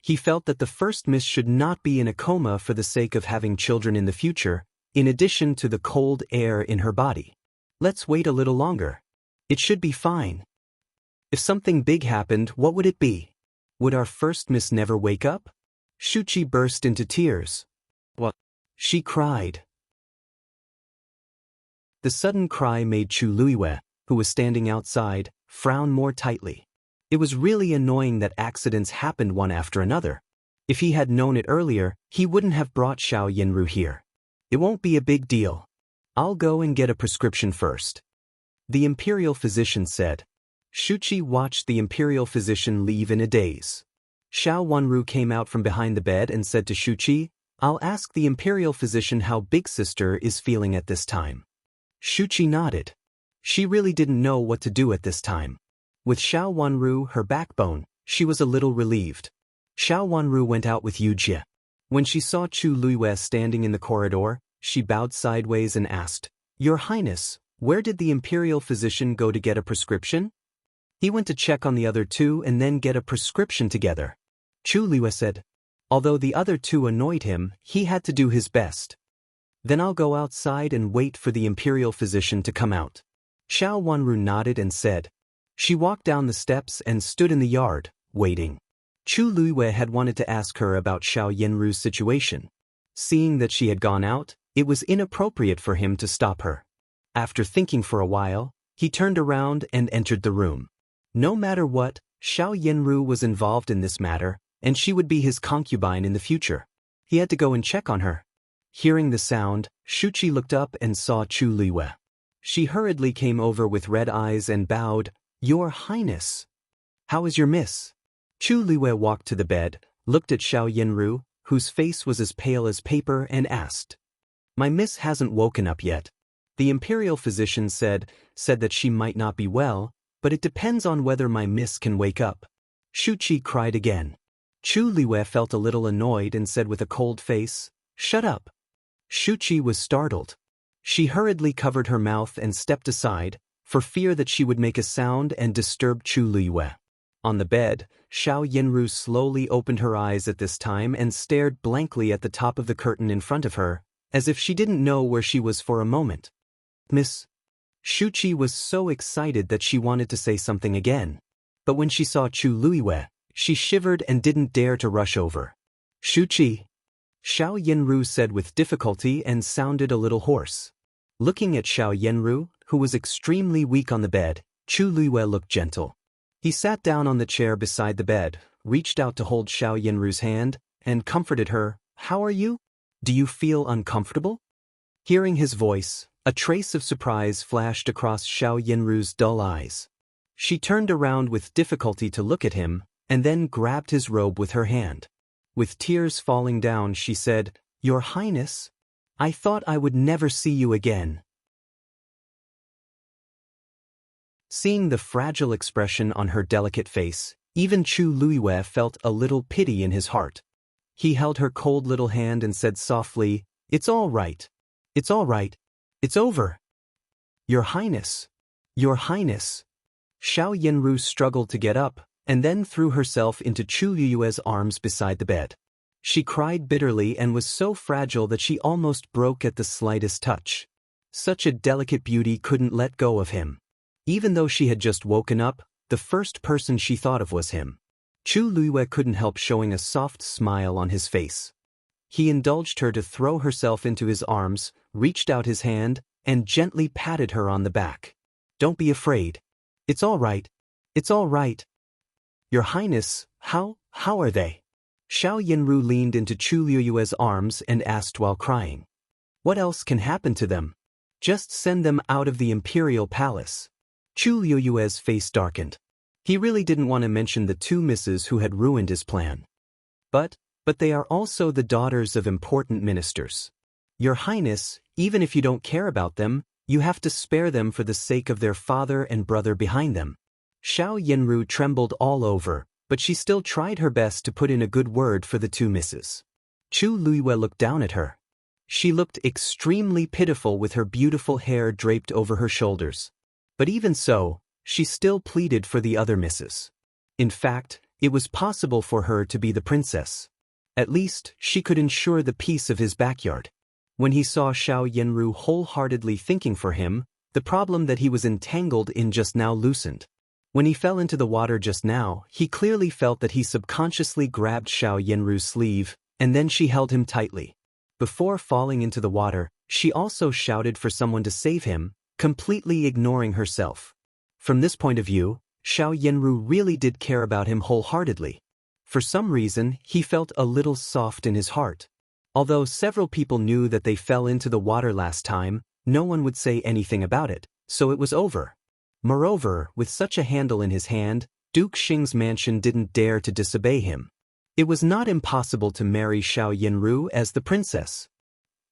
He felt that the first miss should not be in a coma for the sake of having children in the future, in addition to the cold air in her body. Let's wait a little longer. It should be fine. If something big happened, what would it be? Would our first miss never wake up? Shuqi burst into tears. What? She cried. The sudden cry made Chu Luiwei, who was standing outside, frown more tightly. It was really annoying that accidents happened one after another. If he had known it earlier, he wouldn't have brought Xiao Yenru here. It won't be a big deal. I'll go and get a prescription first. The imperial physician said. Shuqi watched the imperial physician leave in a daze. Xiao Wenru came out from behind the bed and said to Shuqi, I'll ask the imperial physician how Big Sister is feeling at this time. Shuqi nodded. She really didn't know what to do at this time. With Xiao Wenru, her backbone, she was a little relieved. Xiao Wenru went out with Yu Jie. When she saw Chu Luiwei standing in the corridor, she bowed sideways and asked, Your Highness, where did the imperial physician go to get a prescription? He went to check on the other two and then get a prescription together. Chu Luiwei said. Although the other two annoyed him, he had to do his best. Then I'll go outside and wait for the imperial physician to come out. Xiao Wenru nodded and said. She walked down the steps and stood in the yard, waiting. Chu Luiwei had wanted to ask her about Xiao Yenru's situation. Seeing that she had gone out, it was inappropriate for him to stop her. After thinking for a while, he turned around and entered the room. No matter what, Xiao Yenru was involved in this matter, and she would be his concubine in the future. He had to go and check on her. Hearing the sound, Shuqi looked up and saw Chu Luiwei. She hurriedly came over with red eyes and bowed, Your Highness. How is your miss? Chu Luiwei walked to the bed, looked at Xiao Yenru, whose face was as pale as paper, and asked. My miss hasn't woken up yet. The imperial physician said that she might not be well, but it depends on whether my miss can wake up. Shuqi cried again. Chu Luiwei felt a little annoyed and said with a cold face, Shut up. Shuqi was startled. She hurriedly covered her mouth and stepped aside, for fear that she would make a sound and disturb Chu Luiwei. On the bed, Xiao Yenru slowly opened her eyes at this time and stared blankly at the top of the curtain in front of her, as if she didn't know where she was for a moment. Miss. Shuqi was so excited that she wanted to say something again. But when she saw Chu Luiwei, she shivered and didn't dare to rush over. Shuqi. Xiao Yenru said with difficulty and sounded a little hoarse. Looking at Xiao Yenru, who was extremely weak on the bed, Chu Luiwei looked gentle. He sat down on the chair beside the bed, reached out to hold Xiao Yenru's hand, and comforted her. How are you? Do you feel uncomfortable? Hearing his voice, a trace of surprise flashed across Xiao Yenru's dull eyes. She turned around with difficulty to look at him, and then grabbed his robe with her hand. With tears falling down, she said, Your Highness, I thought I would never see you again. Seeing the fragile expression on her delicate face, Even Chu Luiyue felt a little pity in his heart. He held her cold little hand and said softly, "It's all right. It's all right. It's over." "Your Highness. Your Highness." Xiao Yanru struggled to get up, and then threw herself into Chu Luiyue's arms beside the bed. She cried bitterly and was so fragile that she almost broke at the slightest touch. Such a delicate beauty couldn't let go of him. Even though she had just woken up, the first person she thought of was him. Chu Luiyue couldn't help showing a soft smile on his face. He indulged her to throw herself into his arms, reached out his hand, and gently patted her on the back. "Don't be afraid. It's all right. It's all right." "Your Highness, how are they?" Xiao Yanru leaned into Chu Luiyue's arms and asked while crying. "What else can happen to them? Just send them out of the Imperial Palace." Chu Luiyue's face darkened. He really didn't want to mention the two misses who had ruined his plan. But they are also the daughters of important ministers. "Your Highness, even if you don't care about them, you have to spare them for the sake of their father and brother behind them." Xiao Yanru trembled all over, but she still tried her best to put in a good word for the two misses. Chu Luiyue looked down at her. She looked extremely pitiful with her beautiful hair draped over her shoulders. But even so, she still pleaded for the other misses. In fact, it was possible for her to be the princess. At least, she could ensure the peace of his backyard. When he saw Xiao Yanru wholeheartedly thinking for him, the problem that he was entangled in just now loosened. When he fell into the water just now, he clearly felt that he subconsciously grabbed Xiao Yanru's sleeve, and then she held him tightly. Before falling into the water, she also shouted for someone to save him, completely ignoring herself. From this point of view, Xiao Yanru really did care about him wholeheartedly. For some reason, he felt a little soft in his heart. Although several people knew that they fell into the water last time, no one would say anything about it, so it was over. Moreover, with such a handle in his hand, Duke Xing's mansion didn't dare to disobey him. It was not impossible to marry Xiao Yanru as the princess.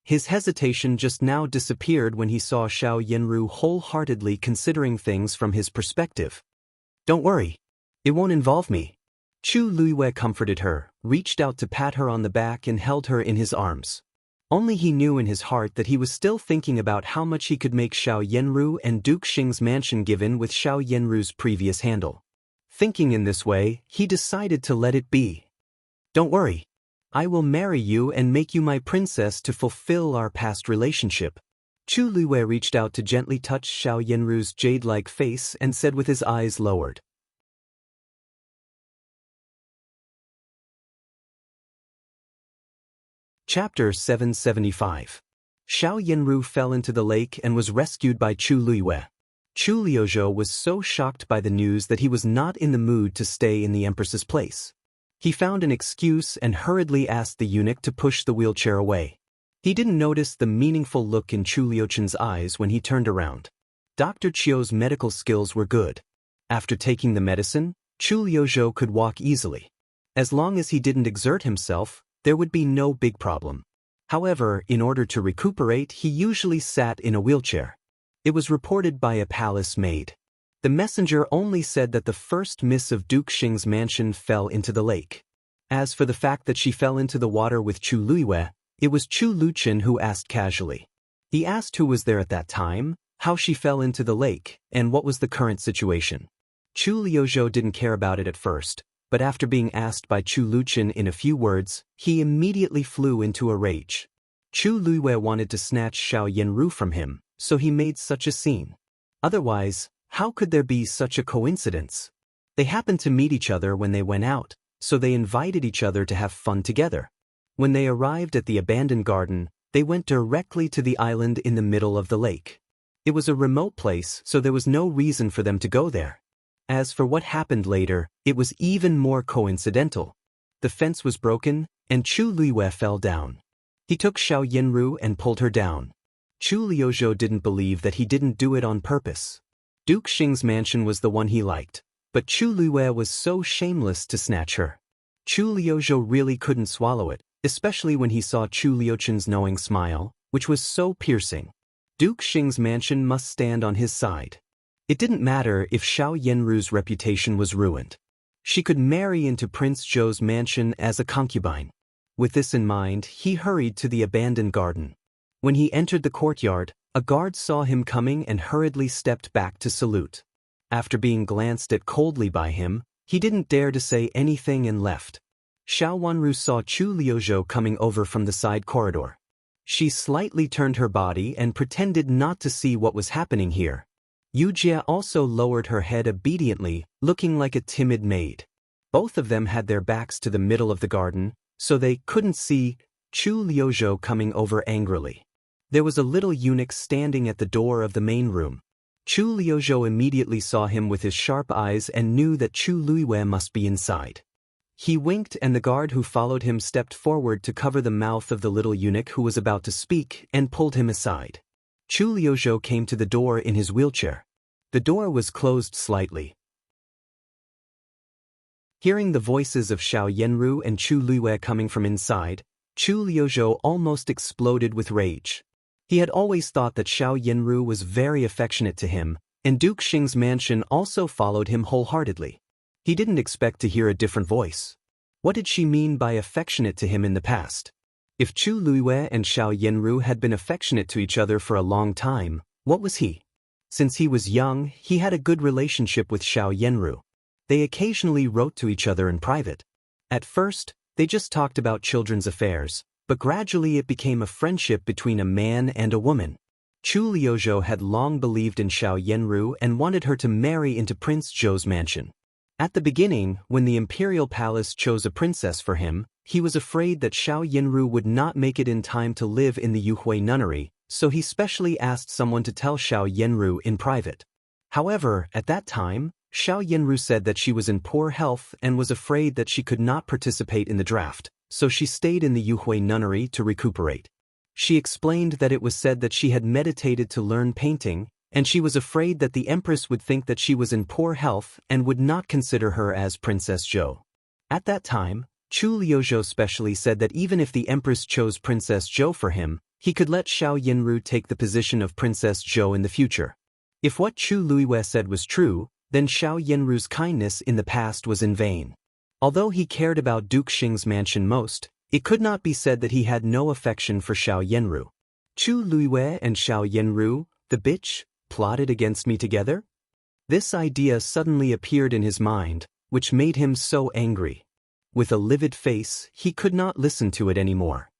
His hesitation just now disappeared when he saw Xiao Yanru wholeheartedly considering things from his perspective. "Don't worry. It won't involve me." Chu Luiyue comforted her, reached out to pat her on the back and held her in his arms. Only he knew in his heart that he was still thinking about how much he could make Xiao Yanru and Duke Xing's mansion given with Xiao Yanru's previous handle. Thinking in this way, he decided to let it be. "Don't worry. I will marry you and make you my princess to fulfill our past relationship." Chu Luiyue reached out to gently touch Xiao Yanru's jade-like face and said with his eyes lowered. Chapter 775. Xiao Yanru fell into the lake and was rescued by Chu Luiyue. Chu Liuzhou was so shocked by the news that he was not in the mood to stay in the Empress's place. He found an excuse and hurriedly asked the eunuch to push the wheelchair away. He didn't notice the meaningful look in Chu Liuchen's eyes when he turned around. Dr. Chio's medical skills were good. After taking the medicine, Chu Liuzhou could walk easily. As long as he didn't exert himself, there would be no big problem. However, in order to recuperate, he usually sat in a wheelchair. It was reported by a palace maid. The messenger only said that the first miss of Duke Xing's mansion fell into the lake. As for the fact that she fell into the water with Chu Luiyue, it was Chu Luchen who asked casually. He asked who was there at that time, how she fell into the lake, and what was the current situation. Chu Liuzhou didn't care about it at first, but after being asked by Chu Luchen in a few words, he immediately flew into a rage. Chu Luiyue wanted to snatch Xiao Yanru from him, so he made such a scene. Otherwise, how could there be such a coincidence? They happened to meet each other when they went out, so they invited each other to have fun together. When they arrived at the abandoned garden, they went directly to the island in the middle of the lake. It was a remote place, so there was no reason for them to go there. As for what happened later, it was even more coincidental. The fence was broken, and Chu Luiyue fell down. He took Xiao Yanru and pulled her down. Chu Liuzhou didn't believe that he didn't do it on purpose. Duke Xing's mansion was the one he liked, but Chu Luiyue was so shameless to snatch her. Chu Liuzhou really couldn't swallow it, especially when he saw Chu Liuchen's knowing smile, which was so piercing. Duke Xing's mansion must stand on his side. It didn't matter if Xiao Yanru's reputation was ruined. She could marry into Prince Zhou's mansion as a concubine. With this in mind, he hurried to the abandoned garden. When he entered the courtyard, a guard saw him coming and hurriedly stepped back to salute. After being glanced at coldly by him, he didn't dare to say anything and left. Xiao Wanru saw Chu Liuzhou coming over from the side corridor. She slightly turned her body and pretended not to see what was happening here. Yu Jia also lowered her head obediently, looking like a timid maid. Both of them had their backs to the middle of the garden, so they couldn't see Chu Liuzhou coming over angrily. There was a little eunuch standing at the door of the main room. Chu Liuzhou immediately saw him with his sharp eyes and knew that Chu Luiwei must be inside. He winked and the guard who followed him stepped forward to cover the mouth of the little eunuch who was about to speak and pulled him aside. Chu Liuzhou came to the door in his wheelchair. The door was closed slightly. Hearing the voices of Xiao Yanru and Chu Luiwei coming from inside, Chu Liuzhou almost exploded with rage. He had always thought that Xiao Yanru was very affectionate to him, and Duke Xing's mansion also followed him wholeheartedly. He didn't expect to hear a different voice. What did she mean by affectionate to him in the past? If Chu Luiwei and Xiao Yanru had been affectionate to each other for a long time, what was he? Since he was young, he had a good relationship with Xiao Yanru. They occasionally wrote to each other in private. At first, they just talked about children's affairs, but gradually it became a friendship between a man and a woman. Chu Liuzhou had long believed in Xiao Yanru and wanted her to marry into Prince Zhou's mansion. At the beginning, when the Imperial Palace chose a princess for him, he was afraid that Xiao Yanru would not make it in time to live in the Yuhui nunnery, so he specially asked someone to tell Xiao Yanru in private. However, at that time, Xiao Yanru said that she was in poor health and was afraid that she could not participate in the draft, so she stayed in the Yuhui nunnery to recuperate. She explained that it was said that she had meditated to learn painting, and she was afraid that the Empress would think that she was in poor health and would not consider her as Princess Zhou. At that time, Chu Liuzhou specially said that even if the Empress chose Princess Zhou for him, he could let Xiao Yanru take the position of Princess Zhou in the future. If what Chu Luiwei said was true, then Xiao Yanru's kindness in the past was in vain. Although he cared about Duke Xing's mansion most, it could not be said that he had no affection for Xiao Yanru. Chu Luiwei and Xiao Yanru, the bitch, plotted against me together? This idea suddenly appeared in his mind, which made him so angry. With a livid face, he could not listen to it anymore.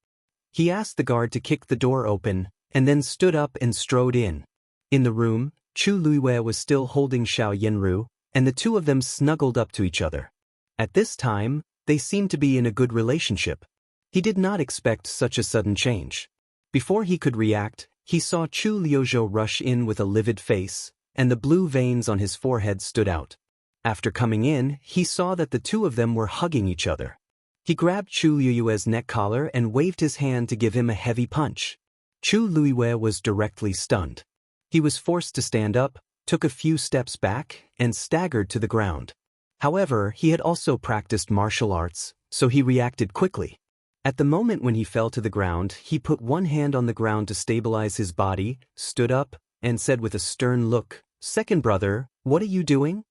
He asked the guard to kick the door open, and then stood up and strode in. In the room, Chu Luiwei was still holding Xiao Yanru, and the two of them snuggled up to each other. At this time, they seemed to be in a good relationship. He did not expect such a sudden change. Before he could react, he saw Chu Liuzhou rush in with a livid face, and the blue veins on his forehead stood out. After coming in, he saw that the two of them were hugging each other. He grabbed Chu Luiwei's neck collar and waved his hand to give him a heavy punch. Chu Luiwei was directly stunned. He was forced to stand up, took a few steps back, and staggered to the ground. However, he had also practiced martial arts, so he reacted quickly. At the moment when he fell to the ground, he put one hand on the ground to stabilize his body, stood up, and said with a stern look, "Second brother, what are you doing?"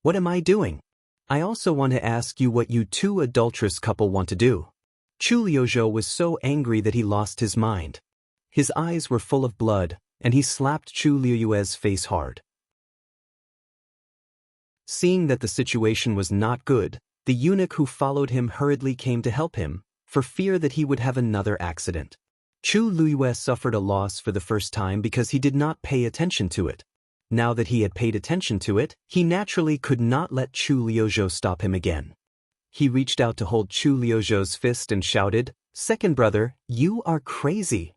"What am I doing? I also want to ask you what you two adulterous couple want to do." Chu Liuzhou was so angry that he lost his mind. His eyes were full of blood, and he slapped Chu Liuwei's face hard. Seeing that the situation was not good, the eunuch who followed him hurriedly came to help him, for fear that he would have another accident. Chu Luiwei suffered a loss for the first time because he did not pay attention to it. Now that he had paid attention to it, he naturally could not let Chu Liuzhou stop him again. He reached out to hold Chu Liuzhou's fist and shouted, "Second brother, you are crazy."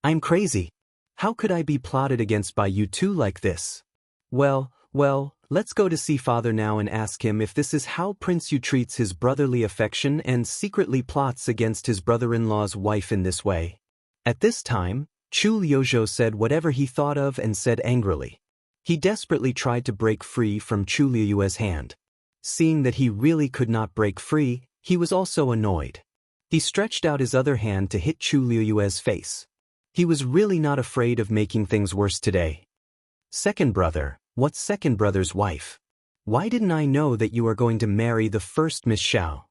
"I'm crazy. How could I be plotted against by you two like this?" Well, let's go to see father now and ask him if this is how Prince Yu treats his brotherly affection and secretly plots against his brother-in-law's wife in this way. At this time, Chu Liuzhou said whatever he thought of and said angrily. He desperately tried to break free from Chu Liuwei's hand. Seeing that he really could not break free, he was also annoyed. He stretched out his other hand to hit Chu Liuwei's face. He was really not afraid of making things worse today. "Second brother, what's second brother's wife?" Why didn't I know that you are going to marry the first Miss Xiao?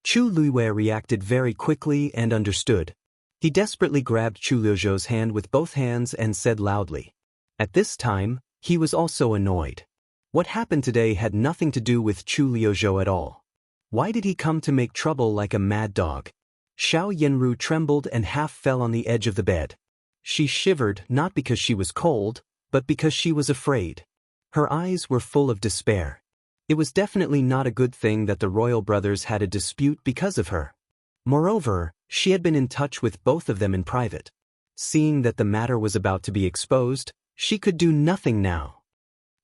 Chu Luiwei reacted very quickly and understood. He desperately grabbed Chu Liuzhou's hand with both hands and said loudly. At this time, he was also annoyed. What happened today had nothing to do with Chu Liuzhou at all. Why did he come to make trouble like a mad dog? Xiao Yanru trembled and half fell on the edge of the bed. She shivered not because she was cold, but because she was afraid. Her eyes were full of despair. It was definitely not a good thing that the royal brothers had a dispute because of her. Moreover, she had been in touch with both of them in private. Seeing that the matter was about to be exposed, she could do nothing now.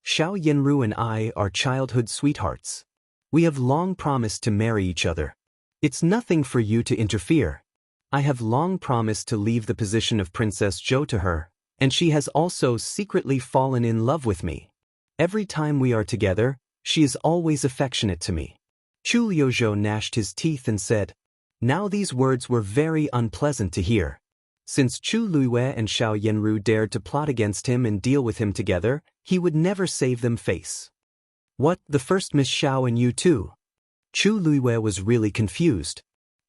Xiao Yanru and I are childhood sweethearts. We have long promised to marry each other. It's nothing for you to interfere. I have long promised to leave the position of Princess Zhou to her, and she has also secretly fallen in love with me. Every time we are together, she is always affectionate to me. Chu Liuzhou gnashed his teeth and said. Now these words were very unpleasant to hear. Since Chu Luiwei and Xiao Yanru dared to plot against him and deal with him together, he would never save them face. What, the first Miss Xiao and you too? Chu Luiwei was really confused.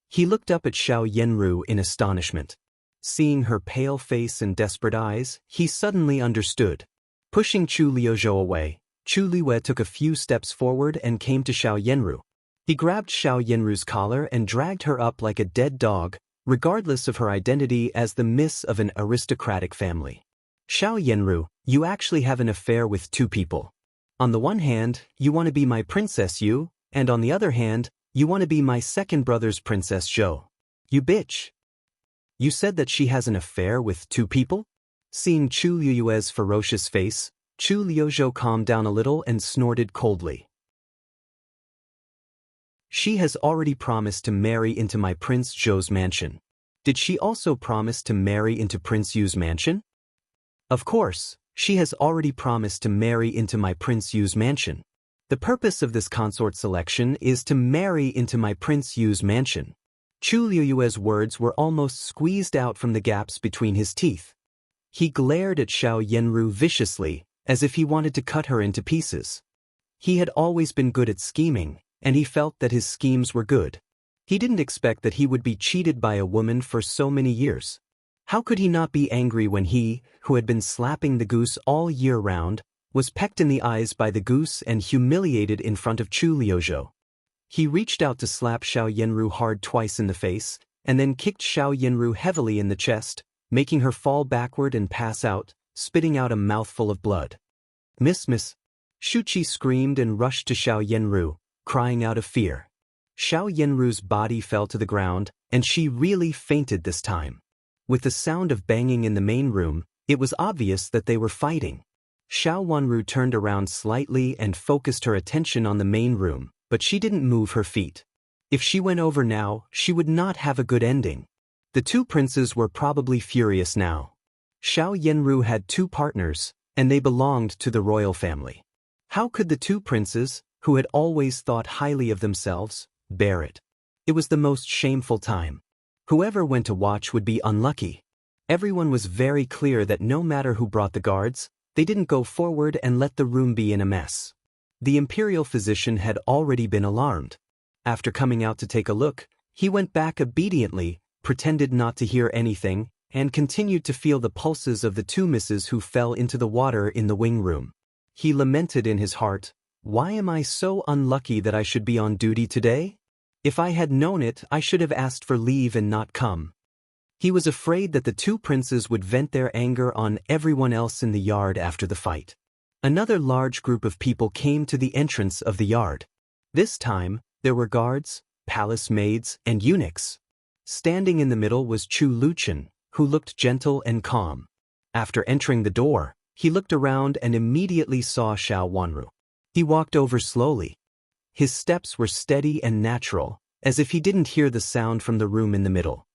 He looked up at Xiao Yanru in astonishment. Seeing her pale face and desperate eyes, he suddenly understood. Pushing Chu Liuzhou away, Chu Luiwei took a few steps forward and came to Xiao Yanru. He grabbed Xiao Yanru's collar and dragged her up like a dead dog, regardless of her identity as the miss of an aristocratic family. Xiao Yanru, you actually have an affair with two people. On the one hand, you want to be my Princess Yu, and on the other hand, you want to be my second brother's Princess Zhou. You bitch. You said that she has an affair with two people? Seeing Chu Liuwei's ferocious face, Chu Liuzhou calmed down a little and snorted coldly. She has already promised to marry into my Prince Zhou's mansion. Did she also promise to marry into Prince Yu's mansion? Of course, she has already promised to marry into my Prince Yu's mansion. The purpose of this consort selection is to marry into my Prince Yu's mansion. Chu Liuwei's words were almost squeezed out from the gaps between his teeth. He glared at Xiao Yanru viciously, as if he wanted to cut her into pieces. He had always been good at scheming, and he felt that his schemes were good. He didn't expect that he would be cheated by a woman for so many years. How could he not be angry when he, who had been slapping the goose all year round, was pecked in the eyes by the goose and humiliated in front of Chu Liuzhou? He reached out to slap Xiao Yanru hard twice in the face, and then kicked Xiao Yanru heavily in the chest, making her fall backward and pass out, spitting out a mouthful of blood. Miss. Shuqi screamed and rushed to Xiao Yanru, crying out of fear. Xiao Yanru's body fell to the ground, and she really fainted this time. With the sound of banging in the main room, it was obvious that they were fighting. Xiao Wanru turned around slightly and focused her attention on the main room, but she didn't move her feet. If she went over now, she would not have a good ending. The two princes were probably furious now. Xiao Yanru had two partners, and they belonged to the royal family. How could the two princes, who had always thought highly of themselves, bear it? It was the most shameful time. Whoever went to watch would be unlucky. Everyone was very clear that no matter who brought the guards, they didn't go forward and let the room be in a mess. The imperial physician had already been alarmed. After coming out to take a look, he went back obediently, pretended not to hear anything, and continued to feel the pulses of the two misses who fell into the water in the wing room. He lamented in his heart, "Why am I so unlucky that I should be on duty today? If I had known it, I should have asked for leave and not come." He was afraid that the two princes would vent their anger on everyone else in the yard after the fight. Another large group of people came to the entrance of the yard. This time, there were guards, palace maids, and eunuchs. Standing in the middle was Chu Luchen, who looked gentle and calm. After entering the door, he looked around and immediately saw Xiao Wanru. He walked over slowly. His steps were steady and natural, as if he didn't hear the sound from the room in the middle.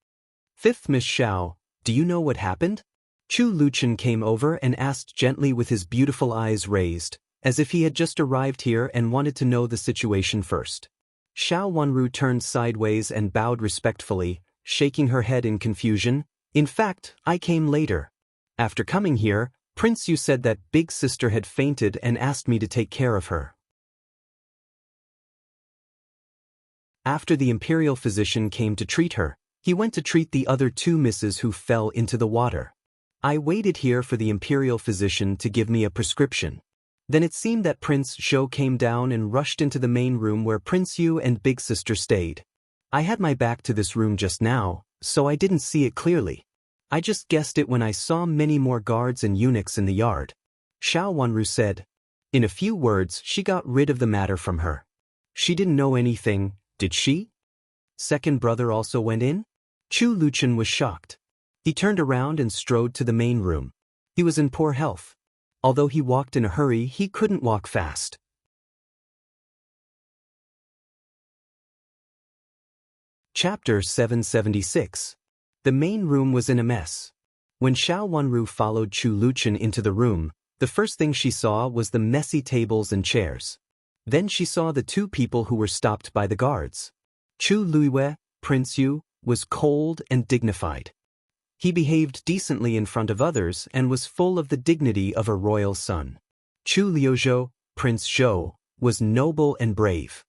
"Fifth Miss Xiao, do you know what happened?" Chu Luchen came over and asked gently with his beautiful eyes raised, as if he had just arrived here and wanted to know the situation first. Xiao Wanru turned sideways and bowed respectfully, shaking her head in confusion. "In fact, I came later. After coming here, Prince Yu said that big sister had fainted and asked me to take care of her." After the Imperial physician came to treat her, he went to treat the other two misses who fell into the water. I waited here for the Imperial physician to give me a prescription. Then it seemed that Prince Zhou came down and rushed into the main room where Prince Yu and Big Sister stayed. I had my back to this room just now, so I didn't see it clearly. I just guessed it when I saw many more guards and eunuchs in the yard. Xiao Wanru said. In a few words, she got rid of the matter from her. She didn't know anything, did she? Second brother also went in? Chu Luchen was shocked. He turned around and strode to the main room. He was in poor health. Although he walked in a hurry, he couldn't walk fast. Chapter 776. The main room was in a mess. When Xiao Wanru followed Chu Luchen into the room, the first thing she saw was the messy tables and chairs. Then she saw the two people who were stopped by the guards. Chu Luiwei, Prince Yu, was cold and dignified. He behaved decently in front of others and was full of the dignity of a royal son. Chu Liuzhou, Prince Zhou, was noble and brave.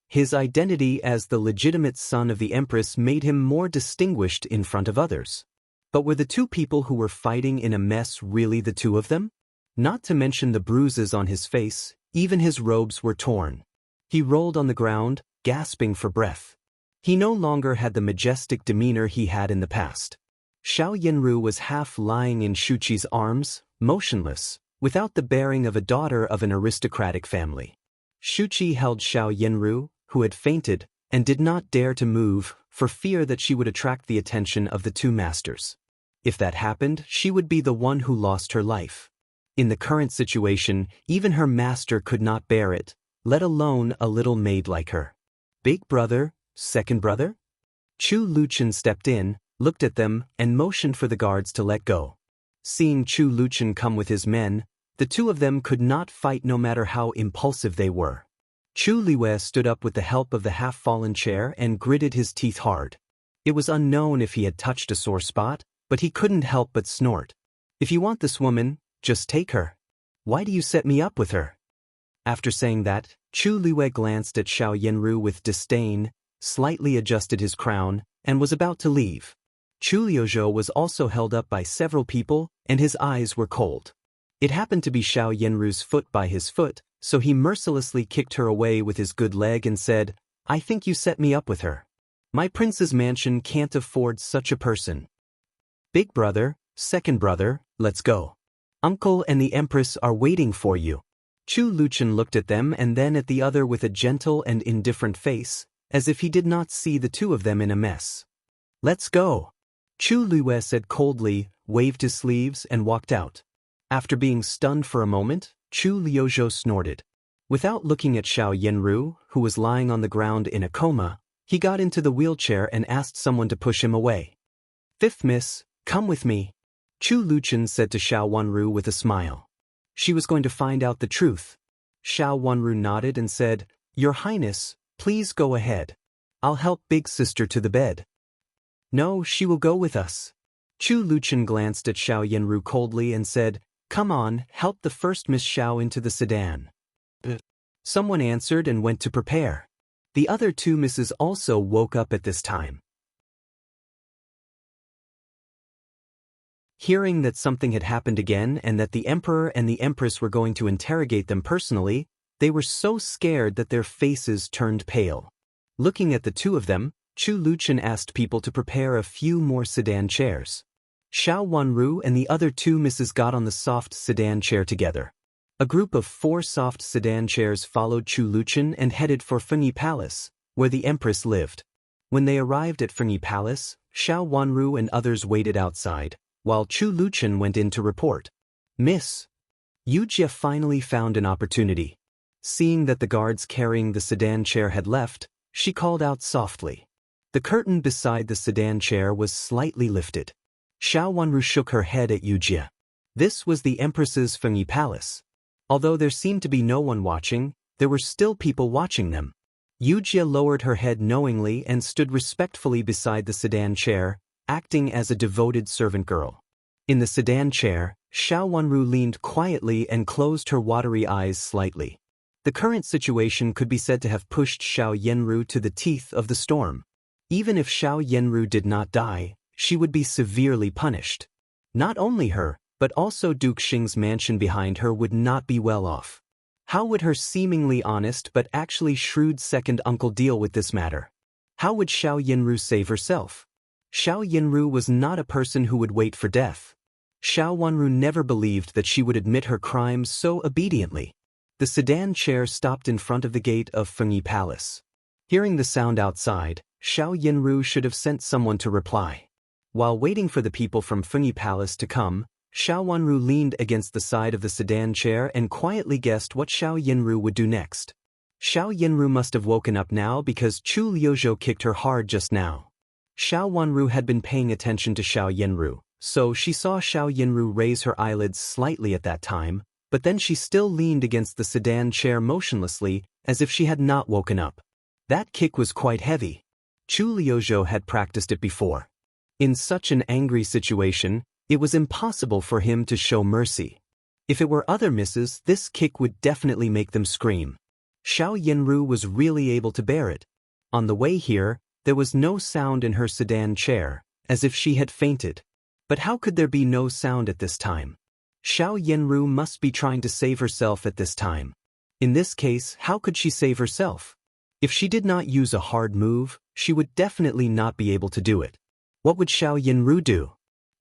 His identity as the legitimate son of the empress made him more distinguished in front of others. But were the two people who were fighting in a mess really the two of them? Not to mention the bruises on his face, even his robes were torn. He rolled on the ground, gasping for breath. He no longer had the majestic demeanor he had in the past. Xiao Yanru was half lying in Shuqi's arms, motionless, without the bearing of a daughter of an aristocratic family. Shuqi held Xiao Yanru, who had fainted, and did not dare to move, for fear that she would attract the attention of the two masters. If that happened, she would be the one who lost her life. In the current situation, even her master could not bear it, let alone a little maid like her. Big brother, second brother? Chu Luchen stepped in, looked at them, and motioned for the guards to let go. Seeing Chu Luchen come with his men, the two of them could not fight no matter how impulsive they were. Chu Liwei stood up with the help of the half-fallen chair and gritted his teeth hard. It was unknown if he had touched a sore spot, but he couldn't help but snort. If you want this woman, just take her. Why do you set me up with her? After saying that, Chu Liwei glanced at Xiao Yanru with disdain, slightly adjusted his crown, and was about to leave. Chu Liuzhou was also held up by several people, and his eyes were cold. It happened to be Xiao Yanru's foot by his foot, so he mercilessly kicked her away with his good leg and said, I think you set me up with her. My prince's mansion can't afford such a person. Big brother, second brother, let's go. Uncle and the empress are waiting for you. Chu Luchen looked at them and then at the other with a gentle and indifferent face, as if he did not see the two of them in a mess. Let's go. Chu Liwei said coldly, waved his sleeves, and walked out. After being stunned for a moment, Chu Liuzhou snorted. Without looking at Xiao Yanru, who was lying on the ground in a coma, he got into the wheelchair and asked someone to push him away. Fifth miss, come with me. Chu Luchen said to Xiao Wanru with a smile. She was going to find out the truth. Xiao Wanru nodded and said, Your Highness, please go ahead. I'll help Big Sister to the bed. No, she will go with us. Chu Luchen glanced at Xiao Yanru coldly and said, Come on, help the first Miss Xiao into the sedan. Someone answered and went to prepare. The other two misses also woke up at this time. Hearing that something had happened again and that the Emperor and the Empress were going to interrogate them personally, they were so scared that their faces turned pale. Looking at the two of them, Chu Luchen asked people to prepare a few more sedan chairs. Xiao Wanru and the other two misses got on the soft sedan chair together. A group of 4 soft sedan chairs followed Chu Luchen and headed for Fengyi Palace, where the Empress lived. When they arrived at Fengyi Palace, Xiao Wanru and others waited outside, while Chu Luchen went in to report. Miss, Yu Jie finally found an opportunity. Seeing that the guards carrying the sedan chair had left, she called out softly. The curtain beside the sedan chair was slightly lifted. Xiao Wanru shook her head at Yu Jie. This was the Empress's Fengyi Palace. Although there seemed to be no one watching, there were still people watching them. Yu Jie lowered her head knowingly and stood respectfully beside the sedan chair, acting as a devoted servant girl. In the sedan chair, Xiao Wanru leaned quietly and closed her watery eyes slightly. The current situation could be said to have pushed Xiao Yanru to the teeth of the storm. Even if Xiao Yanru did not die, she would be severely punished. Not only her, but also Duke Xing's mansion behind her would not be well off. How would her seemingly honest but actually shrewd second uncle deal with this matter? How would Xiao Yanru save herself? Xiao Yanru was not a person who would wait for death. Xiao Wanru never believed that she would admit her crimes so obediently. The sedan chair stopped in front of the gate of Fengyi Palace. Hearing the sound outside, Xiao Yanru should have sent someone to reply. While waiting for the people from Fengyi Palace to come, Xiao Wanru leaned against the side of the sedan chair and quietly guessed what Xiao Yanru would do next. Xiao Yanru must have woken up now because Chu Liuzhou kicked her hard just now. Xiao Wanru had been paying attention to Xiao Yanru, so she saw Xiao Yanru raise her eyelids slightly at that time, but then she still leaned against the sedan chair motionlessly, as if she had not woken up. That kick was quite heavy. Chu Liuzhou had practiced it before. In such an angry situation, it was impossible for him to show mercy. If it were other misses, this kick would definitely make them scream. Xiao Yanru was really able to bear it. On the way here, there was no sound in her sedan chair, as if she had fainted. But how could there be no sound at this time? Xiao Yanru must be trying to save herself at this time. In this case, how could she save herself? If she did not use a hard move, she would definitely not be able to do it. What would Xiao Yanru do?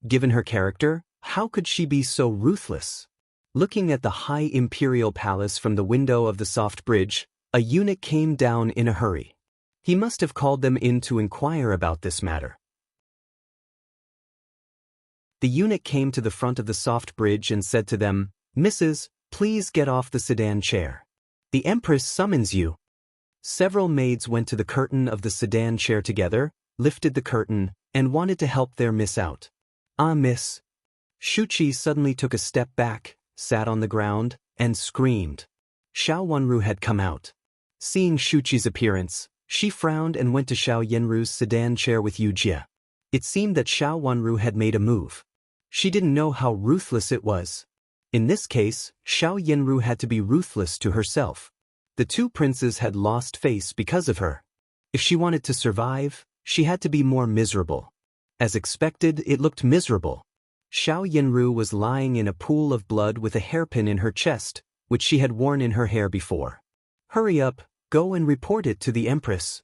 Given her character, how could she be so ruthless? Looking at the high Imperial palace from the window of the soft bridge, a eunuch came down in a hurry. He must have called them in to inquire about this matter. The eunuch came to the front of the soft bridge and said to them, "Missus, please get off the sedan chair. The Empress summons you." Several maids went to the curtain of the sedan chair together, lifted the curtain, and wanted to help their miss out. "Ah, miss." Shuqi suddenly took a step back, sat on the ground, and screamed. Xiao Wanru had come out. Seeing Shuqi's appearance, she frowned and went to Xiao Yanru's sedan chair with Yu Jie. It seemed that Xiao Wanru had made a move. She didn't know how ruthless it was. In this case, Xiao Yanru had to be ruthless to herself. The two princes had lost face because of her. If she wanted to survive, she had to be more miserable. As expected, it looked miserable. Xiao Yanru was lying in a pool of blood with a hairpin in her chest, which she had worn in her hair before. "Hurry up, go and report it to the Empress."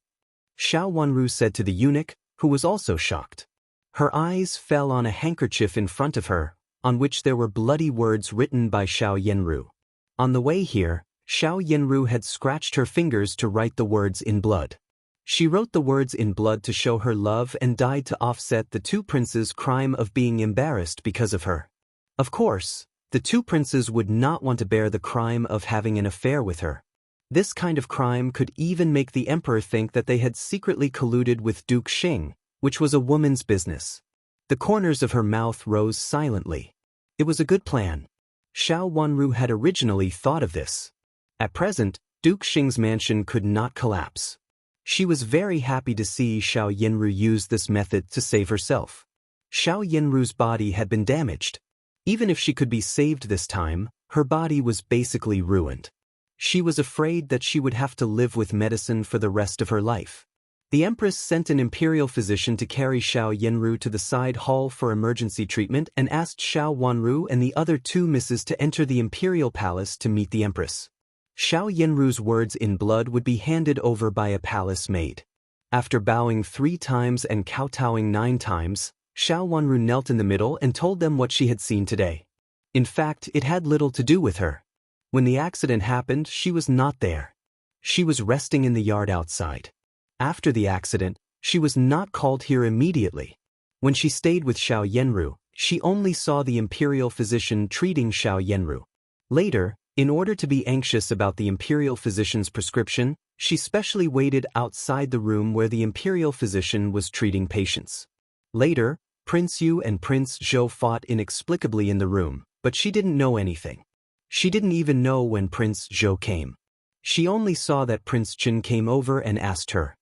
Xiao Wanru said to the eunuch, who was also shocked. Her eyes fell on a handkerchief in front of her, on which there were bloody words written by Xiao Yanru. On the way here, Xiao Yanru had scratched her fingers to write the words in blood. She wrote the words in blood to show her love and died to offset the two princes' crime of being embarrassed because of her. Of course, the two princes would not want to bear the crime of having an affair with her. This kind of crime could even make the emperor think that they had secretly colluded with Duke Xing, which was a woman's business. The corners of her mouth rose silently. It was a good plan. Xiao Wanru had originally thought of this. At present, Duke Xing's mansion could not collapse. She was very happy to see Xiao Yanru use this method to save herself. Xiao Yanru's body had been damaged. Even if she could be saved this time, her body was basically ruined. She was afraid that she would have to live with medicine for the rest of her life. The Empress sent an imperial physician to carry Xiao Yanru to the side hall for emergency treatment and asked Xiao Wanru and the other two misses to enter the Imperial palace to meet the Empress. Xiao Yanru's words in blood would be handed over by a palace maid. After bowing 3 times and kowtowing 9 times, Xiao Wanru knelt in the middle and told them what she had seen today. In fact, it had little to do with her. When the accident happened, she was not there. She was resting in the yard outside. After the accident, she was not called here immediately. When she stayed with Xiao Yanru, she only saw the imperial physician treating Xiao Yanru. Later, in order to be anxious about the imperial physician's prescription, she specially waited outside the room where the imperial physician was treating patients. Later, Prince Yu and Prince Zhou fought inexplicably in the room, but she didn't know anything. She didn't even know when Prince Zhou came. She only saw that Prince Qin came over and asked her.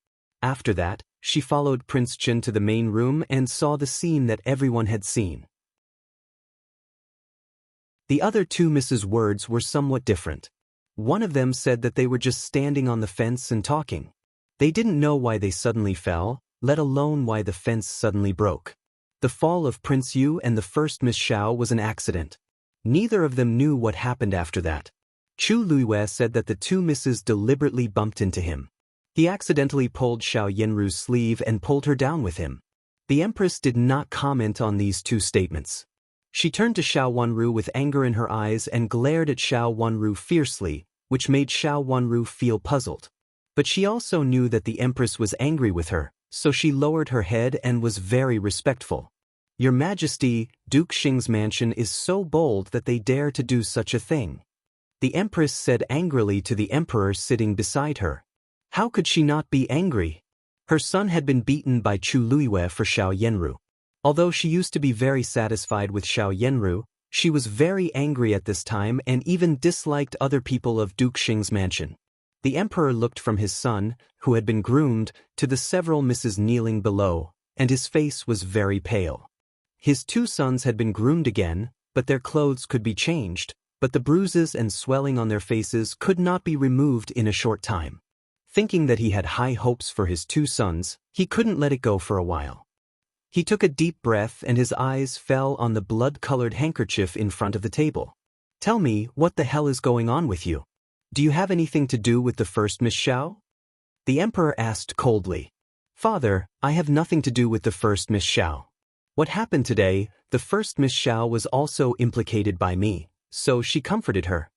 After that, she followed Prince Qin to the main room and saw the scene that everyone had seen. The other two Mrs. Words were somewhat different. One of them said that they were just standing on the fence and talking. They didn't know why they suddenly fell, let alone why the fence suddenly broke. The fall of Prince Yu and the first Miss Xiao was an accident. Neither of them knew what happened after that. Chu Luiyue said that the two misses deliberately bumped into him. He accidentally pulled Xiao Yanru's sleeve and pulled her down with him. The Empress did not comment on these two statements. She turned to Xiao Wanru with anger in her eyes and glared at Xiao Wanru fiercely, which made Xiao Wanru feel puzzled. But she also knew that the Empress was angry with her, so she lowered her head and was very respectful. "Your Majesty, Duke Xing's mansion is so bold that they dare to do such a thing," the Empress said angrily to the Emperor sitting beside her. How could she not be angry? Her son had been beaten by Chu Luiyue for Xiao Yanru. Although she used to be very satisfied with Xiao Yanru, she was very angry at this time and even disliked other people of Duke Xing's mansion. The Emperor looked from his son, who had been groomed, to the several misses kneeling below, and his face was very pale. His two sons had been groomed again, but their clothes could be changed, but the bruises and swelling on their faces could not be removed in a short time. Thinking that he had high hopes for his two sons, he couldn't let it go for a while. He took a deep breath and his eyes fell on the blood-colored handkerchief in front of the table. "Tell me, what the hell is going on with you? Do you have anything to do with the first Miss Xiao?" The Emperor asked coldly. "Father, I have nothing to do with the first Miss Xiao. What happened today, the first Miss Xiao was also implicated by me, so she comforted her.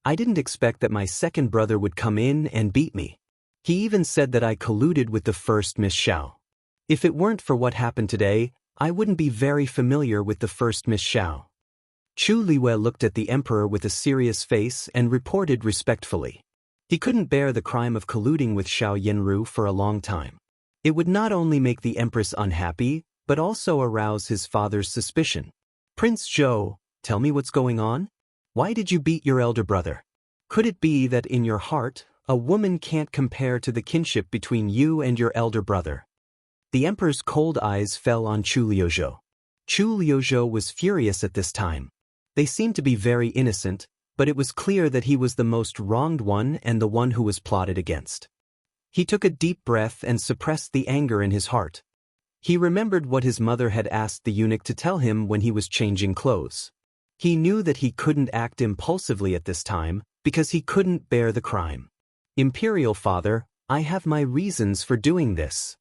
I didn't expect that my second brother would come in and beat me. He even said that I colluded with the first Miss Xiao. If it weren't for what happened today, I wouldn't be very familiar with the first Miss Xiao." Chu Liwei looked at the Emperor with a serious face and reported respectfully. He couldn't bear the crime of colluding with Xiao Yanru for a long time. It would not only make the Empress unhappy, but also arouse his father's suspicion. "Prince Zhou, tell me what's going on? Why did you beat your elder brother? Could it be that in your heart, a woman can't compare to the kinship between you and your elder brother?" The Emperor's cold eyes fell on Chu Liuzhou. Chu Liuzhou was furious at this time. They seemed to be very innocent, but it was clear that he was the most wronged one and the one who was plotted against. He took a deep breath and suppressed the anger in his heart. He remembered what his mother had asked the eunuch to tell him when he was changing clothes. He knew that he couldn't act impulsively at this time because he couldn't bear the crime. "Imperial father, I have my reasons for doing this."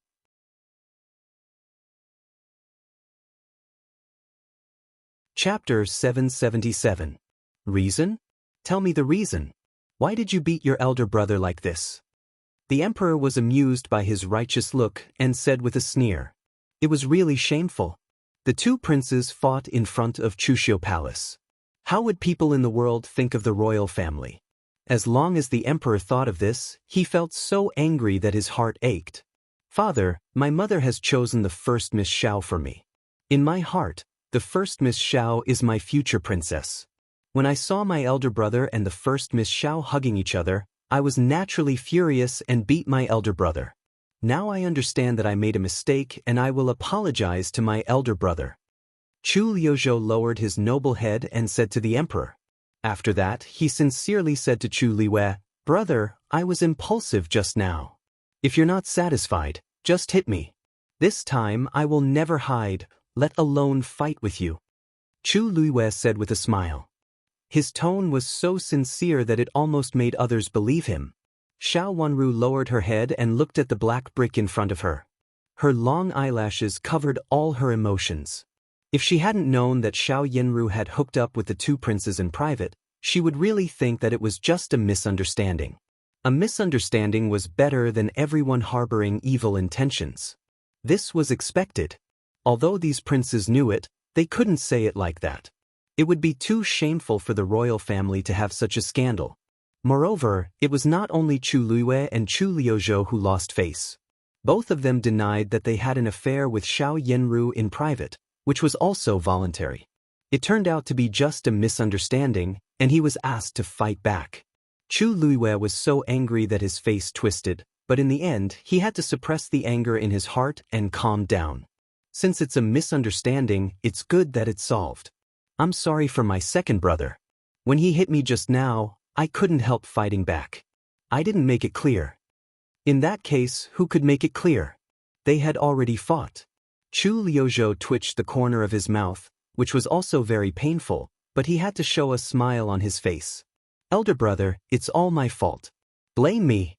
Chapter 777. Reason? Tell me the reason. Why did you beat your elder brother like this? The Emperor was amused by his righteous look and said with a sneer, "It was really shameful. The two princes fought in front of Chuxiu Palace. How would people in the world think of the royal family?" As long as the Emperor thought of this, he felt so angry that his heart ached. "Father, my mother has chosen the first Miss Xiao for me. In my heart, the first Miss Xiao is my future princess. When I saw my elder brother and the first Miss Xiao hugging each other, I was naturally furious and beat my elder brother. Now I understand that I made a mistake and I will apologize to my elder brother." Chu Liuzhou lowered his noble head and said to the Emperor. After that, he sincerely said to Chu Liwei, "Brother, I was impulsive just now. If you're not satisfied, just hit me. This time I will never hide, let alone fight with you." Chu Liwei said with a smile. His tone was so sincere that it almost made others believe him. Xiao Wanru lowered her head and looked at the black brick in front of her. Her long eyelashes covered all her emotions. If she hadn't known that Xiao Yanru had hooked up with the two princes in private, she would really think that it was just a misunderstanding. A misunderstanding was better than everyone harboring evil intentions. This was expected. Although these princes knew it, they couldn't say it like that. It would be too shameful for the royal family to have such a scandal. Moreover, it was not only Chu Liwei and Chu Liuzhou who lost face. Both of them denied that they had an affair with Xiao Yanru in private, which was also voluntary. It turned out to be just a misunderstanding, and he was asked to fight back. Chu Liwei was so angry that his face twisted, but in the end, he had to suppress the anger in his heart and calm down. Since it's a misunderstanding, it's good that it's solved. I'm sorry for my second brother. When he hit me just now, I couldn't help fighting back. I didn't make it clear. In that case, who could make it clear? They had already fought. Chu Liuzhou twitched the corner of his mouth, which was also very painful, but he had to show a smile on his face. Elder brother, it's all my fault. Blame me.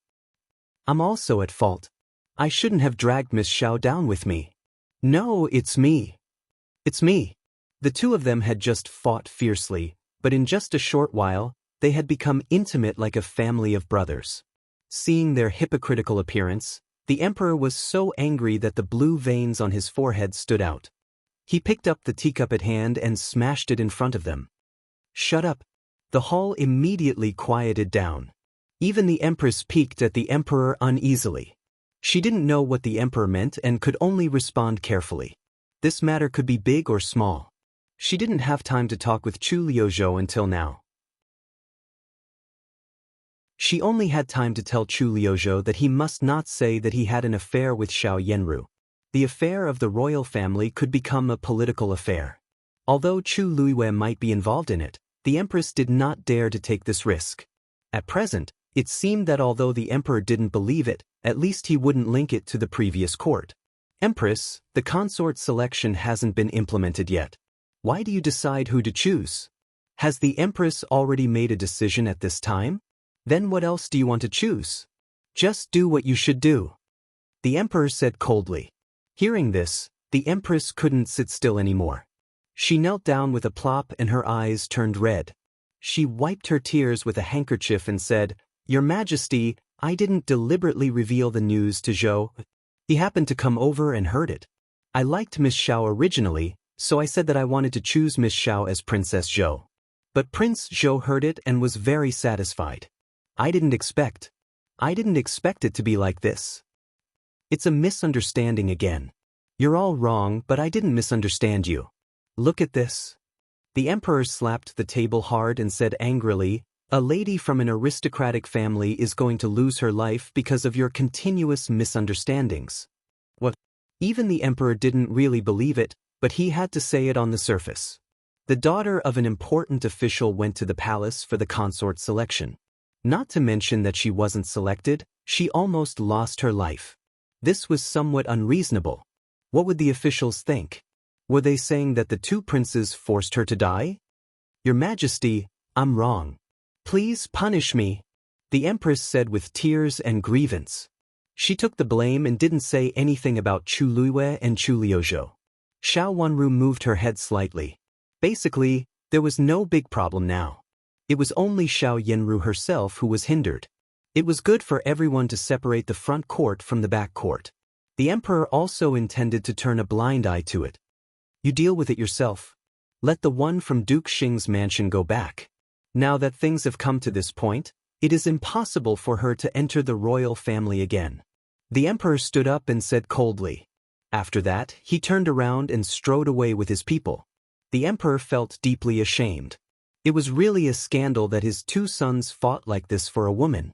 I'm also at fault. I shouldn't have dragged Miss Xiao down with me. No, it's me. It's me. The two of them had just fought fiercely, but in just a short while, they had become intimate like a family of brothers. Seeing their hypocritical appearance, the emperor was so angry that the blue veins on his forehead stood out. He picked up the teacup at hand and smashed it in front of them. Shut up. The hall immediately quieted down. Even the empress peeked at the emperor uneasily. She didn't know what the emperor meant and could only respond carefully. This matter could be big or small. She didn't have time to talk with Chu Liuzhou until now. She only had time to tell Chu Liuzhou that he must not say that he had an affair with Xiao Yanru. The affair of the royal family could become a political affair. Although Chu Luiwei might be involved in it, the empress did not dare to take this risk. At present, it seemed that although the emperor didn't believe it, at least he wouldn't link it to the previous court. Empress, the consort selection hasn't been implemented yet. Why do you decide who to choose? Has the empress already made a decision at this time? Then what else do you want to choose? Just do what you should do. The emperor said coldly. Hearing this, the empress couldn't sit still anymore. She knelt down with a plop and her eyes turned red. She wiped her tears with a handkerchief and said, Your Majesty, I didn't deliberately reveal the news to Zhou. He happened to come over and heard it. I liked Miss Xiao originally, so I said that I wanted to choose Miss Xiao as Princess Zhou. But Prince Zhou heard it and was very satisfied. I didn't expect it to be like this. It's a misunderstanding again. You're all wrong, but I didn't misunderstand you. Look at this. The emperor slapped the table hard and said angrily, A lady from an aristocratic family is going to lose her life because of your continuous misunderstandings. What? Even the emperor didn't really believe it, but he had to say it on the surface. The daughter of an important official went to the palace for the consort selection. Not to mention that she wasn't selected, she almost lost her life. This was somewhat unreasonable. What would the officials think? Were they saying that the two princes forced her to die? Your Majesty, I'm wrong. Please punish me, the empress said with tears and grievance. She took the blame and didn't say anything about Chu Luiwei and Chu Liuzhou. Xiao Wanru moved her head slightly. Basically, there was no big problem now. It was only Xiao Yanru herself who was hindered. It was good for everyone to separate the front court from the back court. The emperor also intended to turn a blind eye to it. You deal with it yourself. Let the one from Duke Xing's mansion go back. Now that things have come to this point, it is impossible for her to enter the royal family again. The emperor stood up and said coldly. After that, he turned around and strode away with his people. The emperor felt deeply ashamed. It was really a scandal that his two sons fought like this for a woman.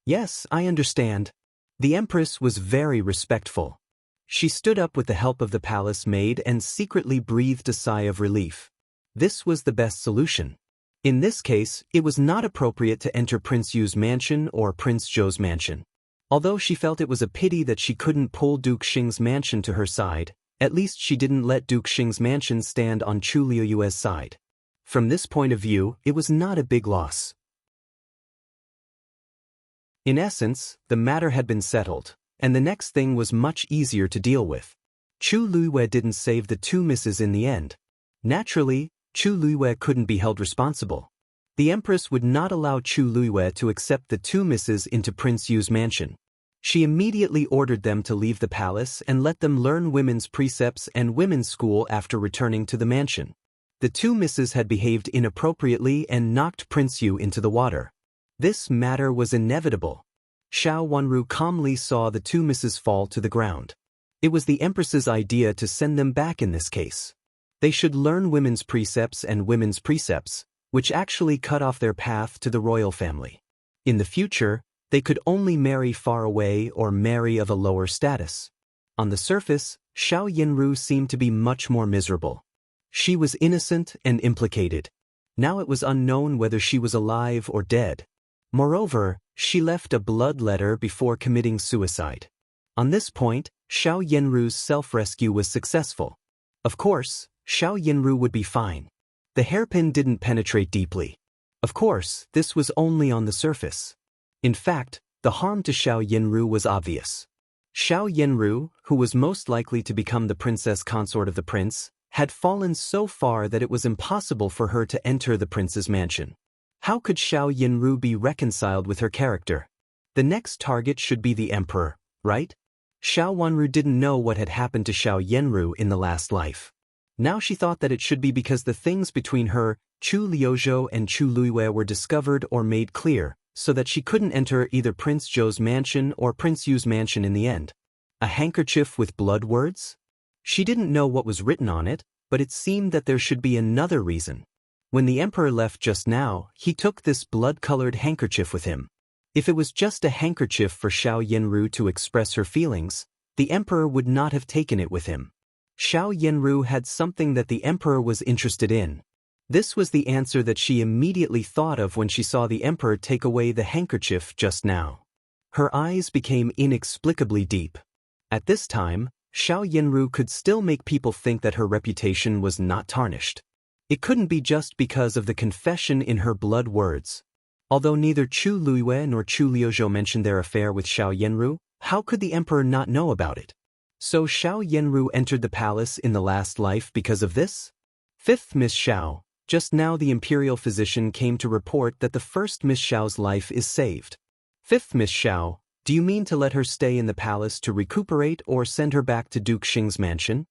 Yes, I understand. The empress was very respectful. She stood up with the help of the palace maid and secretly breathed a sigh of relief. This was the best solution. In this case, it was not appropriate to enter Prince Yu's mansion or Prince Zhou's mansion. Although she felt it was a pity that she couldn't pull Duke Xing's mansion to her side, at least she didn't let Duke Xing's mansion stand on Chu Liuyue's side. From this point of view, it was not a big loss. In essence, the matter had been settled, and the next thing was much easier to deal with. Chu Luiwei didn't save the two misses in the end. Naturally, Chu Luiwei couldn't be held responsible. The empress would not allow Chu Luiwei to accept the two misses into Prince Yu's mansion. She immediately ordered them to leave the palace and let them learn women's precepts and women's school after returning to the mansion. The two misses had behaved inappropriately and knocked Prince Yu into the water. This matter was inevitable. Xiao Wanru calmly saw the two misses fall to the ground. It was the empress's idea to send them back in this case. They should learn women's precepts, which actually cut off their path to the royal family. In the future, they could only marry far away or marry of a lower status. On the surface, Xiao Yanru seemed to be much more miserable. She was innocent and implicated. Now it was unknown whether she was alive or dead. Moreover, she left a blood letter before committing suicide. On this point, Xiao Yanru's self-rescue was successful. Of course, Xiao Yanru would be fine. The hairpin didn't penetrate deeply. Of course, this was only on the surface. In fact, the harm to Xiao Yanru was obvious. Xiao Yanru, who was most likely to become the princess consort of the prince, had fallen so far that it was impossible for her to enter the prince's mansion. How could Xiao Yanru be reconciled with her character? The next target should be the emperor, right? Xiao Wanru didn't know what had happened to Xiao Yanru in the last life. Now she thought that it should be because the things between her, Chu Liuzhou and Chu Luiwei were discovered or made clear, so that she couldn't enter either Prince Zhou's mansion or Prince Yu's mansion in the end. A handkerchief with blood words? She didn't know what was written on it, but it seemed that there should be another reason. When the emperor left just now, he took this blood-colored handkerchief with him. If it was just a handkerchief for Xiao Yanru to express her feelings, the emperor would not have taken it with him. Xiao Yanru had something that the emperor was interested in. This was the answer that she immediately thought of when she saw the emperor take away the handkerchief just now. Her eyes became inexplicably deep. At this time, Xiao Yanru could still make people think that her reputation was not tarnished. It couldn't be just because of the confession in her blood words. Although neither Chu Luiwei nor Chu Liuzhou mentioned their affair with Xiao Yanru, how could the emperor not know about it? So Xiao Yanru entered the palace in the last life because of this? Fifth Miss Xiao, just now the Imperial physician came to report that the first Miss Xiao's life is saved. Fifth Miss Xiao, do you mean to let her stay in the palace to recuperate or send her back to Duke Xing's mansion?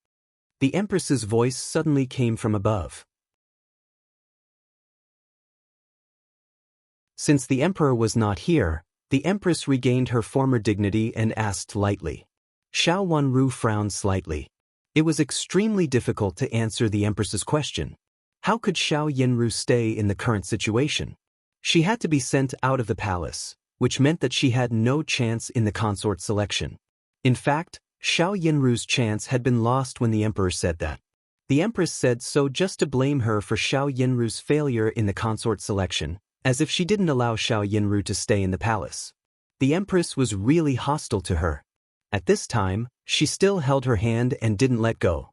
The Empress's voice suddenly came from above. Since the Emperor was not here, the Empress regained her former dignity and asked lightly. Xiao Wanru frowned slightly. It was extremely difficult to answer the Empress's question. How could Xiao Yanru stay in the current situation? She had to be sent out of the palace, which meant that she had no chance in the consort selection. In fact, Xiao Yanru's chance had been lost when the Emperor said that. The Empress said so just to blame her for Xiao Yanru's failure in the consort selection, as if she didn't allow Xiao Yanru to stay in the palace. The Empress was really hostile to her. At this time, she still held her hand and didn't let go.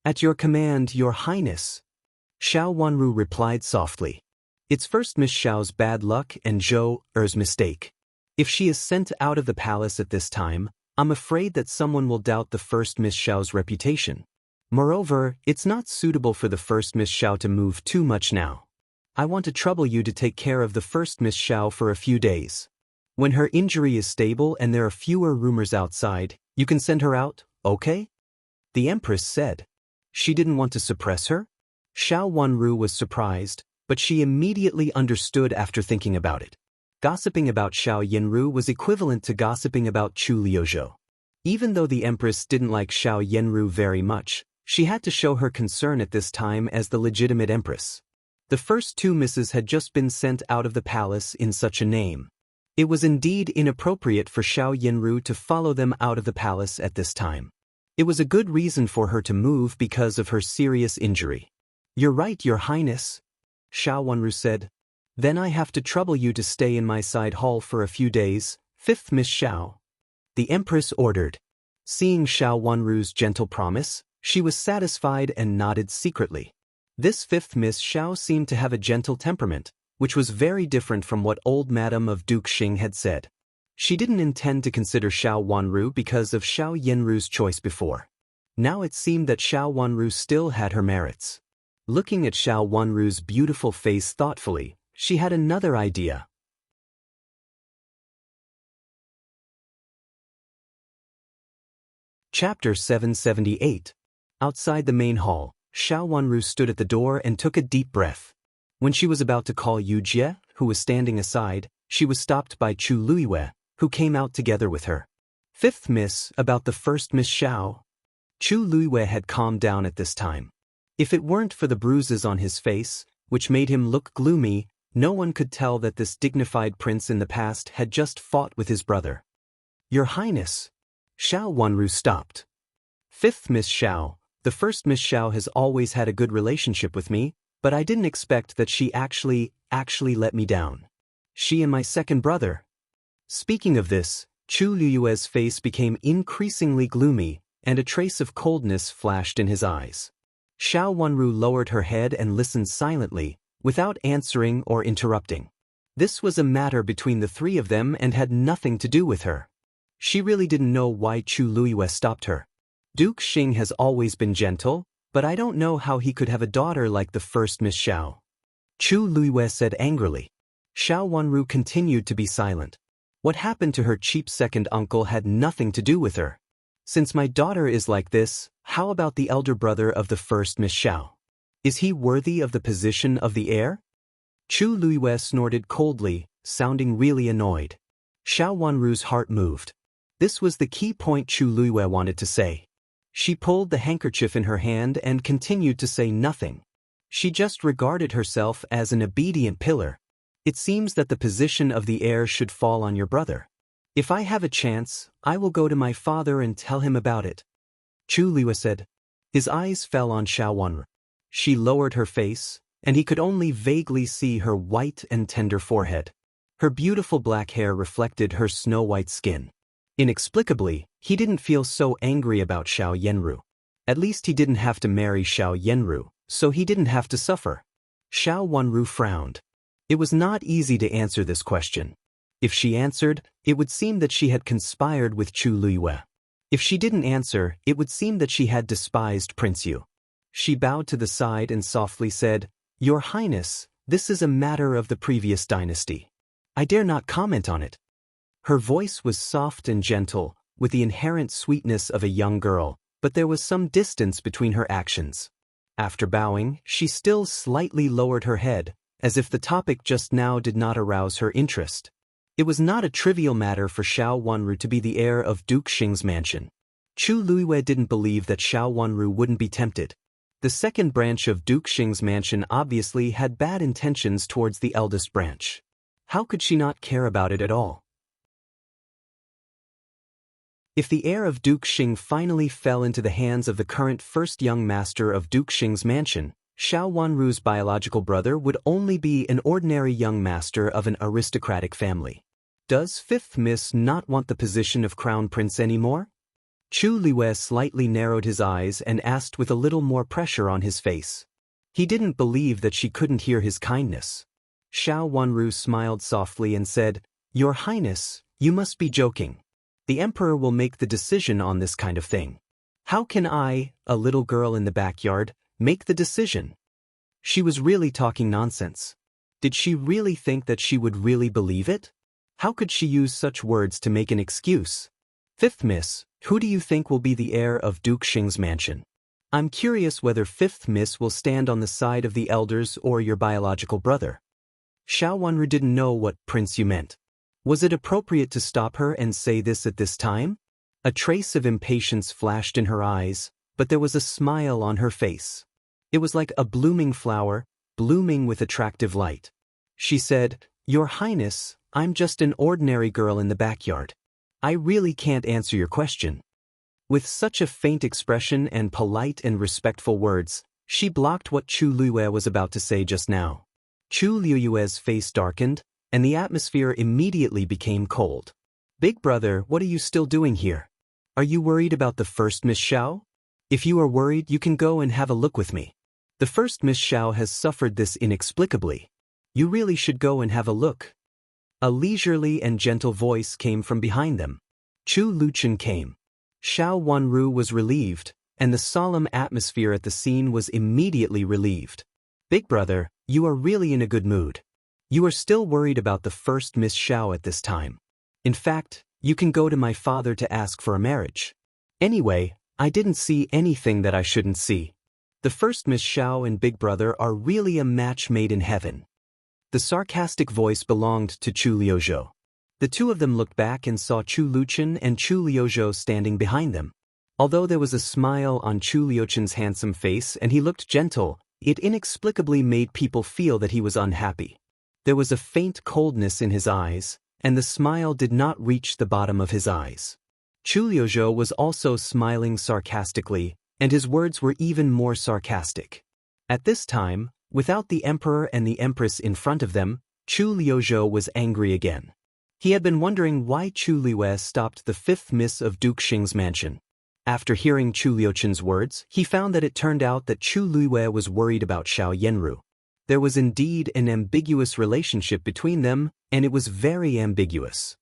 At your command, Your Highness. Xiao Wanru replied softly. It's first Miss Xiao's bad luck and Zhou Er's mistake. If she is sent out of the palace at this time, I'm afraid that someone will doubt the first Miss Xiao's reputation. Moreover, it's not suitable for the first Miss Xiao to move too much now. I want to trouble you to take care of the first Miss Xiao for a few days. When her injury is stable and there are fewer rumors outside, you can send her out, okay? The Empress said. She didn't want to suppress her? Xiao Wanru was surprised, but she immediately understood after thinking about it. Gossiping about Xiao Yanru was equivalent to gossiping about Chu Liuzhou. Even though the Empress didn't like Xiao Yanru very much, she had to show her concern at this time as the legitimate Empress. The first two misses had just been sent out of the palace in such a name. It was indeed inappropriate for Xiao Yanru to follow them out of the palace at this time. It was a good reason for her to move because of her serious injury. You're right, Your Highness, Xiao Wanru said. Then I have to trouble you to stay in my side hall for a few days, Fifth Miss Xiao. The Empress ordered. Seeing Xiao Wanru's gentle promise, she was satisfied and nodded secretly. This fifth Miss Xiao seemed to have a gentle temperament, which was very different from what old Madame of Duke Xing had said. She didn't intend to consider Xiao Wanru because of Xiao Yanru's choice before. Now it seemed that Xiao Wanru still had her merits. Looking at Xiao Wanru's beautiful face thoughtfully, she had another idea. Chapter 778. Outside the main hall, Xiao Wanru stood at the door and took a deep breath. When she was about to call Yu Jie, who was standing aside, she was stopped by Chu Luiwei, who came out together with her. Fifth Miss, about the first Miss Xiao. Chu Luiwei had calmed down at this time. If it weren't for the bruises on his face, which made him look gloomy, no one could tell that this dignified prince in the past had just fought with his brother. Your Highness. Xiao Wanru stopped. Fifth Miss Xiao, the first Miss Xiao has always had a good relationship with me, But I didn't expect that she actually let me down. She and my second brother. Speaking of this, Chu Liyue's face became increasingly gloomy, and a trace of coldness flashed in his eyes. Xiao Wanru lowered her head and listened silently, without answering or interrupting. This was a matter between the three of them and had nothing to do with her. She really didn't know why Chu Liyue stopped her. Duke Xing has always been gentle, but I don't know how he could have a daughter like the first Miss Xiao. Chu Liyue said angrily. Xiao Wanru continued to be silent. What happened to her cheap second uncle had nothing to do with her. Since my daughter is like this, how about the elder brother of the first Miss Xiao? Is he worthy of the position of the heir? Chu Liyue snorted coldly, sounding really annoyed. Xiao Wanru's heart moved. This was the key point Chu Liyue wanted to say. She pulled the handkerchief in her hand and continued to say nothing. She just regarded herself as an obedient pillar. It seems that the position of the heir should fall on your brother. If I have a chance, I will go to my father and tell him about it. Chu Liyue said. His eyes fell on Xiao Wanru. She lowered her face, and he could only vaguely see her white and tender forehead. Her beautiful black hair reflected her snow-white skin. Inexplicably, he didn't feel so angry about Xiao Yanru. At least he didn't have to marry Xiao Yanru, so he didn't have to suffer. Xiao Wanru frowned. It was not easy to answer this question. If she answered, it would seem that she had conspired with Chu Liyue. If she didn't answer, it would seem that she had despised Prince Yu. She bowed to the side and softly said, Your Highness, this is a matter of the previous dynasty. I dare not comment on it. Her voice was soft and gentle, with the inherent sweetness of a young girl, but there was some distance between her actions. After bowing, she still slightly lowered her head, as if the topic just now did not arouse her interest. It was not a trivial matter for Xiao Wanru to be the heir of Duke Xing's mansion. Chu Liyue didn't believe that Xiao Wanru wouldn't be tempted. The second branch of Duke Xing's mansion obviously had bad intentions towards the eldest branch. How could she not care about it at all? If the heir of Duke Xing finally fell into the hands of the current first young master of Duke Xing's mansion, Xiao Wanru's biological brother would only be an ordinary young master of an aristocratic family. Does Fifth Miss not want the position of crown prince anymore? Chu Liyue slightly narrowed his eyes and asked with a little more pressure on his face. He didn't believe that she couldn't hear his kindness. Xiao Wanru smiled softly and said, Your Highness, you must be joking. The emperor will make the decision on this kind of thing. How can I, a little girl in the backyard, make the decision? She was really talking nonsense. Did she really think that she would really believe it? How could she use such words to make an excuse? Fifth Miss, who do you think will be the heir of Duke Xing's mansion? I'm curious whether Fifth Miss will stand on the side of the elders or your biological brother. Xiao Wanru didn't know what Prince Yu meant. Was it appropriate to stop her and say this at this time? A trace of impatience flashed in her eyes, but there was a smile on her face. It was like a blooming flower, blooming with attractive light. She said, Your Highness, I'm just an ordinary girl in the backyard. I really can't answer your question. With such a faint expression and polite and respectful words, she blocked what Chu Liyue was about to say just now. Chu Liyue's face darkened, and the atmosphere immediately became cold. Big brother, what are you still doing here? Are you worried about the first Miss Xiao? If you are worried, you can go and have a look with me. The first Miss Xiao has suffered this inexplicably. You really should go and have a look. A leisurely and gentle voice came from behind them. Chu Luchun came. Xiao Wanru was relieved, and the solemn atmosphere at the scene was immediately relieved. Big brother, you are really in a good mood. You are still worried about the first Miss Xiao at this time. In fact, you can go to my father to ask for a marriage. Anyway, I didn't see anything that I shouldn't see. The first Miss Xiao and Big Brother are really a match made in heaven. The sarcastic voice belonged to Chu Liuzhou. The two of them looked back and saw Chu Luchun and Chu Liuzhou standing behind them. Although there was a smile on Chu Liuchun's handsome face and he looked gentle, it inexplicably made people feel that he was unhappy. There was a faint coldness in his eyes, and the smile did not reach the bottom of his eyes. Chu Liuzhou was also smiling sarcastically, and his words were even more sarcastic. At this time, Without the emperor and the empress in front of them, Chu Liuzhou was angry again. He had been wondering why Chu Liwei stopped the fifth miss of Duke Xing's mansion. After hearing Chu Liuchen's words, he found that it turned out that Chu Liwei was worried about Xiao Yanru. There was indeed an ambiguous relationship between them, and it was very ambiguous.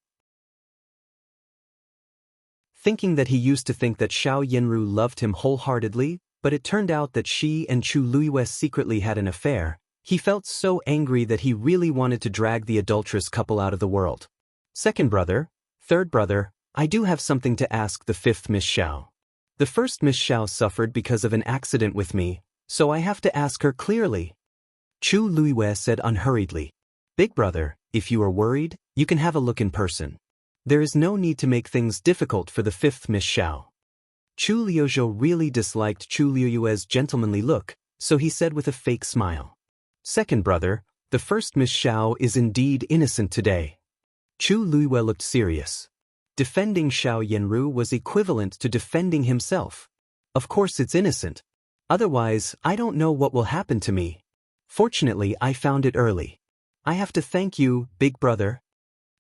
Thinking that he used to think that Xiao Yanru loved him wholeheartedly, but it turned out that she and Chu Liwei secretly had an affair, he felt so angry that he really wanted to drag the adulterous couple out of the world. Second brother, third brother, I do have something to ask the fifth Miss Xiao. The first Miss Xiao suffered because of an accident with me, so I have to ask her clearly. Chu Liwei said unhurriedly. Big brother, if you are worried, you can have a look in person. There is no need to make things difficult for the fifth Miss Xiao. Chu Liuzhou really disliked Chu Liu's gentlemanly look, so he said with a fake smile. Second brother, the first Miss Xiao is indeed innocent today. Chu Liuwei looked serious. Defending Xiao Yanru was equivalent to defending himself. Of course it's innocent. Otherwise, I don't know what will happen to me. Fortunately, I found it early. I have to thank you, big brother.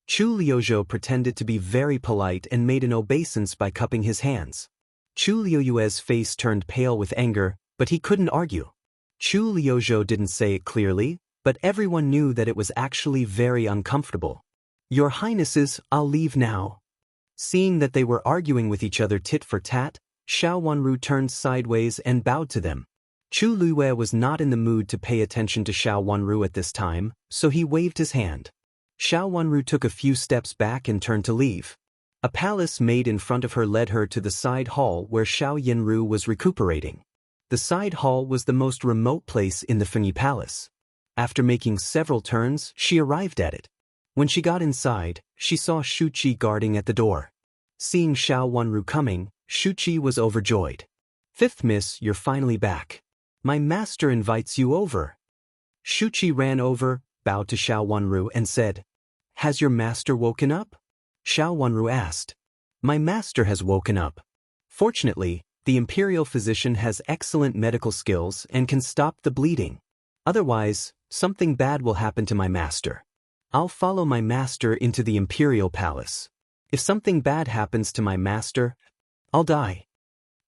Chu Liuzhou pretended to be very polite and made an obeisance by cupping his hands. Chu Liu's face turned pale with anger, but he couldn't argue. Chu Liuzhou didn't say it clearly, but everyone knew that it was actually very uncomfortable. Your Highnesses, I'll leave now. Seeing that they were arguing with each other tit for tat, Xiao Wanru turned sideways and bowed to them. Chu Liwei was not in the mood to pay attention to Xiao Wanru at this time, so he waved his hand. Xiao Wanru took a few steps back and turned to leave. A palace maid in front of her led her to the side hall where Xiao Yanru was recuperating. The side hall was the most remote place in the Fengyi Palace. After making several turns, she arrived at it. When she got inside, she saw Shuqi guarding at the door. Seeing Xiao Wanru coming, Shuqi was overjoyed. Fifth miss, you're finally back. My master invites you over. Shuqi ran over, bowed to Xiao Wanru and said, Has your master woken up? Xiao Wanru asked. My master has woken up. Fortunately, the Imperial physician has excellent medical skills and can stop the bleeding. Otherwise, something bad will happen to my master. I'll follow my master into the Imperial Palace. If something bad happens to my master, I'll die.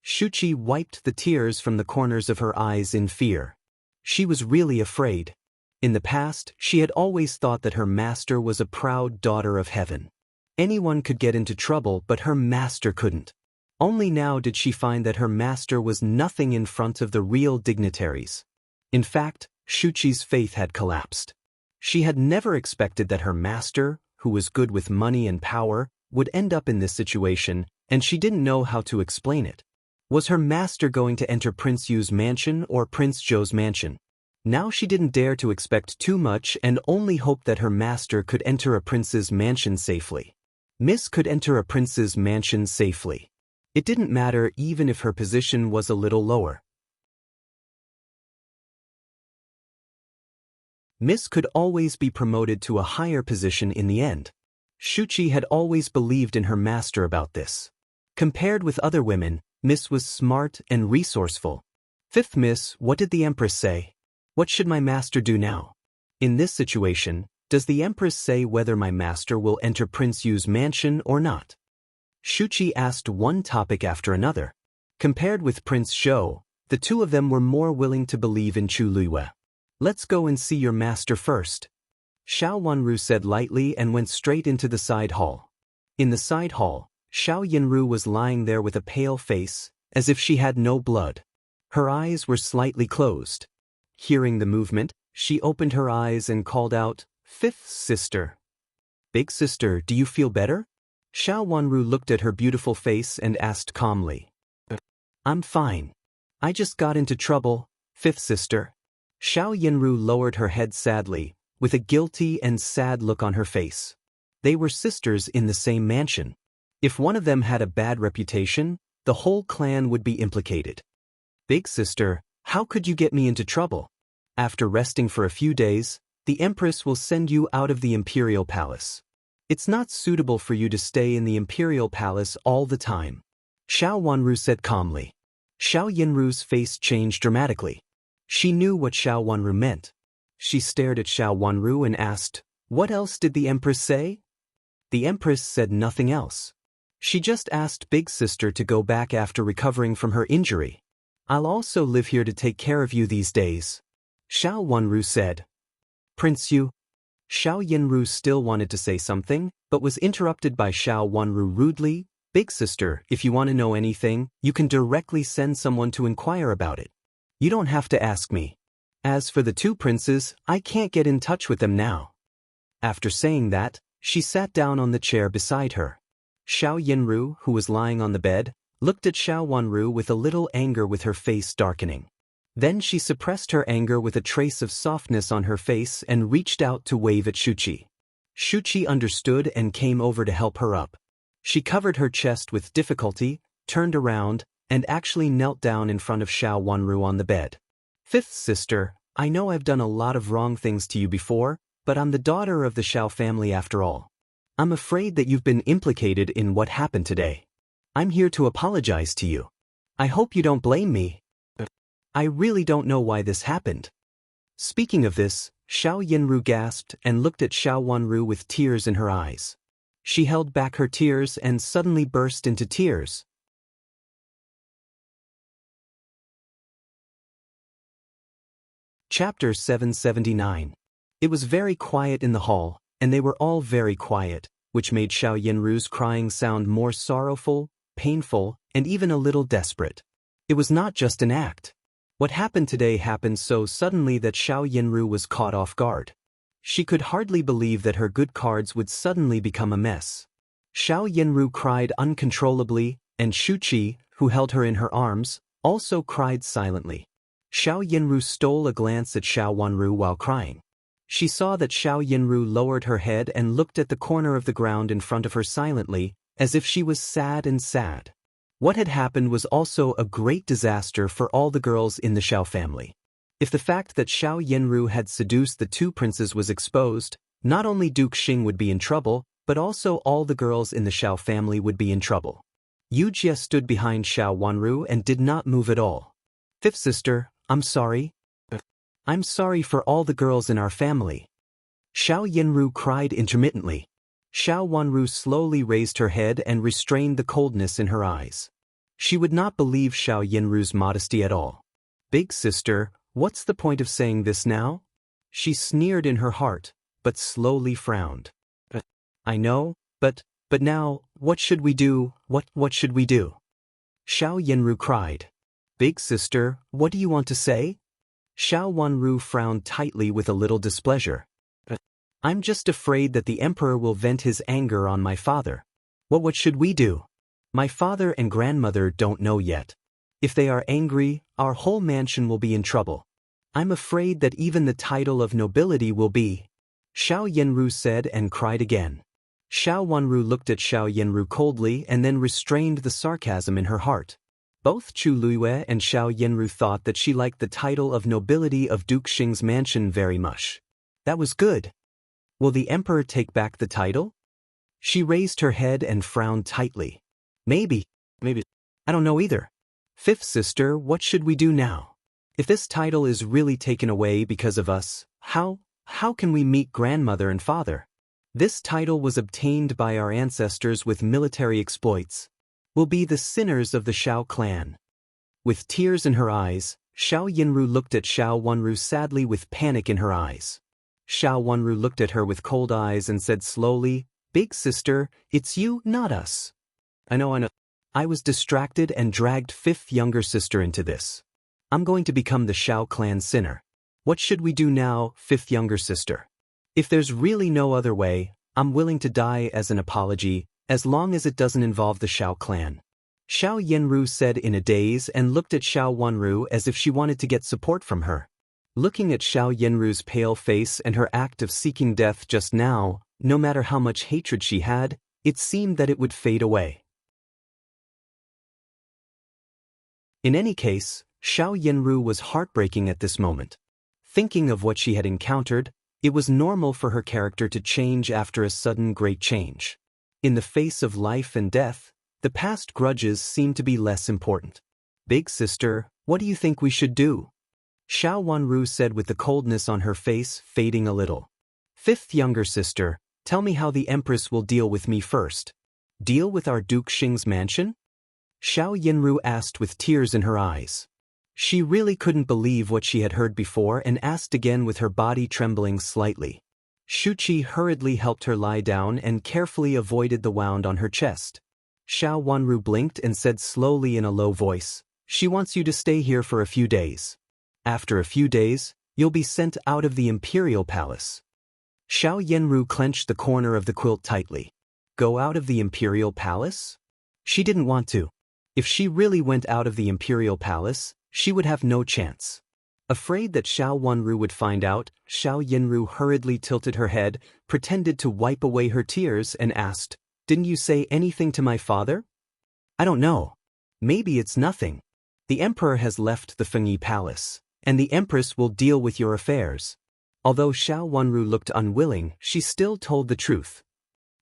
Shuqi wiped the tears from the corners of her eyes in fear. She was really afraid. In the past, she had always thought that her master was a proud daughter of heaven. Anyone could get into trouble, but her master couldn't. Only now did she find that her master was nothing in front of the real dignitaries. In fact, Shuqi's faith had collapsed. She had never expected that her master, who was good with money and power, would end up in this situation, and she didn't know how to explain it. Was her master going to enter Prince Yu's mansion or Prince Zhou's mansion? Now she didn't dare to expect too much and only hoped that her master could enter a prince's mansion safely. Miss could enter a prince's mansion safely. It didn't matter even if her position was a little lower. Miss could always be promoted to a higher position in the end. Shuqi had always believed in her master about this. Compared with other women, Miss was smart and resourceful. Fifth Miss, what did the Empress say? What should my master do now? In this situation, does the Empress say whether my master will enter Prince Yu's mansion or not? Shuqi asked one topic after another. Compared with Prince Zhou, the two of them were more willing to believe in Chu Liwei. Let's go and see your master first. Xiao Wanru said lightly and went straight into the side hall. In the side hall, Xiao Yanru was lying there with a pale face, as if she had no blood. Her eyes were slightly closed. Hearing the movement, she opened her eyes and called out, Fifth sister. Big sister, do you feel better? Xiao Wanru looked at her beautiful face and asked calmly. I'm fine. I just got into trouble, fifth sister. Xiao Yanru lowered her head sadly, with a guilty and sad look on her face. They were sisters in the same mansion. If one of them had a bad reputation, the whole clan would be implicated. Big sister, how could you get me into trouble? After resting for a few days, the Empress will send you out of the Imperial Palace. It's not suitable for you to stay in the Imperial Palace all the time. Xiao Wanru said calmly. Xiao Yanru's face changed dramatically. She knew what Xiao Wanru meant. She stared at Xiao Wanru and asked, "What else did the Empress say?" The Empress said nothing else. She just asked Big Sister to go back after recovering from her injury. "I'll also live here to take care of you these days," Xiao Wanru said. "Prince Yu." Xiao Yinru still wanted to say something, but was interrupted by Xiao Wanru rudely. "Big Sister, if you want to know anything, you can directly send someone to inquire about it. You don't have to ask me. As for the two princes, I can't get in touch with them now." After saying that, she sat down on the chair beside her. Xiao Yinru, who was lying on the bed, looked at Xiao Wanru with a little anger with her face darkening. Then she suppressed her anger with a trace of softness on her face and reached out to wave at Shuqi. Shuqi understood and came over to help her up. She covered her chest with difficulty, turned around, and actually knelt down in front of Xiao Wanru on the bed. "Fifth sister, I know I've done a lot of wrong things to you before, but I'm the daughter of the Xiao family after all. I'm afraid that you've been implicated in what happened today. I'm here to apologize to you. I hope you don't blame me. I really don't know why this happened." Speaking of this, Xiao Yinru gasped and looked at Xiao Wanru with tears in her eyes. She held back her tears and suddenly burst into tears. Chapter 779. It was very quiet in the hall, and they were all very quiet, which made Xiao Yinru's crying sound more sorrowful, painful, and even a little desperate. It was not just an act. What happened today happened so suddenly that Xiao Yinru was caught off guard. She could hardly believe that her good cards would suddenly become a mess. Xiao Yinru cried uncontrollably, and Shuqi, who held her in her arms, also cried silently. Xiao Yinru stole a glance at Xiao Wanru while crying. She saw that Xiao Yinru lowered her head and looked at the corner of the ground in front of her silently, as if she was sad and sad. What had happened was also a great disaster for all the girls in the Xiao family. If the fact that Xiao Yinru had seduced the two princes was exposed, not only Duke Xing would be in trouble, but also all the girls in the Xiao family would be in trouble. Yu Jie stood behind Xiao Wanru and did not move at all. "Fifth sister, I'm sorry. I'm sorry for all the girls in our family." Xiao Yinru cried intermittently. Xiao Wanru slowly raised her head and restrained the coldness in her eyes. She would not believe Xiao Yinru's modesty at all. "Big sister, what's the point of saying this now?" She sneered in her heart, but slowly frowned. "I know, but now, what should we do, what should we do?" Xiao Yinru cried. "Big sister, what do you want to say?" Xiao Wanru frowned tightly with a little displeasure. "I'm just afraid that the emperor will vent his anger on my father. What should we do? My father and grandmother don't know yet. If they are angry, our whole mansion will be in trouble. I'm afraid that even the title of nobility will be—" Xiao Yinru said and cried again. Xiao Wanru looked at Xiao Yinru coldly and then restrained the sarcasm in her heart. Both Chu Luiyue and Xiao Yinru thought that she liked the title of nobility of Duke Xing's mansion very much. That was good. Will the emperor take back the title? She raised her head and frowned tightly. Maybe. I don't know either. "Fifth sister, what should we do now? If this title is really taken away because of us, how can we meet grandmother and father? This title was obtained by our ancestors with military exploits. We'll be the sinners of the Xiao clan." With tears in her eyes, Xiao Yinru looked at Xiao Wanru sadly with panic in her eyes. Xiao Wanru looked at her with cold eyes and said slowly, "Big sister, it's you, not us." I know. I was distracted and dragged fifth younger sister into this. I'm going to become the Xiao clan sinner. What should we do now, fifth younger sister? If there's really no other way, I'm willing to die as an apology, as long as it doesn't involve the Xiao clan. Xiao Yinru said in a daze and looked at Xiao Wanru as if she wanted to get support from her. Looking at Xiao Yinru's pale face and her act of seeking death just now, no matter how much hatred she had, it seemed that it would fade away. In any case, Xiao Yinru was heartbreaking at this moment. Thinking of what she had encountered, it was normal for her character to change after a sudden great change. In the face of life and death, the past grudges seemed to be less important. "Big sister, what do you think we should do?" Xiao Wanru said with the coldness on her face fading a little. Fifth younger sister, tell me how the Empress will deal with me first. Deal with our Duke Xing's mansion? Xiao Yinru asked with tears in her eyes. She really couldn't believe what she had heard before and asked again with her body trembling slightly. Shuqi hurriedly helped her lie down and carefully avoided the wound on her chest. Xiao Wanru blinked and said slowly in a low voice, she wants you to stay here for a few days. After a few days, you'll be sent out of the Imperial Palace. Xiao Yenru clenched the corner of the quilt tightly. Go out of the Imperial Palace? She didn't want to. If she really went out of the Imperial Palace, she would have no chance. Afraid that Xiao Wanru would find out, Xiao Yenru hurriedly tilted her head, pretended to wipe away her tears and asked, didn't you say anything to my father? I don't know. Maybe it's nothing. The Emperor has left the Fengyi Palace, and the Empress will deal with your affairs. Although Xiao Wanru looked unwilling, she still told the truth.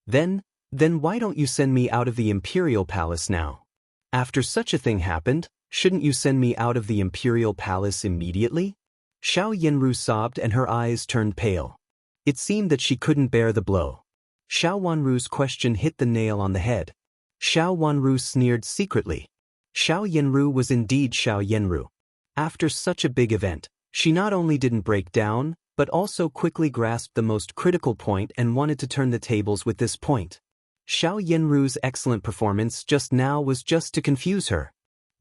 Then why don't you send me out of the Imperial Palace now? After such a thing happened, shouldn't you send me out of the Imperial Palace immediately? Xiao Yenru sobbed and her eyes turned pale. It seemed that she couldn't bear the blow. Xiao Wanru's question hit the nail on the head. Xiao Wanru sneered secretly. Xiao Yenru was indeed Xiao Yenru. After such a big event, she not only didn't break down, but also quickly grasped the most critical point and wanted to turn the tables with this point. Xiao Yenru's excellent performance just now was just to confuse her.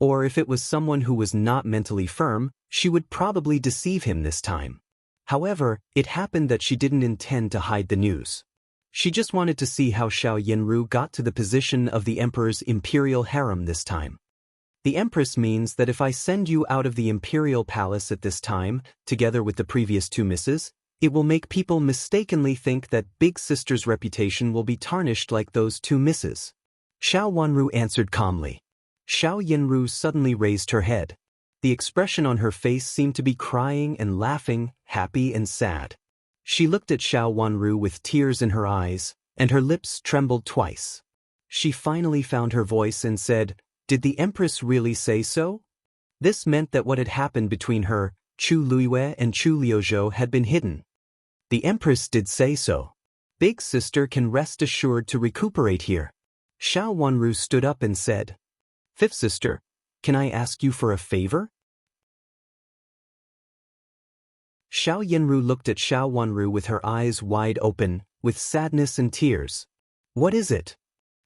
Or if it was someone who was not mentally firm, she would probably deceive him this time. However, it happened that she didn't intend to hide the news. She just wanted to see how Xiao Yenru got to the position of the Emperor's imperial harem this time. The Empress means that if I send you out of the Imperial Palace at this time, together with the previous two misses, it will make people mistakenly think that Big Sister's reputation will be tarnished like those two misses. Xiao Wanru answered calmly. Xiao Yenru suddenly raised her head. The expression on her face seemed to be crying and laughing, happy and sad. She looked at Xiao Wanru with tears in her eyes, and her lips trembled twice. She finally found her voice and said, did the Empress really say so? This meant that what had happened between her, Chu Luiyue and Chu Liuzhou had been hidden. The Empress did say so. Big Sister can rest assured to recuperate here. Xiao Wanru stood up and said, Fifth Sister, can I ask you for a favor? Xiao Yenru looked at Xiao Wanru with her eyes wide open, with sadness and tears. What is it?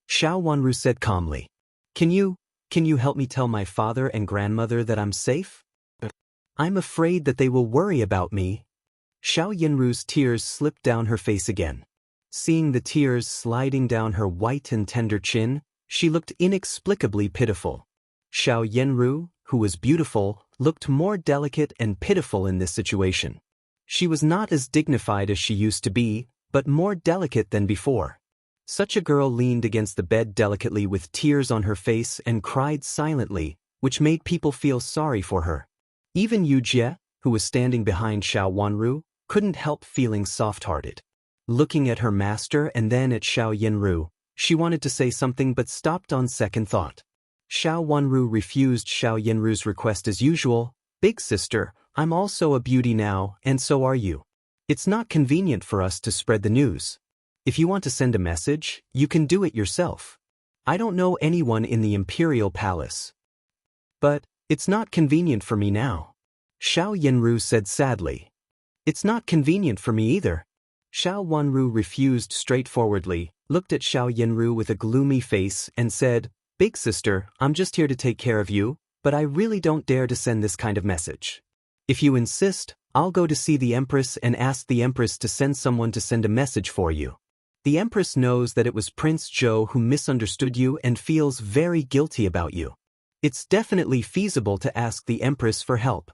Xiao Wanru said calmly. Can you help me tell my father and grandmother that I'm safe? I'm afraid that they will worry about me. Xiao Yenru's tears slipped down her face again. Seeing the tears sliding down her white and tender chin, she looked inexplicably pitiful. Xiao Yenru, who was beautiful, looked more delicate and pitiful in this situation. She was not as dignified as she used to be, but more delicate than before. Such a girl leaned against the bed delicately with tears on her face and cried silently, which made people feel sorry for her. Even Yu Jie, who was standing behind Xiao Wanru, couldn't help feeling soft-hearted. Looking at her master and then at Xiao Yenru, she wanted to say something but stopped on second thought. Xiao Wanru refused Xiao Yenru's request as usual. Big Sister, I'm also a beauty now, and so are you. It's not convenient for us to spread the news. If you want to send a message, you can do it yourself. I don't know anyone in the Imperial Palace. But it's not convenient for me now. Xiao Yenru said sadly. It's not convenient for me either. Xiao Wanru refused straightforwardly, looked at Xiao Yenru with a gloomy face and said, Big Sister, I'm just here to take care of you, but I really don't dare to send this kind of message. If you insist, I'll go to see the Empress and ask the Empress to send someone to send a message for you. The Empress knows that it was Prince Zhou who misunderstood you and feels very guilty about you. It's definitely feasible to ask the Empress for help.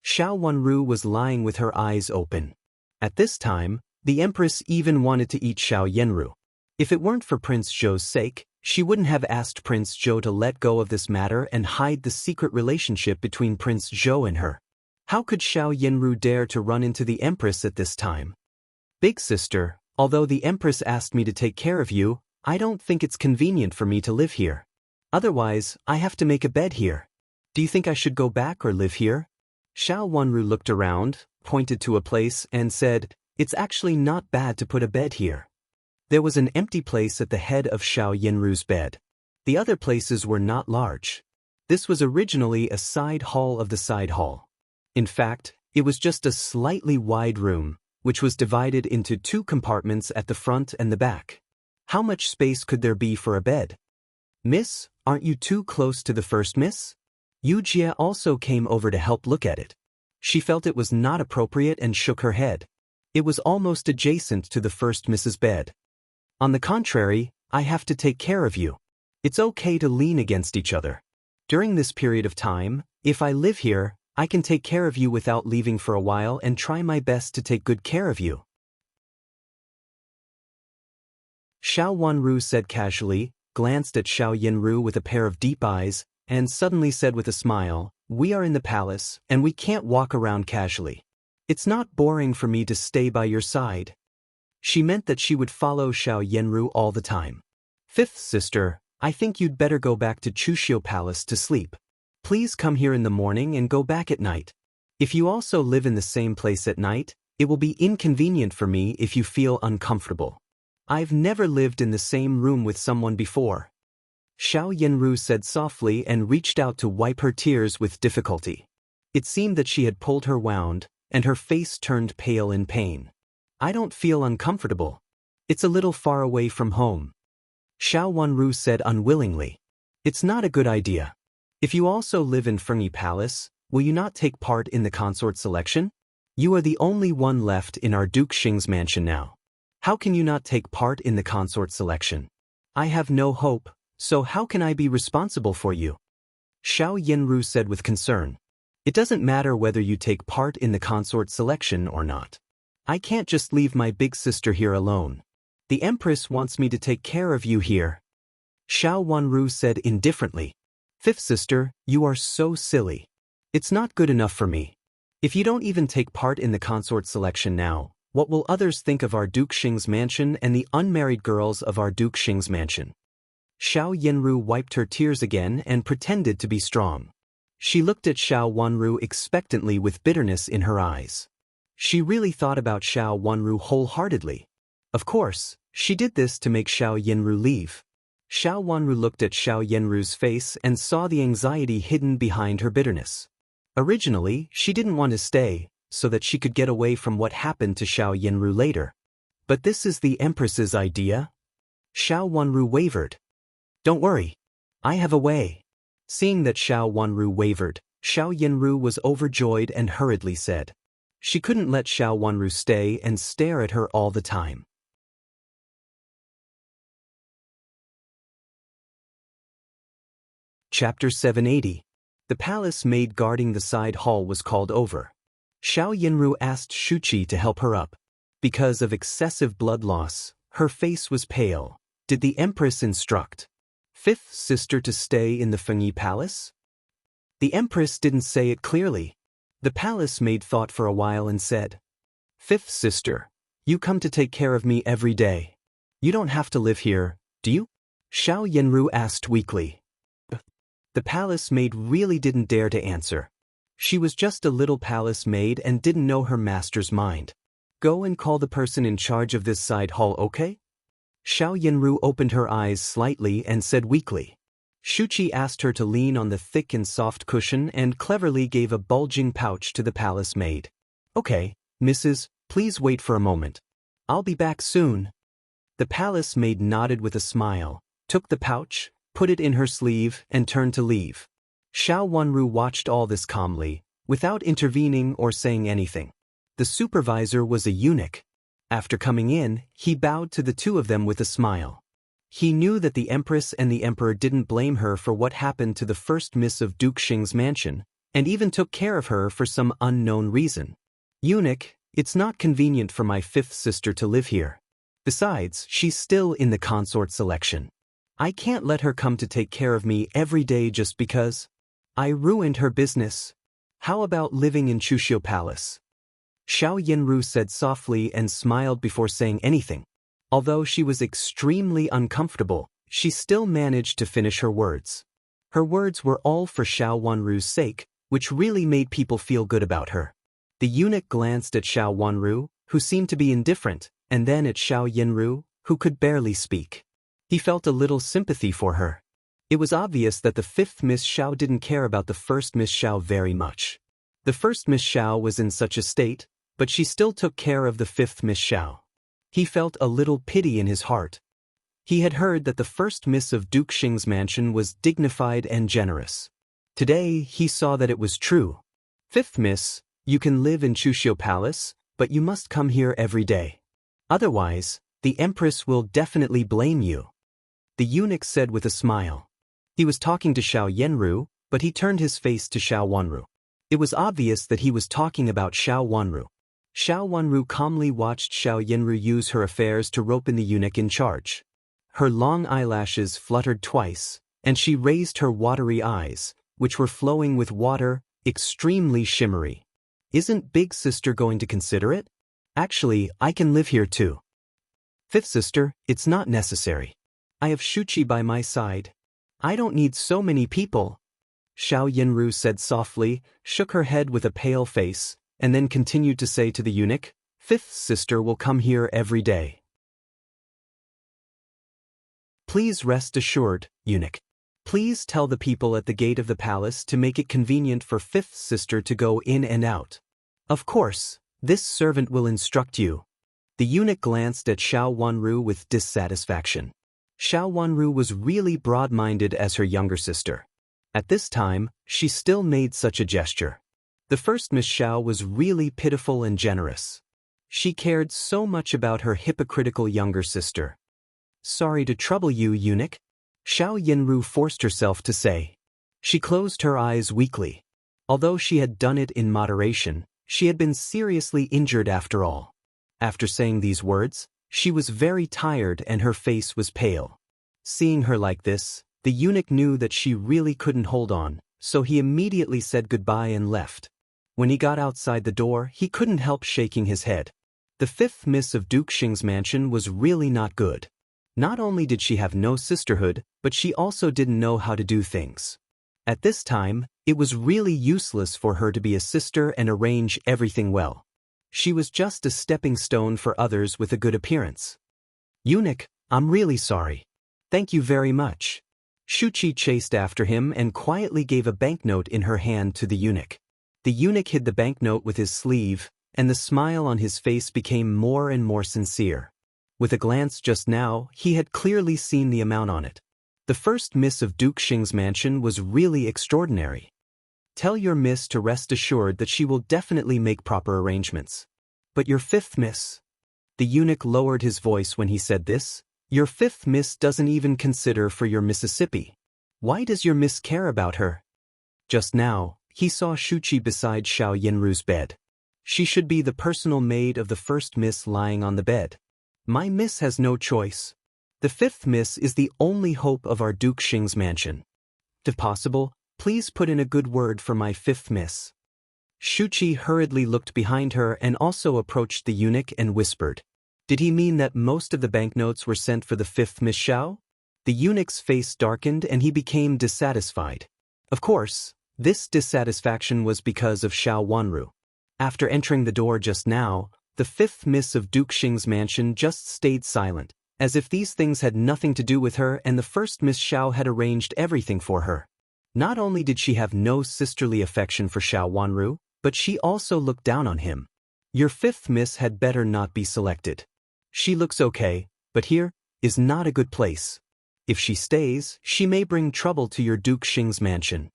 Xiao Wanru was lying with her eyes open. At this time, the Empress even wanted to eat Xiao Yenru. If it weren't for Prince Zhou's sake, she wouldn't have asked Prince Zhou to let go of this matter and hide the secret relationship between Prince Zhou and her. How could Xiao Yenru dare to run into the Empress at this time? Big Sister, although the Empress asked me to take care of you, I don't think it's convenient for me to live here. Otherwise, I have to make a bed here. Do you think I should go back or live here? Xiao Wanru looked around, pointed to a place, and said, "It's actually not bad to put a bed here." There was an empty place at the head of Xiao Yanru's bed. The other places were not large. This was originally a side hall of the side hall. In fact, it was just a slightly wide room, which was divided into 2 compartments at the front and the back. How much space could there be for a bed? "Miss, aren't you too close to the first miss?" Yu Jie also came over to help look at it. She felt it was not appropriate and shook her head. It was almost adjacent to the first miss's bed. "On the contrary, I have to take care of you. It's okay to lean against each other. During this period of time, if I live here, I can take care of you without leaving for a while and try my best to take good care of you." Xiao Wanru said casually, glanced at Xiao Yanru with a pair of deep eyes, and suddenly said with a smile, "We are in the palace, and we can't walk around casually. It's not boring for me to stay by your side." She meant that she would follow Xiao Yanru all the time. "Fifth sister, I think you'd better go back to Chushio Palace to sleep. Please come here in the morning and go back at night. If you also live in the same place at night, it will be inconvenient for me if you feel uncomfortable. I've never lived in the same room with someone before." Xiao Yanru said softly and reached out to wipe her tears with difficulty. It seemed that she had pulled her wound, and her face turned pale in pain. "I don't feel uncomfortable. It's a little far away from home." Xiao Wanru said unwillingly. "It's not a good idea. If you also live in Fengyi Palace, will you not take part in the consort selection? You are the only one left in our Duke Xing's mansion now. How can you not take part in the consort selection? I have no hope, so how can I be responsible for you?" Xiao Yanru said with concern. "It doesn't matter whether you take part in the consort selection or not. I can't just leave my big sister here alone. The Empress wants me to take care of you here." Xiao Wanru said indifferently. "Fifth sister, you are so silly. It's not good enough for me. If you don't even take part in the consort selection now, what will others think of our Duke Xing's mansion and the unmarried girls of our Duke Xing's mansion?" Xiao Yanru wiped her tears again and pretended to be strong. She looked at Xiao Wanru expectantly with bitterness in her eyes. She really thought about Xiao Wanru wholeheartedly. Of course, she did this to make Xiao Yanru leave. Xiao Wanru looked at Xiao Yanru's face and saw the anxiety hidden behind her bitterness. Originally, she didn't want to stay, so that she could get away from what happened to Xiao Yanru later. But this is the Empress's idea? Xiao Wanru wavered. "Don't worry. I have a way." Seeing that Xiao Wanru wavered, Xiao Yanru was overjoyed and hurriedly said. She couldn't let Xiao Wanru stay and stare at her all the time. Chapter 780. The palace maid guarding the side hall was called over. Xiao Yanru asked Shuqi to help her up. Because of excessive blood loss, her face was pale. Did the Empress instruct fifth sister to stay in the Fengyi Palace? The Empress didn't say it clearly. The palace maid thought for a while and said, "Fifth sister, you come to take care of me every day. You don't have to live here, do you?" Xiao Yanru asked weakly. The palace maid really didn't dare to answer. She was just a little palace maid and didn't know her master's mind. "Go and call the person in charge of this side hall, okay?" Xiao Yanru opened her eyes slightly and said weakly. Shuqi asked her to lean on the thick and soft cushion and cleverly gave a bulging pouch to the palace maid. "Okay, Mrs., please wait for a moment. I'll be back soon." The palace maid nodded with a smile, took the pouch, put it in her sleeve, and turned to leave. Xiao Wanru watched all this calmly, without intervening or saying anything. The supervisor was a eunuch. After coming in, he bowed to the two of them with a smile. He knew that the Empress and the Emperor didn't blame her for what happened to the first miss of Duke Xing's mansion, and even took care of her for some unknown reason. "Eunuch, it's not convenient for my fifth sister to live here. Besides, she's still in the consort selection. I can't let her come to take care of me every day just because I ruined her business. How about living in Chushio Palace?" Xiao Yanru said softly and smiled before saying anything. Although she was extremely uncomfortable, she still managed to finish her words. Her words were all for Xiao Wanru's sake, which really made people feel good about her. The eunuch glanced at Xiao Wanru, who seemed to be indifferent, and then at Xiao Yinru, who could barely speak. He felt a little sympathy for her. It was obvious that the fifth Miss Xiao didn't care about the first Miss Xiao very much. The first Miss Xiao was in such a state, but she still took care of the fifth Miss Xiao. He felt a little pity in his heart. He had heard that the first Miss of Duke Xing's mansion was dignified and generous. Today, he saw that it was true. Fifth Miss, you can live in Chuxiu Palace, but you must come here every day. Otherwise, the Empress will definitely blame you. The eunuch said with a smile. He was talking to Xiao Yenru, but he turned his face to Xiao Wanru. It was obvious that he was talking about Xiao Wanru. Xiao Wanru calmly watched Xiao Yenru use her affairs to rope in the eunuch in charge. Her long eyelashes fluttered twice, and she raised her watery eyes, which were flowing with water, extremely shimmery. Isn't Big Sister going to consider it? Actually, I can live here too. Fifth Sister, it's not necessary. I have Shuchi by my side. I don't need so many people. Xiao Yinru said softly, shook her head with a pale face, and then continued to say to the eunuch, Fifth Sister will come here every day. Please rest assured, eunuch. Please tell the people at the gate of the palace to make it convenient for Fifth Sister to go in and out. Of course, this servant will instruct you. The eunuch glanced at Xiao Wanru with dissatisfaction. Xiao Wanru was really broad-minded as her younger sister. At this time, she still made such a gesture. The first Miss Xiao was really pitiful and generous. She cared so much about her hypocritical younger sister. Sorry to trouble you, eunuch, Xiao Yinru forced herself to say. She closed her eyes weakly. Although she had done it in moderation, she had been seriously injured after all. After saying these words, she was very tired and her face was pale. Seeing her like this, the eunuch knew that she really couldn't hold on, so he immediately said goodbye and left. When he got outside the door, he couldn't help shaking his head. The fifth Miss of Duke Xing's mansion was really not good. Not only did she have no sisterhood, but she also didn't know how to do things. At this time, it was really useless for her to be a sister and arrange everything well. She was just a stepping stone for others with a good appearance. Eunuch, I'm really sorry. Thank you very much. Shuchi chased after him and quietly gave a banknote in her hand to the eunuch. The eunuch hid the banknote with his sleeve, and the smile on his face became more and more sincere. With a glance just now, he had clearly seen the amount on it. The first Miss of Duke Xing's mansion was really extraordinary. Tell your Miss to rest assured that she will definitely make proper arrangements. But your fifth Miss? The eunuch lowered his voice when he said this. Your fifth Miss doesn't even consider for your Mississippi. Why does your Miss care about her? Just now, he saw Shuchi beside Xiao Yinru's bed. She should be the personal maid of the first Miss lying on the bed. My Miss has no choice. The fifth Miss is the only hope of our Duke Xing's mansion. If possible, please put in a good word for my fifth Miss. Shuchi hurriedly looked behind her and also approached the eunuch and whispered. Did he mean that most of the banknotes were sent for the fifth Miss Xiao? The eunuch's face darkened and he became dissatisfied. Of course, this dissatisfaction was because of Xiao Wanru. After entering the door just now, the fifth Miss of Duke Xing's mansion just stayed silent, as if these things had nothing to do with her and the first Miss Xiao had arranged everything for her. Not only did she have no sisterly affection for Xiao Wanru, but she also looked down on him. Your fifth Miss had better not be selected. She looks okay, but here is not a good place. If she stays, she may bring trouble to your Duke Xing's mansion.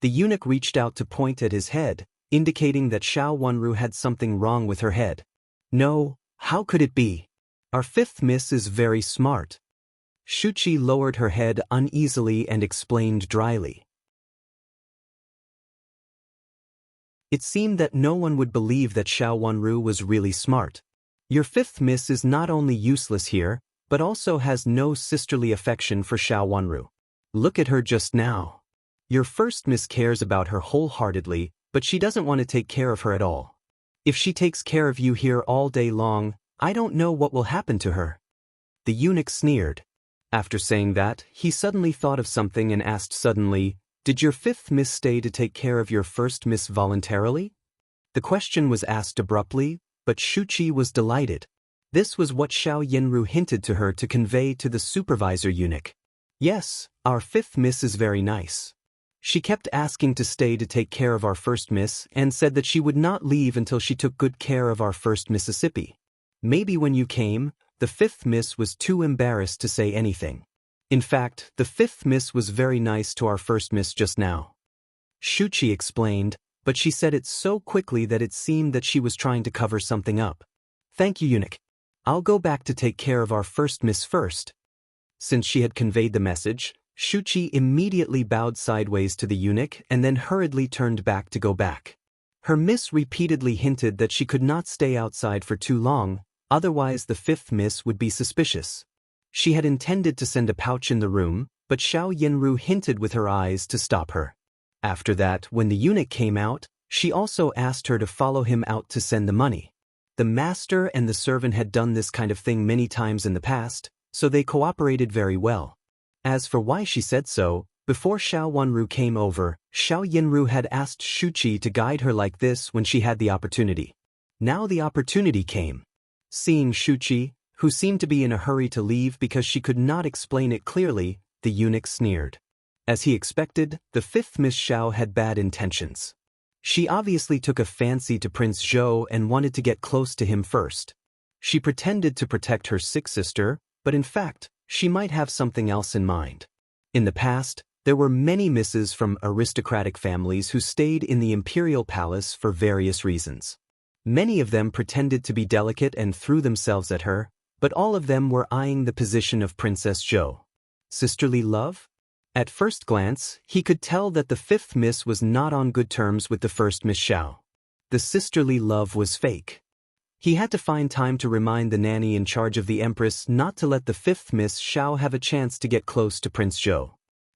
The eunuch reached out to point at his head, indicating that Xiao Wanru had something wrong with her head. No, how could it be? Our fifth Miss is very smart. Shuchi lowered her head uneasily and explained dryly. It seemed that no one would believe that Xiao Wanru was really smart. Your fifth Miss is not only useless here, but also has no sisterly affection for Xiao Wanru. Look at her just now. Your first Miss cares about her wholeheartedly, but she doesn't want to take care of her at all. If she takes care of you here all day long, I don't know what will happen to her. The eunuch sneered. After saying that, he suddenly thought of something and asked suddenly, Did your fifth miss stay to take care of your first miss voluntarily? The question was asked abruptly, but Shuqi was delighted. This was what Xiao Yinru hinted to her to convey to the supervisor eunuch. Yes, our fifth miss is very nice. She kept asking to stay to take care of our first miss and said that she would not leave until she took good care of our first Mississippi. Maybe when you came, the fifth miss was too embarrassed to say anything. In fact, the fifth miss was very nice to our first miss just now. Shuqi explained, but she said it so quickly that it seemed that she was trying to cover something up. Thank you, eunuch. I'll go back to take care of our first miss first. Since she had conveyed the message, Shuqi immediately bowed sideways to the eunuch and then hurriedly turned back to go back. Her miss repeatedly hinted that she could not stay outside for too long, otherwise the fifth miss would be suspicious. She had intended to send a pouch in the room, but Xiao Yinru hinted with her eyes to stop her. After that, when the eunuch came out, she also asked her to follow him out to send the money. The master and the servant had done this kind of thing many times in the past, so they cooperated very well. As for why she said so, before Xiao Wanru came over, Xiao Yinru had asked Shuqi to guide her like this when she had the opportunity. Now the opportunity came. Seeing Shuqi, who seemed to be in a hurry to leave because she could not explain it clearly, the eunuch sneered. As he expected, the fifth Miss Xiao had bad intentions. She obviously took a fancy to Prince Zhou and wanted to get close to him first. She pretended to protect her sick sister, but in fact, she might have something else in mind. In the past, there were many misses from aristocratic families who stayed in the Imperial Palace for various reasons. Many of them pretended to be delicate and threw themselves at her, but all of them were eyeing the position of Princess Zhou. Sisterly love? At first glance, he could tell that the fifth miss was not on good terms with the first Miss Xiao. The sisterly love was fake. He had to find time to remind the nanny in charge of the Empress not to let the fifth Miss Xiao have a chance to get close to Prince Zhou.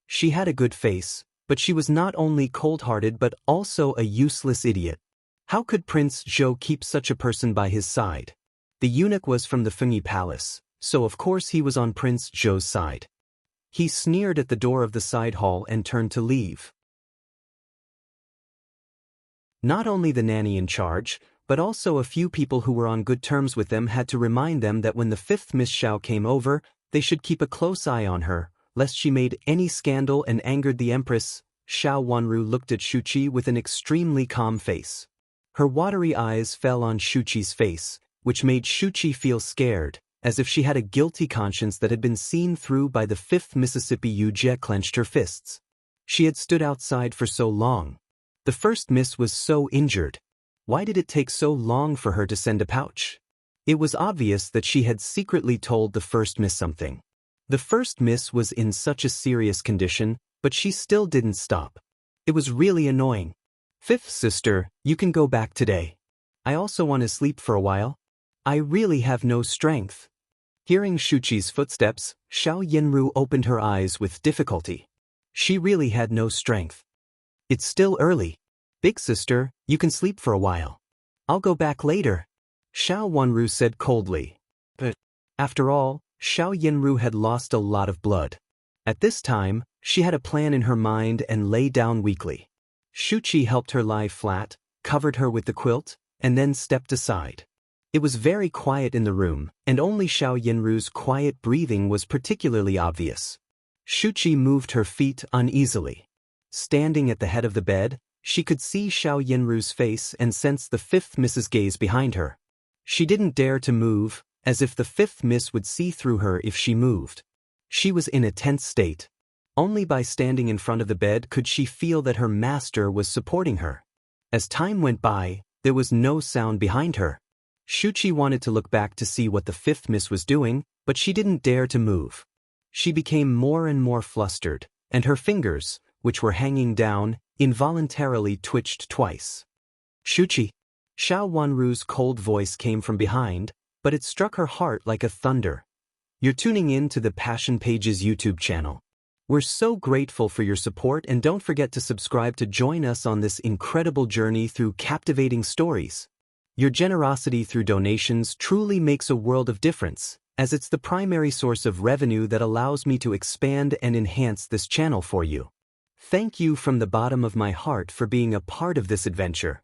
She had a good face, but she was not only cold-hearted but also a useless idiot. How could Prince Zhou keep such a person by his side? The eunuch was from the Fengyi Palace, so of course he was on Prince Zhou's side. He sneered at the door of the side hall and turned to leave. Not only the nanny in charge, but also a few people who were on good terms with them had to remind them that when the fifth Miss Xiao came over, they should keep a close eye on her, lest she made any scandal and angered the Empress. Xiao Wanru looked at Shuqi with an extremely calm face. Her watery eyes fell on Shuqi's face, which made Shuqi feel scared, as if she had a guilty conscience that had been seen through by the fifth Mississippi. Yujie clenched her fists. She had stood outside for so long. The first miss was so injured. Why did it take so long for her to send a pouch? It was obvious that she had secretly told the first miss something. The first miss was in such a serious condition, but she still didn't stop. It was really annoying. Fifth sister, you can go back today. I also want to sleep for a while. I really have no strength. Hearing Shuqi's footsteps, Xiao Yinru opened her eyes with difficulty. She really had no strength. It's still early. Big sister, you can sleep for a while. I'll go back later. Xiao Wanru said coldly. But, after all, Xiao Yinru had lost a lot of blood. At this time, she had a plan in her mind and lay down weakly. Shuqi helped her lie flat, covered her with the quilt, and then stepped aside. It was very quiet in the room, and only Xiao Yinru's quiet breathing was particularly obvious. Shuqi moved her feet uneasily. Standing at the head of the bed, she could see Xiao Yinru's face and sensed the fifth miss's gaze behind her. She didn't dare to move, as if the fifth miss would see through her if she moved. She was in a tense state. Only by standing in front of the bed could she feel that her master was supporting her. As time went by, there was no sound behind her. Shuqi wanted to look back to see what the fifth miss was doing, but she didn't dare to move. She became more and more flustered, and her fingers, which were hanging down, involuntarily twitched twice. Shuqi. Xiao Wanru's cold voice came from behind, but it struck her heart like a thunder. You're tuning in to the Passion Pages YouTube channel. We're so grateful for your support, and don't forget to subscribe to join us on this incredible journey through captivating stories. Your generosity through donations truly makes a world of difference, as it's the primary source of revenue that allows me to expand and enhance this channel for you. Thank you from the bottom of my heart for being a part of this adventure.